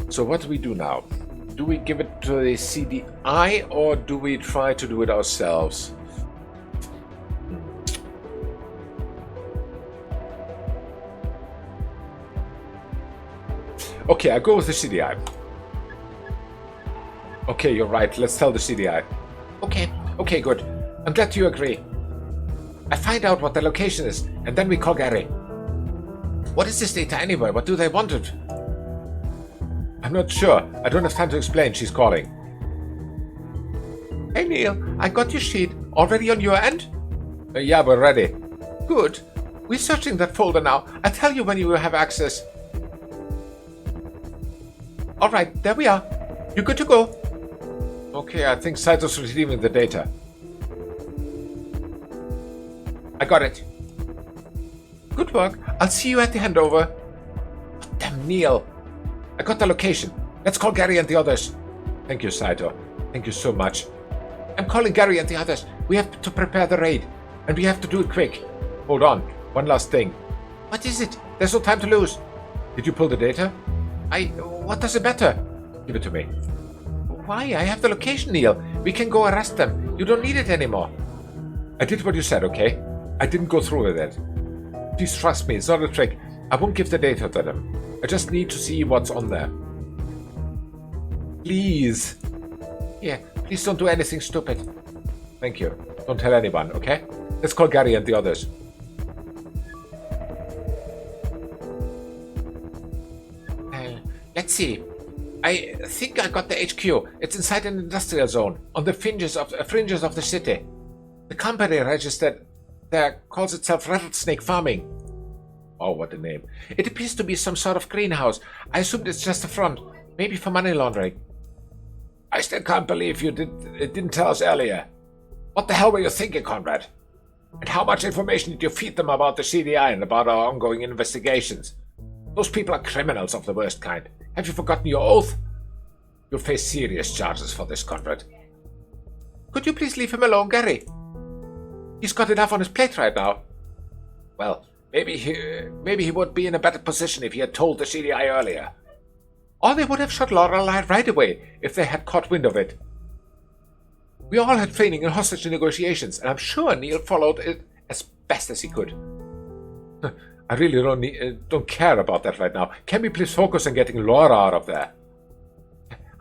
So what do we do now? Do we give it to the CDI or do we try to do it ourselves? Okay, I go with the CDI. Okay, you're right. Let's tell the CDI. Okay, good. I'm glad you agree. I find out what the location is, and then we call Gary. What is this data anyway? What do they want it? I'm not sure. I don't have time to explain. She's calling. Hey, Neil. I got your sheet. Already on your end? Yeah, we're ready. Good. We're searching that folder now. I'll tell you when you will have access. Alright, there we are. You're good to go. Okay, I think Saito's retrieving the data. I got it. Good work. I'll see you at the handover. Oh, damn, Neil. I got the location. Let's call Gary and the others. Thank you, Saito. Thank you so much. I'm calling Gary and the others. We have to prepare the raid, and we have to do it quick. Hold on. One last thing. What is it? There's no time to lose. Did you pull the data? What does it matter? Give it to me. Why? I have the location, Neil. We can go arrest them. You don't need it anymore. I did what you said, okay? I didn't go through with it. Please trust me. It's not a trick. I won't give the data to them. I just need to see what's on there. Please. Yeah, please don't do anything stupid. Thank you. Don't tell anyone, okay? Let's call Gary and the others. Let's see. I think I got the HQ. It's inside an industrial zone, on the fringes of the city. The company registered there calls itself Rattlesnake Farming. Oh, what a name. It appears to be some sort of greenhouse. I assumed it's just a front, maybe for money laundering. I still can't believe it didn't tell us earlier. What the hell were you thinking, Conrad? And how much information did you feed them about the CDI and about our ongoing investigations? Those people are criminals of the worst kind. Have you forgotten your oath? You'll face serious charges for this, Conrad. Could you please leave him alone, Gary? He's got enough on his plate right now. Well, maybe he would be in a better position if he had told the CDI earlier. Or they would have shot Lorelei right away if they had caught wind of it. We all had training in hostage negotiations, and I'm sure Neil followed it as best as he could. I really don't care about that right now. Can we please focus on getting Laura out of there?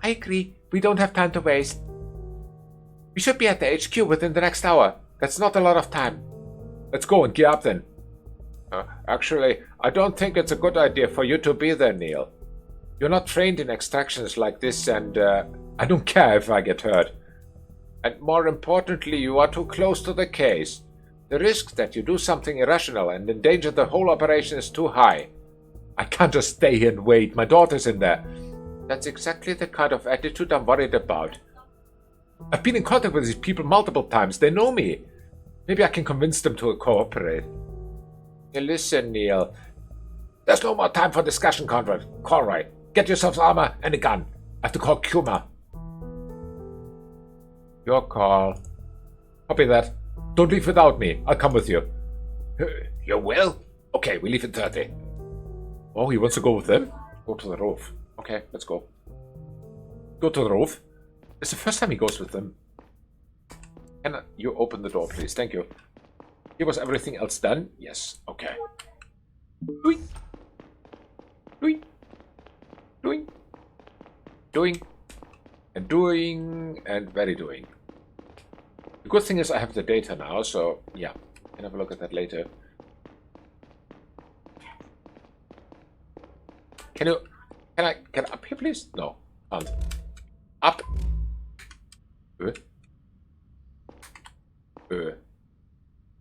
I agree. We don't have time to waste. We should be at the HQ within the next hour. That's not a lot of time. Let's go and gear up then. Actually, I don't think it's a good idea for you to be there, Neil. You're not trained in extractions like this, and I don't care if I get hurt. And more importantly, you are too close to the case. The risk that you do something irrational and endanger the whole operation is too high. I can't just stay here and wait. My daughter's in there. That's exactly the kind of attitude I'm worried about. I've been in contact with these people multiple times. They know me. Maybe I can convince them to cooperate. Hey, listen, Neil. There's no more time for discussion, Conrad. Conrad, get yourselves armor and a gun. I have to call Kuma. Your call. Copy that. Don't leave without me. I'll come with you. You will? Okay, we leave in 30. Oh, he wants to go with them? Go to the roof. Okay, let's go. Go to the roof. It's the first time he goes with them. Can you open the door, please? Thank you. Here was everything else done? Yes. Okay. Doing. Doing. Doing. Doing. And doing. And very doing. The good thing is I have the data now, so yeah, can have a look at that later. Can I get up here, please? No, can't. Up.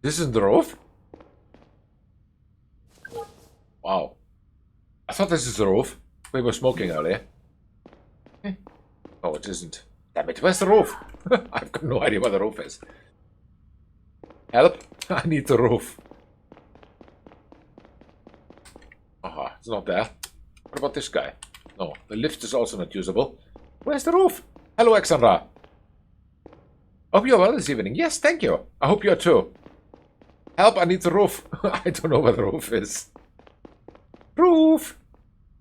This isn't the roof? Wow. I thought this is the roof. We were smoking earlier. Oh, it isn't. Damn it, where's the roof? I've got no idea where the roof is. Help! I need the roof. Aha, it's not there. What about this guy? No, the lift is also not usable. Where's the roof? Hello, Alexandra. I hope you're well this evening. Yes, thank you. I hope you are too. Help, I need the roof. I don't know where the roof is. Roof!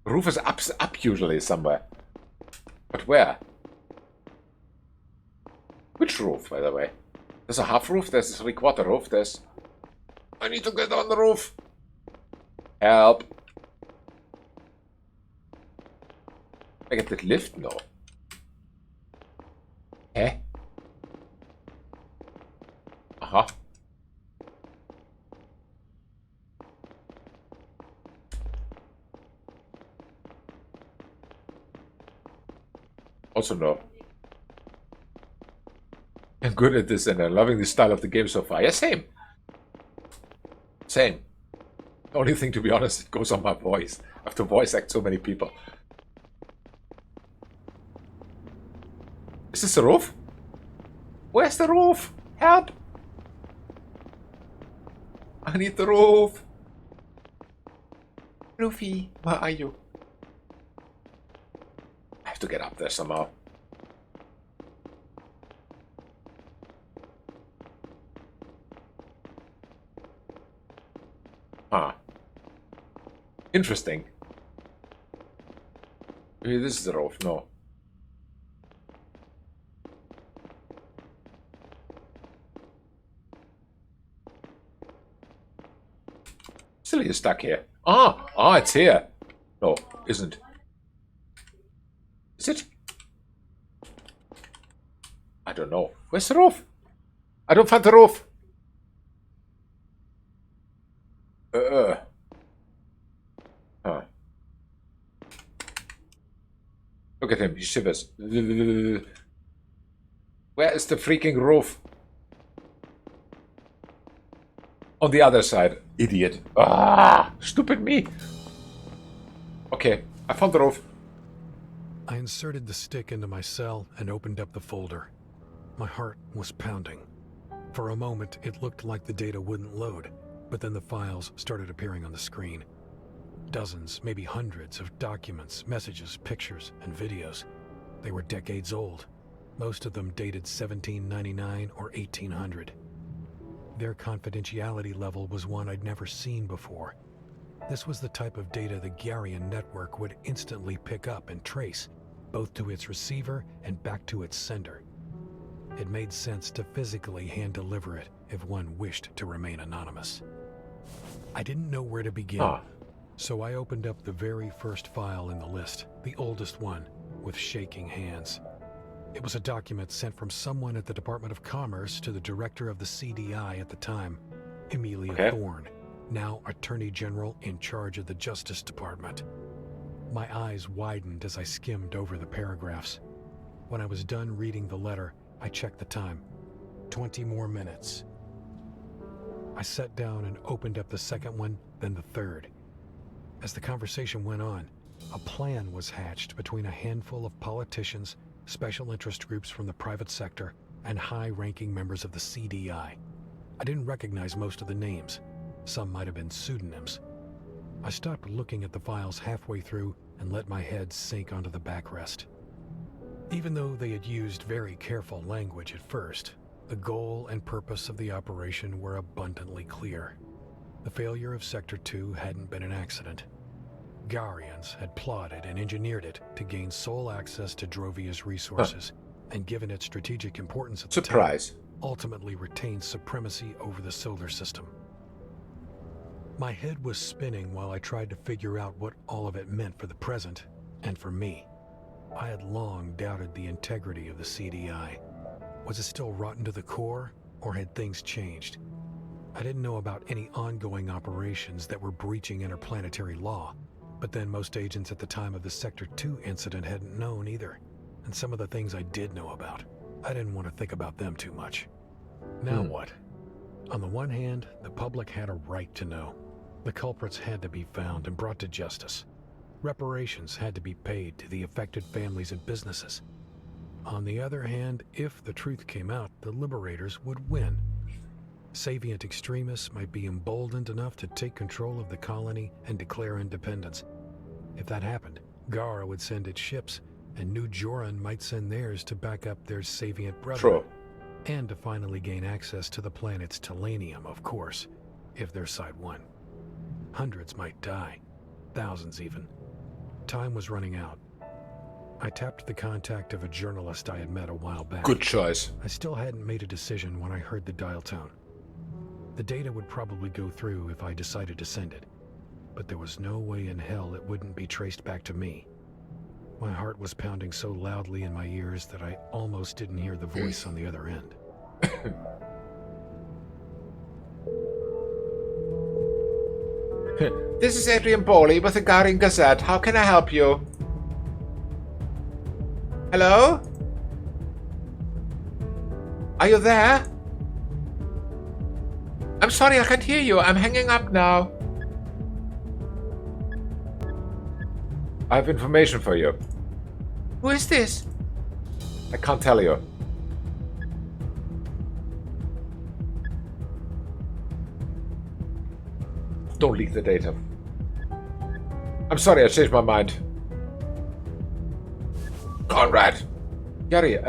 The roof is up usually somewhere. But where? Which roof, by the way? There's a half roof, there's a three-quarter roof, there's... I need to get on the roof! Help! I get the lift? No. Hä? Aha. Also no. I'm good at this and I'm loving the style of the game so far. Yeah, same. Same. The only thing, to be honest, it goes on my voice. I have to voice act so many people. Is this the roof? Where's the roof? Help! I need the roof. Roofy, where are you? I have to get up there somehow. Ah. Interesting. Maybe this is the roof. No. Still you're stuck here. Ah, it's here. No, isn't. Is it? I don't know. Where's the roof? I don't find the roof. Huh. Look at him, he shivers. Where is the freaking roof? On the other side, idiot. Ah, stupid me. Okay, I found the roof. I inserted the stick into my cell and opened up the folder. My heart was pounding. For a moment, it looked like the data wouldn't load, but then the files started appearing on the screen. Dozens, maybe hundreds of documents, messages, pictures, and videos. They were decades old. Most of them dated 1799 or 1800. Their confidentiality level was one I'd never seen before. This was the type of data the Garian network would instantly pick up and trace, both to its receiver and back to its sender. It made sense to physically hand-deliver it if one wished to remain anonymous. I didn't know where to begin, so I opened up the very first file in the list, the oldest one, with shaking hands. It was a document sent from someone at the Department of Commerce to the director of the CDI at the time, Amelia Thorne, now Attorney General in charge of the Justice Department. My eyes widened as I skimmed over the paragraphs. When I was done reading the letter, I checked the time. 20 more minutes. I sat down and opened up the second one, then the third. As the conversation went on, a plan was hatched between a handful of politicians, special interest groups from the private sector, and high-ranking members of the CDI. I didn't recognize most of the names. Some might have been pseudonyms. I stopped looking at the files halfway through and let my head sink onto the backrest. Even though they had used very careful language at first, the goal and purpose of the operation were abundantly clear. The failure of Sector 2 hadn't been an accident. Garians had plotted and engineered it to gain sole access to Drovia's resources, and given its strategic importance at the time, ultimately retained supremacy over the solar system. My head was spinning while I tried to figure out what all of it meant for the present, and for me. I had long doubted the integrity of the CDI. Was it still rotten to the core, or had things changed? I didn't know about any ongoing operations that were breaching interplanetary law, but then most agents at the time of the Sector 2 incident hadn't known either. And some of the things I did know about, I didn't want to think about them too much. Now what? On the one hand, the public had a right to know. The culprits had to be found and brought to justice. Reparations had to be paid to the affected families and businesses. On the other hand, if the truth came out, the liberators would win. Savient extremists might be emboldened enough to take control of the colony and declare independence. If that happened, Gara would send its ships, and New Joran might send theirs to back up their Savient brethren. And to finally gain access to the planet's Telanium, of course, if their side won. Hundreds might die, thousands even. Time was running out. I tapped the contact of a journalist I had met a while back. Good choice. I still hadn't made a decision when I heard the dial tone. The data would probably go through if I decided to send it, but there was no way in hell it wouldn't be traced back to me. My heart was pounding so loudly in my ears that I almost didn't hear the voice on the other end. This is Adrian Bowley with the Guardian Gazette. How can I help you? Hello? Are you there? I'm sorry, I can't hear you. I'm hanging up now. I have information for you. Who is this? I can't tell you. Don't leak the data. I'm sorry, I changed my mind. Conrad. Gary,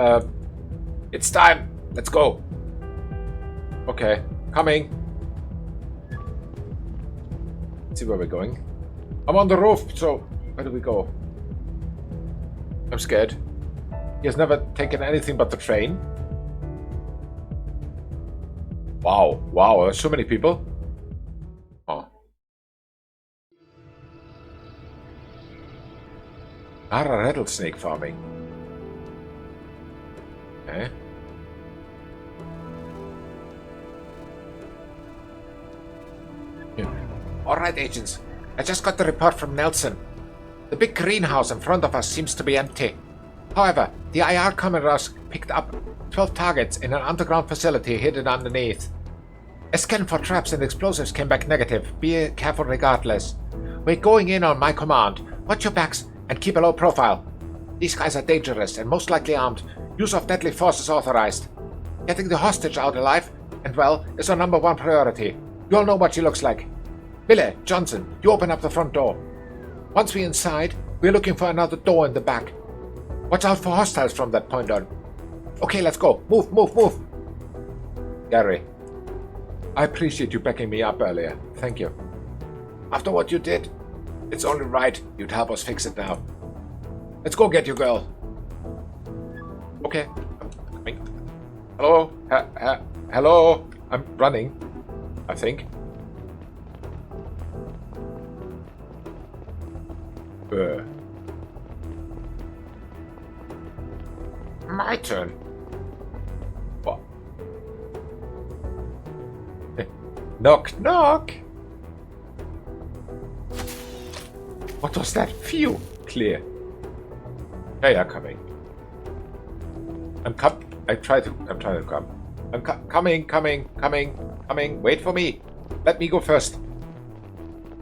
it's time. Let's go. Okay, coming. Let's see where we're going. I'm on the roof, so where do we go? I'm scared. He has never taken anything but the train. Wow, wow, there's so many people. Oh. Rattlesnake farming. Okay. Alright, agents. I just got the report from Nelson. The big greenhouse in front of us seems to be empty. However, the IR cameras picked up 12 targets in an underground facility hidden underneath. A scan for traps and explosives came back negative. Be careful regardless. We're going in on my command. Watch your backs and keep a low profile. These guys are dangerous and most likely armed. Use of deadly force is authorized. Getting the hostage out alive and well is our number one priority. You all know what she looks like. Billy, Johnson, you open up the front door. Once we're inside, we're looking for another door in the back. Watch out for hostiles from that point on. Okay, let's go. Move, move, move. Gary, I appreciate you backing me up earlier. Thank you. After what you did, it's only right you'd help us fix it now. Let's go get your girl. Okay. I'm coming. Hello? Hello? I'm running, I think. My turn. What? Knock, knock. What was that? Phew. Clear. They are coming. I'm trying to come. I'm coming. Wait for me. Let me go first.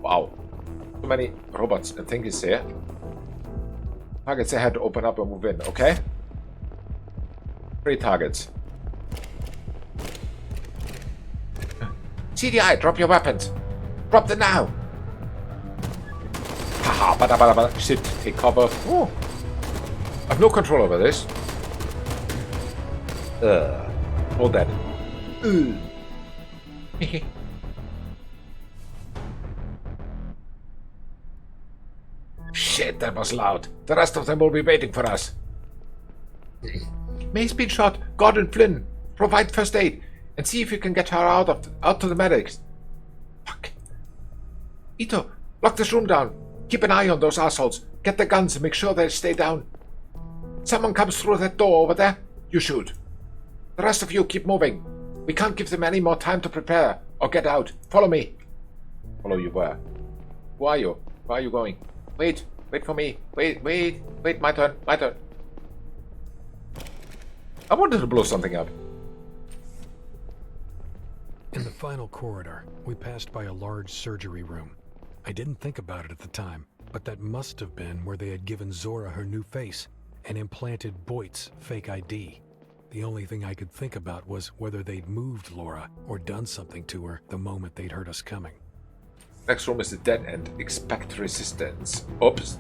Wow. So many robots and things here. Targets ahead to open up and move in, okay? 3 targets. CDI, drop your weapons. Drop them now. Haha, bada. Shit, take cover. Oh. I have no control over this. All dead. Shit, that was loud. The rest of them will be waiting for us. May's been shot. Gordon Flynn, provide first aid and see if you can get her out to the medics. Fuck. Ito, lock this room down. Keep an eye on those assholes. Get the guns and make sure they stay down. Someone comes through that door over there, you shoot. The rest of you keep moving. We can't give them any more time to prepare or get out. Follow me. Follow you where? Who are you? Where are you going? Wait for me. Wait, my turn. I wanted to blow something up. In the final corridor, we passed by a large surgery room. I didn't think about it at the time, but that must have been where they had given Zora her new face and implanted Boyd's fake ID. The only thing I could think about was whether they'd moved Laura or done something to her the moment they'd heard us coming. Next room is the dead end. Expect resistance. Oops.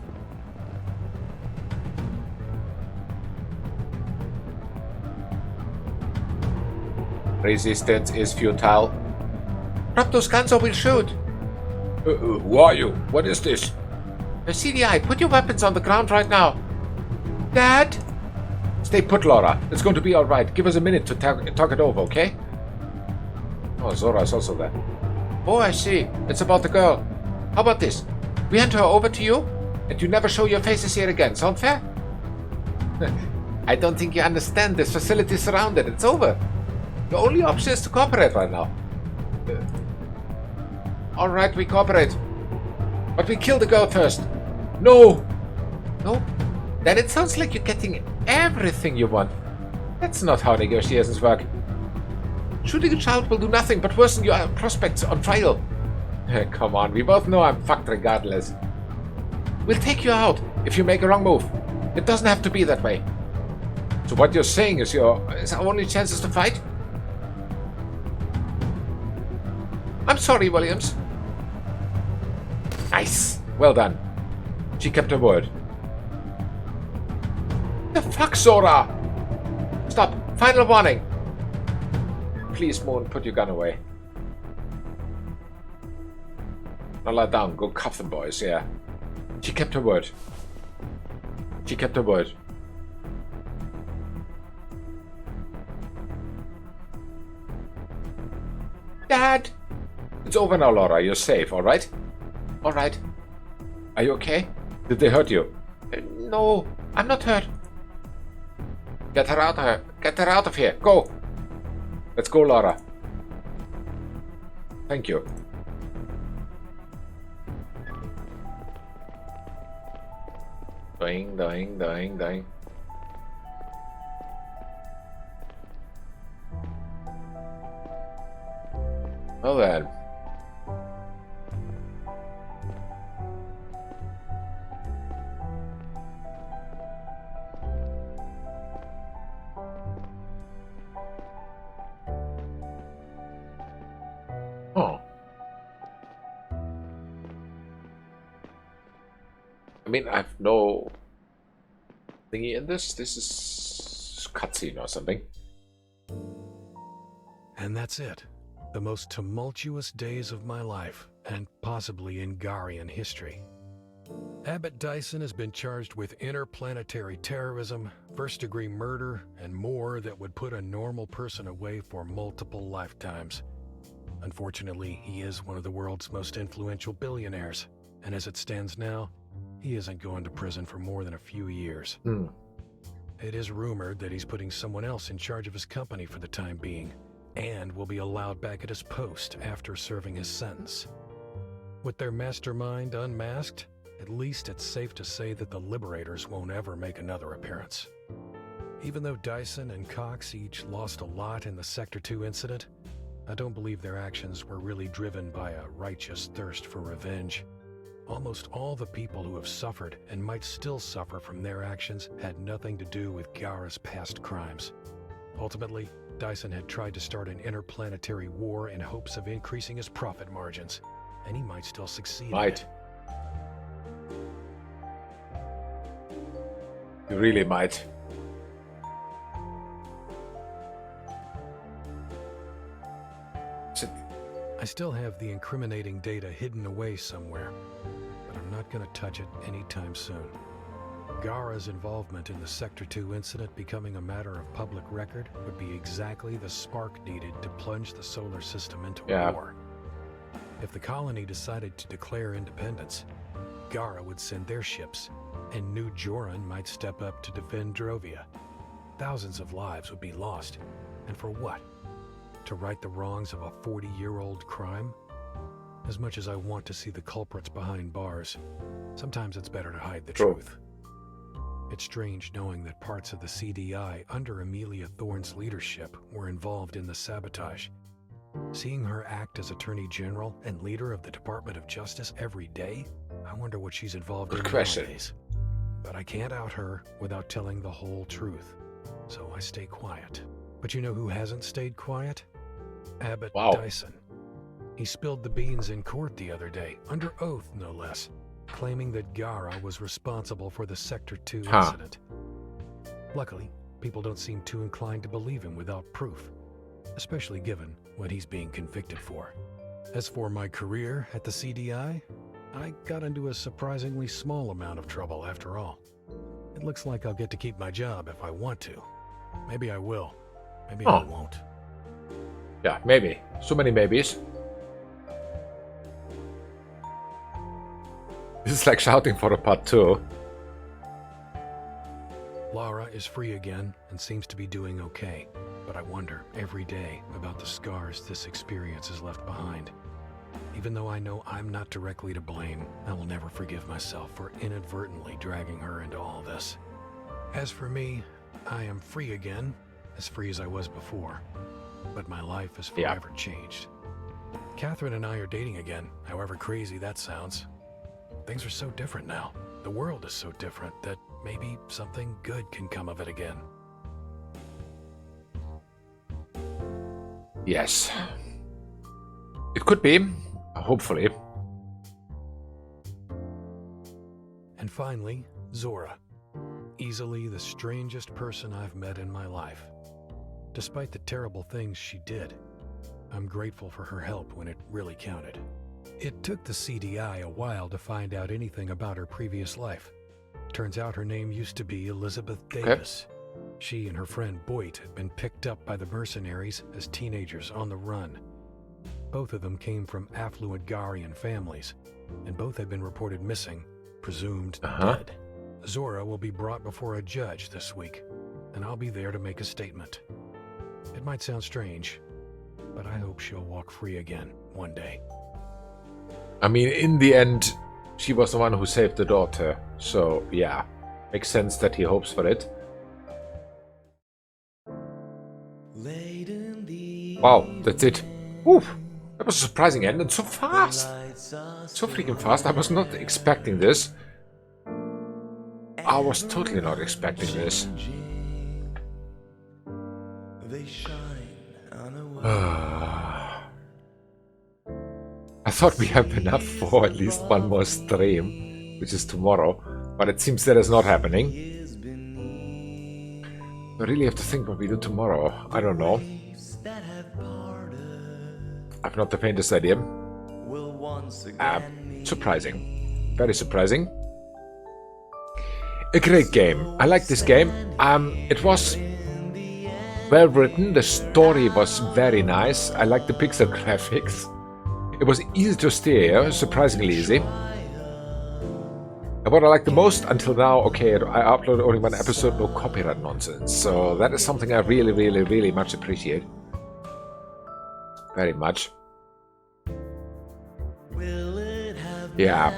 Resistance is futile. Drop those guns or we'll shoot. Who are you? What is this? CDI, put your weapons on the ground right now. Dad? Stay put, Laura. It's going to be alright. Give us a minute to talk it over, okay? Oh, Zora is also there. Oh, I see. It's about the girl. How about this? We hand her over to you? and you never show your faces here again. Sound fair? I don't think you understand. This facility is surrounded. It's over. The only option is to cooperate right now. Alright, we cooperate. But we kill the girl first. No! No? Then it sounds like you're getting everything you want. That's not how negotiations work. Shooting a child will do nothing but worsen your prospects on trial. Come on, we both know I'm fucked regardless. We'll take you out if you make a wrong move. It doesn't have to be that way. So what you're saying is our only chances to fight? I'm sorry, Williams. Nice. Well done. She kept her word. The fuck, Sora? Stop. Final warning. Please, Moon, put your gun away. Now lie down. Go cuff them, boys. Yeah. She kept her word. She kept her word. Dad! It's over now, Laura. You're safe, alright? Alright. Are you okay? Did they hurt you? No, I'm not hurt. Get her out of here. Get her out of here. Go. Let's go, Laura. Thank you. Dying, dying, dying, dying. Well then. Oh. I mean, I have no thingy in this. This is cutscene or something. And that's it. The most tumultuous days of my life, and possibly in Garian history. Abbott Dyson has been charged with interplanetary terrorism, first-degree murder, and more that would put a normal person away for multiple lifetimes. Unfortunately, he is one of the world's most influential billionaires, and as it stands now, he isn't going to prison for more than a few years. It is rumored that he's putting someone else in charge of his company for the time being, and will be allowed back at his post after serving his sentence. With their mastermind unmasked, at least it's safe to say that the Liberators won't ever make another appearance. Even though Dyson and Cox each lost a lot in the Sector 2 incident, I don't believe their actions were really driven by a righteous thirst for revenge. Almost all the people who have suffered and might still suffer from their actions had nothing to do with Gara's past crimes. Ultimately, Dyson had tried to start an interplanetary war in hopes of increasing his profit margins, and he might still succeed. Might. You really might. I still have the incriminating data hidden away somewhere, but I'm not going to touch it anytime soon. Gara's involvement in the Sector 2 incident becoming a matter of public record would be exactly the spark needed to plunge the solar system into a war. If the colony decided to declare independence, Gara would send their ships, and New Joran might step up to defend Drovia. Thousands of lives would be lost, and for what? To right the wrongs of a 40-year-old crime? As much as I want to see the culprits behind bars, sometimes it's better to hide the truth. It's strange knowing that parts of the CDI under Amelia Thorne's leadership were involved in the sabotage. Seeing her act as Attorney General and leader of the Department of Justice every day, I wonder what she's involved in nowadays. But I can't out her without telling the whole truth, so I stay quiet. But you know who hasn't stayed quiet? Abbott Dyson. He spilled the beans in court the other day, under oath no less, claiming that Gara was responsible for the Sector 2 incident. Luckily, people don't seem too inclined to believe him without proof, especially given what he's being convicted for. As for my career at the CDI, I got into a surprisingly small amount of trouble after all. It looks like I'll get to keep my job if I want to. Maybe I will. Maybe I won't. Yeah, maybe. So many maybes. This is like shouting for a part 2. Lara is free again and seems to be doing okay, but I wonder every day about the scars this experience has left behind. Even though I know I'm not directly to blame, I will never forgive myself for inadvertently dragging her into all this. As for me, I am free again, as free as I was before, but my life is forever changed. Catherine and I are dating again, however crazy that sounds. Things are so different now. The world is so different that maybe something good can come of it again. Yes. It could be. Hopefully. And finally, Zora. Easily the strangest person I've met in my life. Despite the terrible things she did, I'm grateful for her help when it really counted. It took the CDI a while to find out anything about her previous life. Turns out her name used to be Elizabeth Davis. She and her friend Boyd had been picked up by the mercenaries as teenagers on the run. Both of them came from affluent Garian families, and both had been reported missing, presumed dead. Zora will be brought before a judge this week, and I'll be there to make a statement. It might sound strange, but I hope she'll walk free again one day. I mean, in the end, she was the one who saved the daughter, so yeah, makes sense that he hopes for it. Wow, that's it. Oof. That was a surprising end and so fast. So freaking fast. I was not expecting this. I was totally not expecting this. I thought we have enough for at least one more stream, which is tomorrow, but it seems that is not happening. I really have to think what we do tomorrow. I don't know. I've not the faintest idea. Surprising. Very surprising. A great game. I like this game. It was well written. The story was very nice. I like the pixel graphics. It was easy to steer, surprisingly easy. And what I like the most until now, okay, I uploaded only one episode, no copyright nonsense. So that is something I really, really, really much appreciate. Very much. Yeah.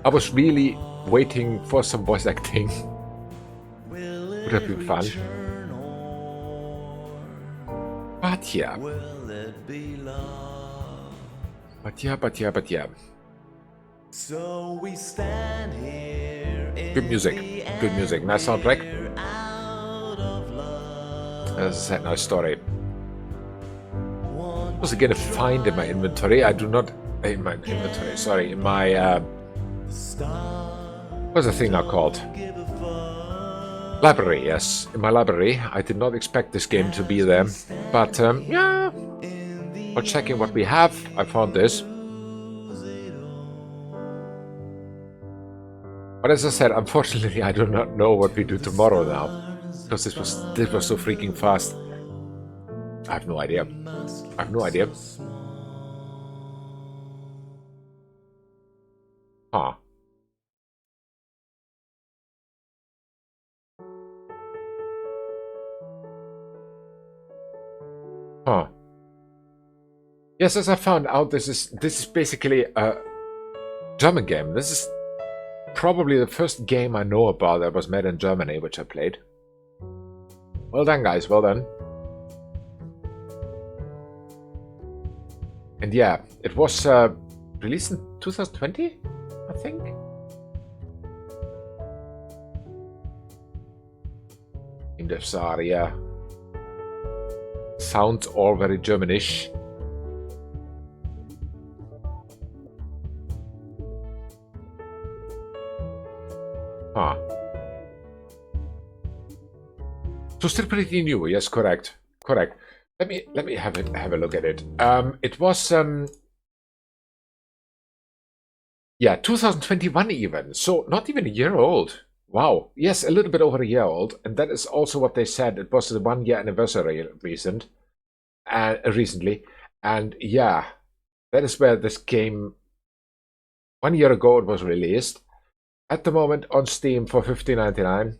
I was really waiting for some voice acting. Would have been fun. But yeah. But yeah. So we stand here. Good music. Good music. Nice soundtrack. As I said, nice story. Was again a find in my inventory. I do not in my inventory. Sorry, in my what's the thing now called? Library. Yes, in my library. I did not expect this game to be there, but yeah. While checking what we have, I found this. But as I said, unfortunately, I do not know what we do tomorrow now, because this was so freaking fast. I have no idea. I have no idea. Huh. Huh. Yes, as I found out, this is basically a German game. This is probably the first game I know about that was made in Germany, which I played. Well done, guys. Well done. And yeah, it was released in 2020, I think. In the Saria. Sounds all very Germanish. Huh. So still pretty new, yes, correct. Correct. Let me have a look at it. It was yeah, 2021 even. So not even a year old. Wow. Yes, a little bit over a year old, and that is also what they said. It was the 1 year anniversary recently. And yeah, That is where this game, 1 year ago it was released. At the moment on Steam for $15.99.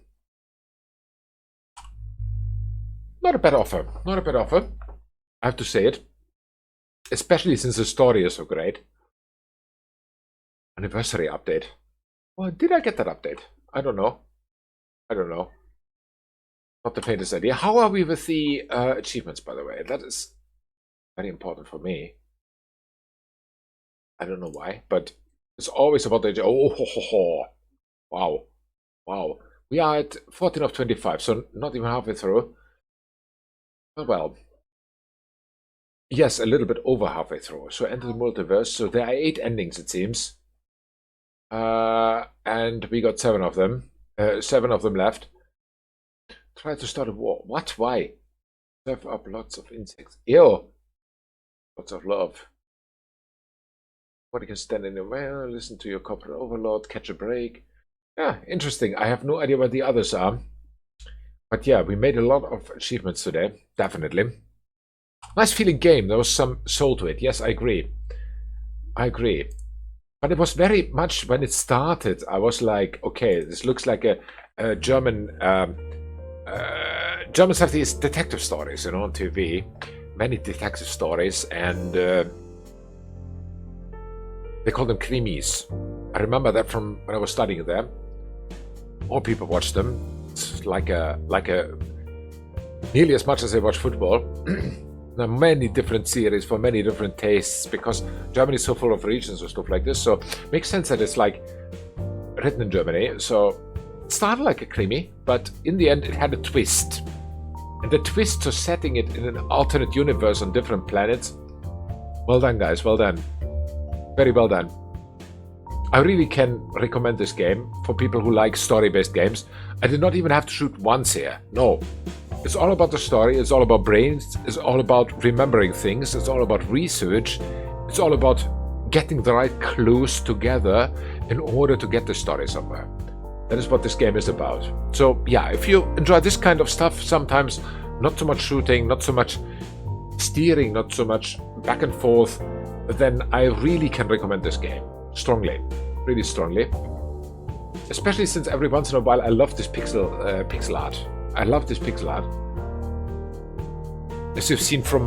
Not a bad offer. Not a bad offer. I have to say it. Especially since the story is so great. Anniversary update. Well, did I get that update? I don't know. I don't know. Not the faintest idea. How are we with the achievements, by the way? That is very important for me. I don't know why, but it's always about the... Oh, ho, ho, ho. Wow. Wow. We are at 14 of 25, so not even halfway through. Well, yes, a little bit over halfway through. So enter the multiverse. So there are 8 endings, it seems. And we got 7 of them. 7 of them left. Try to start a war. What? Why? Serve up lots of insects. Ew. Lots of love. Nobody can stand anywhere. Listen to your corporate overlord. Catch a break. Yeah, interesting. I have no idea what the others are. But yeah, we made a lot of achievements today. Definitely. Nice feeling game. There was some soul to it. Yes, I agree. I agree. But it was very much, when it started, I was like, okay, this looks like a German... Germans have these detective stories, on TV. Many detective stories, and they call them krimis. I remember that from when I was studying there. More people watch them. It's like a nearly as much as they watch football. There are many different series for many different tastes, because Germany is so full of regions and stuff like this. So it makes sense that it's like written in Germany. So it started like a krimi, but in the end it had a twist. And the twist to setting it in an alternate universe on different planets. Well done, guys. Well done. Very well done. I really can recommend this game for people who like story-based games. I did not even have to shoot once here. No. It's all about the story. It's all about brains. It's all about remembering things. It's all about research. It's all about getting the right clues together in order to get the story somewhere. That is what this game is about. So yeah, if you enjoy this kind of stuff, sometimes not so much shooting, not so much steering, not so much back and forth, then I really can recommend this game. Strongly. Really strongly. Especially since every once in a while I love this pixel art. I love this pixel art. As you've seen from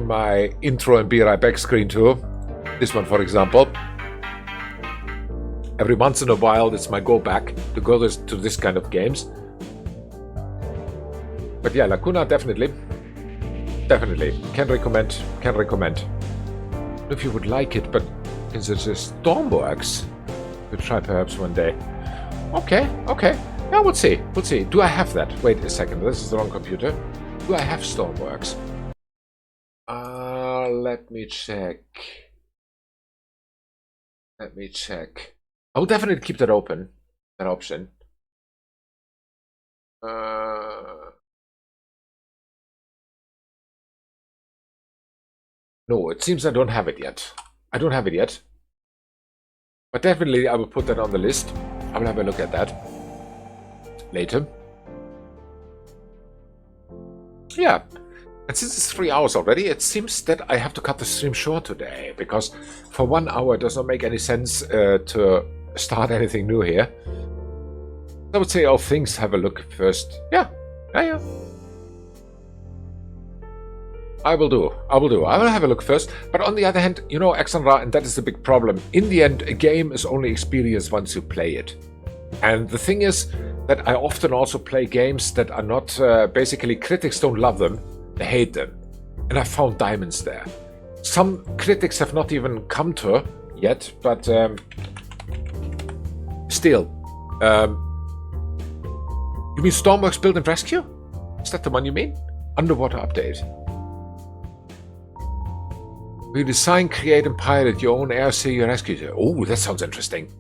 my intro and Be Right Back screen too. This one, for example. Every once in a while, it's my go back to go to this kind of games. But yeah, Lacuna, definitely. Definitely. Can recommend. Can recommend. I don't know if you would like it, but since it's a Stormworks, we'll try perhaps one day. Okay, okay. Yeah, we'll see. We'll see. Do I have that? Wait a second. This is the wrong computer. Do I have Stormworks? Let me check. Let me check. I will definitely keep that open, that option. No, it seems I don't have it yet. I don't have it yet. But definitely I will put that on the list. I will have a look at that later. Yeah. And since it's 3 hours already, it seems that I have to cut the stream short today, because for 1 hour it does not make any sense to start anything new here. I would say all things have a look first. Yeah. Yeah. I will do. I will have a look first. But on the other hand, Alexandra, and that is the big problem. In the end, a game is only experienced once you play it. And the thing is that I often also play games that are not... basically, critics don't love them. They hate them. And I found diamonds there. Some critics have not even come to yet, but still. You mean Stormworks Build and Rescue? Is that the one you mean? Underwater update. You design, create, and pilot your own air sea rescue. Oh, that sounds interesting.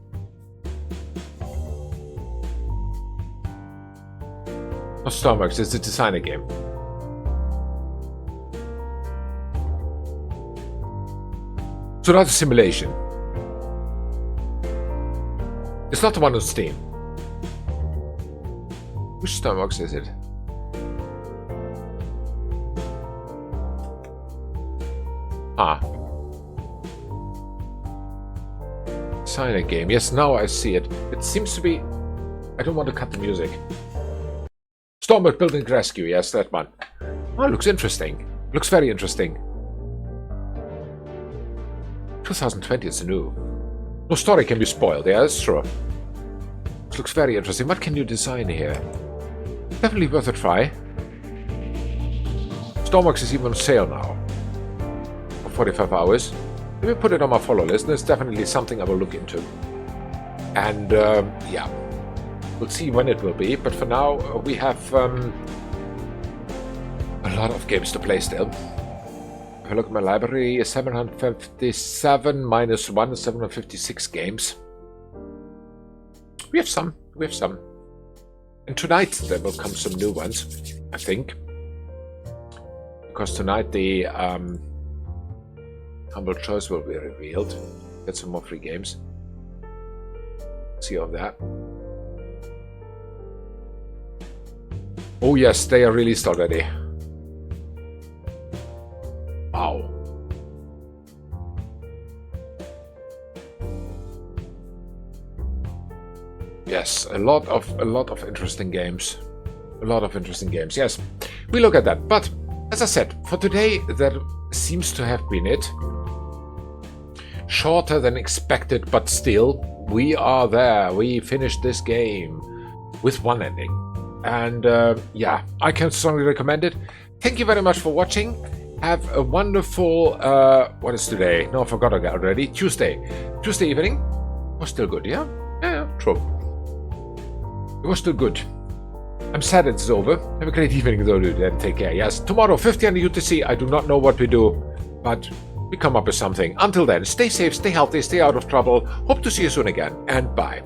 Not Stormworks, it's a designer game. So that's a simulation. It's not the one on Steam. Which Stormworks is it? Ah, Design a game. Yes, now I see it. It seems to be... I don't want to cut the music. Stormwood Building Rescue. Yes, that one. Oh, looks interesting. Looks very interesting. 2020 is new. No story can be spoiled. Yeah, that's true. This looks very interesting. What can you design here? Definitely worth a try. Stormworks is even on sale now. For 45 hours. Let me put it on my follow list. It's definitely something I will look into. And, yeah. We'll see when it will be. But for now, we have a lot of games to play still. If I look at my library, 757 minus 1 is 756 games. We have some. We have some. And tonight there will come some new ones, I think. Because tonight the Humble Choice will be revealed. Get some more free games. See on that. Oh yes, they are released already. Wow. Yes, a lot of interesting games. A lot of interesting games. Yes, we look at that. But as I said, for today, that seems to have been it. Shorter than expected, but still, we are there. We finished this game with one ending. And yeah, I can strongly recommend it. Thank you very much for watching. Have a wonderful, what is today? No, I forgot already. Tuesday evening. Was still good, yeah? Yeah, true. It was still good. I'm sad it's over. Have a great evening though, dude, and take care. Yes, tomorrow, 50 on the UTC. I do not know what we do, but we come up with something. Until then, stay safe, stay healthy, stay out of trouble. Hope to see you soon again, and bye.